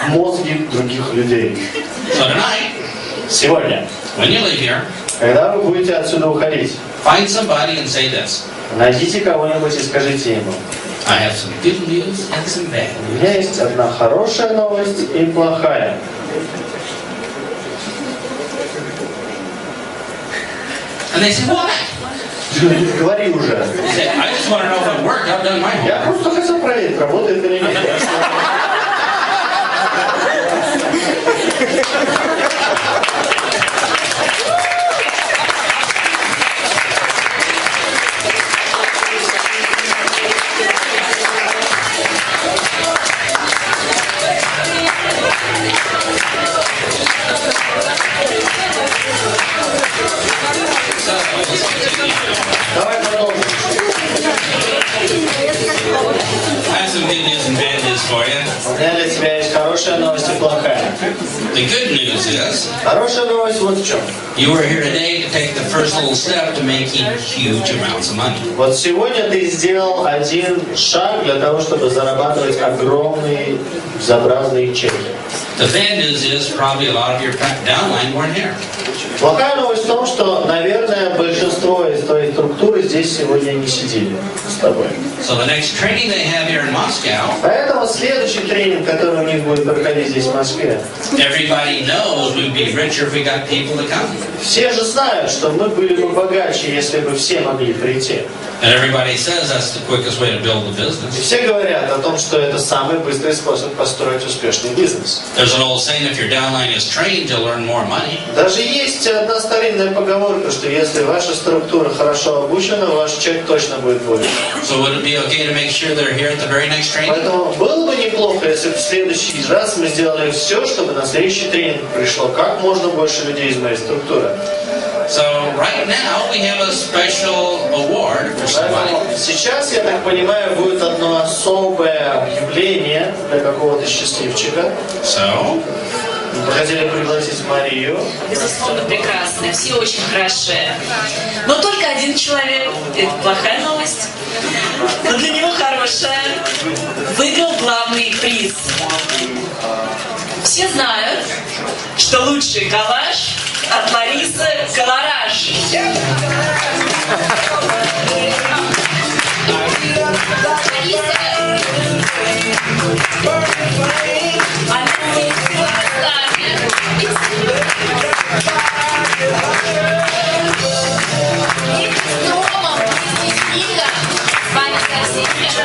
Speaker 1: мозги других людей.
Speaker 2: So tonight,
Speaker 1: Сегодня,
Speaker 2: when you leave here,
Speaker 1: когда вы будете отсюда уходить,
Speaker 2: find somebody and say this.
Speaker 1: найдите кого-нибудь и скажите ему:
Speaker 2: I have some good news and some bad
Speaker 1: у
Speaker 2: news.
Speaker 1: меня есть одна хорошая новость и плохая.
Speaker 2: And they say, what?
Speaker 1: Говори уже.
Speaker 2: They say, I just want to know if it worked. I've done my
Speaker 1: Я
Speaker 2: homework.
Speaker 1: просто хотел проверить, работает или нет. Давай продолжим.
Speaker 2: I have some good news and bad news for you.
Speaker 1: У меня для тебя есть хорошая новость и плохая.
Speaker 2: The good news is
Speaker 1: Хорошая новость вот в чем.
Speaker 2: you are here today to take the first little step to making huge amounts of money.
Speaker 1: Вот сегодня ты сделал один шаг для того, чтобы зарабатывать огромные, безобразные чеки.
Speaker 2: The bad news is probably a lot of your downline weren't here.
Speaker 1: Плохая новость в том, что, наверное, большинство из твоей структуры здесь сегодня не сидели с тобой.
Speaker 2: So the next training they have here in Moscow,
Speaker 1: Поэтому следующий тренинг, который у них будет проходить здесь в Москве,
Speaker 2: everybody knows we'd be richer if we got people to come.
Speaker 1: все же знают, что мы были бы богаче, если бы все могли прийти.
Speaker 2: And everybody says that's the quickest way to build a
Speaker 1: И
Speaker 2: business.
Speaker 1: все говорят о том, что это самый быстрый способ построить успешный бизнес.
Speaker 2: There's an old saying, if your downline is trained, you'll earn more money.
Speaker 1: Даже есть одна старинная поговорка, что если ваша структура хорошо обучена, ваш чек точно будет больше.
Speaker 2: So would it be okay to make sure they're here at the very next training?
Speaker 1: Поэтому было бы неплохо, если бы в следующий раз мы сделали все, чтобы на следующий тренинг пришло как можно больше людей из моей структуры.
Speaker 2: So right now we have a special award for somebody.
Speaker 1: Поэтому сейчас, я так понимаю, будет одно особое объявление для какого-то счастливчика.
Speaker 2: So
Speaker 1: Мы хотели пригласить Марию.
Speaker 10: Безусловно, прекрасные, все очень хорошие. Но только один человек, это плохая новость, но для него хорошая, выиграл главный приз. Все знают, что лучший коллаж от Ларисы колораж.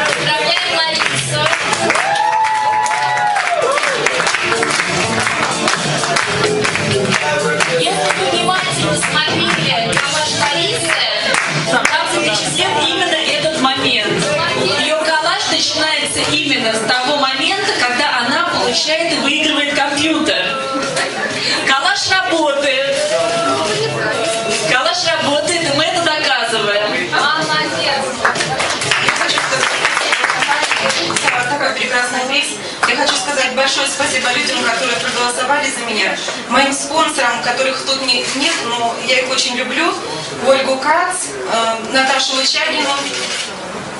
Speaker 9: Поздравляем Ларису! Если вы внимательно смотрели на ваши Ларисы,
Speaker 10: там запечатлен именно этот момент. Ее коллаж начинается именно с того момента, когда она получает и выигрывает компьютер. Коллаж работает. Коллаж работает, и мы это доказываем.
Speaker 9: Молодец!
Speaker 11: Такой прекрасный приз. Я хочу сказать большое спасибо людям, которые проголосовали за меня. Моим спонсорам, которых тут нет, но я их очень люблю. Ольгу Кац, Наташу Лычагину.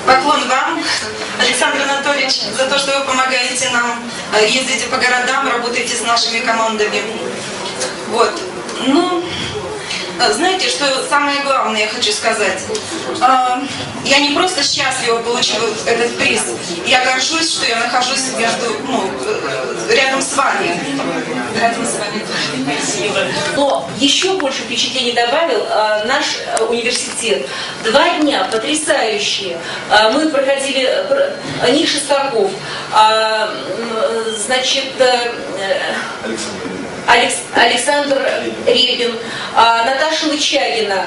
Speaker 11: Поклон вам, Александр Анатольевич, за то, что вы помогаете нам, ездите по городам, работаете с нашими командами. Вот. Ну, знаете, что самое главное я хочу сказать? Я не просто счастлива получила этот приз, я горжусь, что я нахожусь рядом с вами. Рядом с вами.
Speaker 10: Спасибо. Но еще больше впечатлений добавил наш университет. 2 дня потрясающие. Мы проходили Ник Шестаков, значит, Александр Репин, Наташа Лычагина,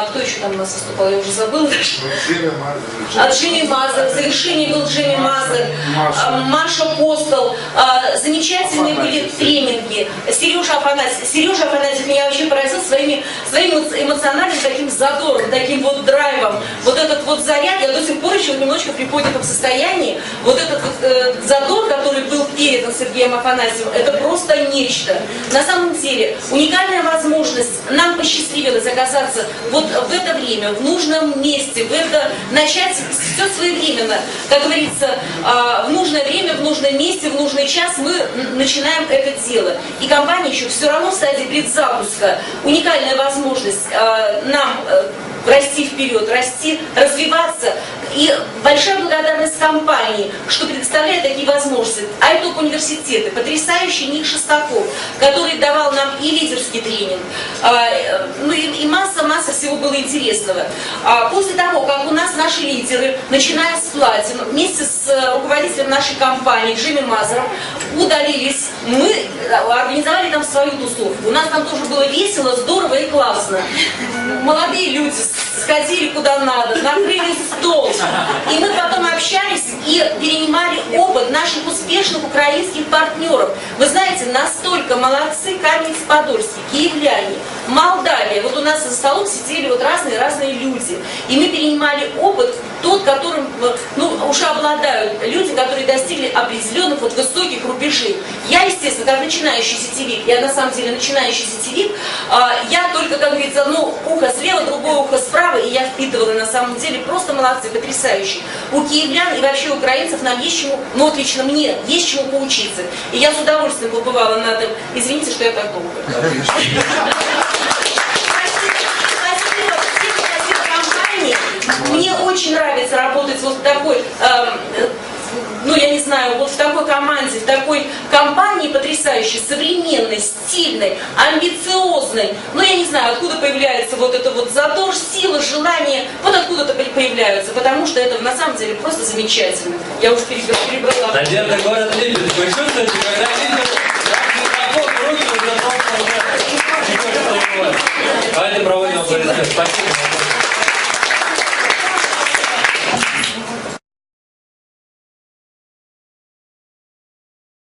Speaker 10: кто еще там у нас выступал, я уже забыла. Джимми Мазер, в завершении был Джимми Мазер, Маша Постол, замечательные были тренинги. Сережа Афанасьев меня вообще поразил своим эмоциональным таким задором, таким вот драйвом. Вот этот вот заряд, я до сих пор еще немножечко в приподнятом состоянии. Вот этот вот задор, который был передан Сергеем Афанасьевым, это просто нечто. На самом деле, уникальная возможность, нам посчастливилось оказаться вот в это время, в нужном месте, начать все своевременно. Как говорится, в нужное время, в нужном месте, в нужный час мы начинаем это дело. И компания еще все равно в стадии предзапуска. Уникальная возможность нам расти вперед, расти, развиваться. И большая благодарность компании, что предоставляет такие возможности. iTalk университеты, потрясающий Ник Шестаков, который давал нам и лидерский тренинг, и масса всего было интересного. После того, как у нас наши лидеры, начиная с Платин, вместе с руководителем нашей компании Джимми Мазером, удалились, мы организовали там свою тусовку. У нас там тоже было весело, здорово и классно. Молодые люди сходили куда надо, накрыли стол. И мы потом общались и перенимали опыт наших успешных украинских партнеров. Вы знаете, настолько молодцы Каменец-Подольский, киевляне, Молдавия. Вот у нас за столом сидели вот разные люди. И мы перенимали опыт, тот, которым уже обладают люди, которые достигли определенных вот высоких рубежей. Я, естественно, как начинающий сетевик, я на самом деле начинающий сетевик, я только, как говорится, ухо слева, другое ухо справа, и я впитывала на самом деле просто молодцы, потрясающие. У киевлян и вообще украинцев нам есть чему, лично мне, есть чему поучиться. И я с удовольствием побывала на этом. Извините, что я так долго. Мне очень нравится работать вот в такой, я не знаю, вот в такой команде, в такой компании потрясающей, современной, стильной, амбициозной. Я не знаю, откуда появляется вот это вот задор, сила, желание, вот откуда-то появляются, потому что это на самом деле просто замечательно. Я уже перебрала.
Speaker 7: Наверное, город любит. Вы чувствуете, когда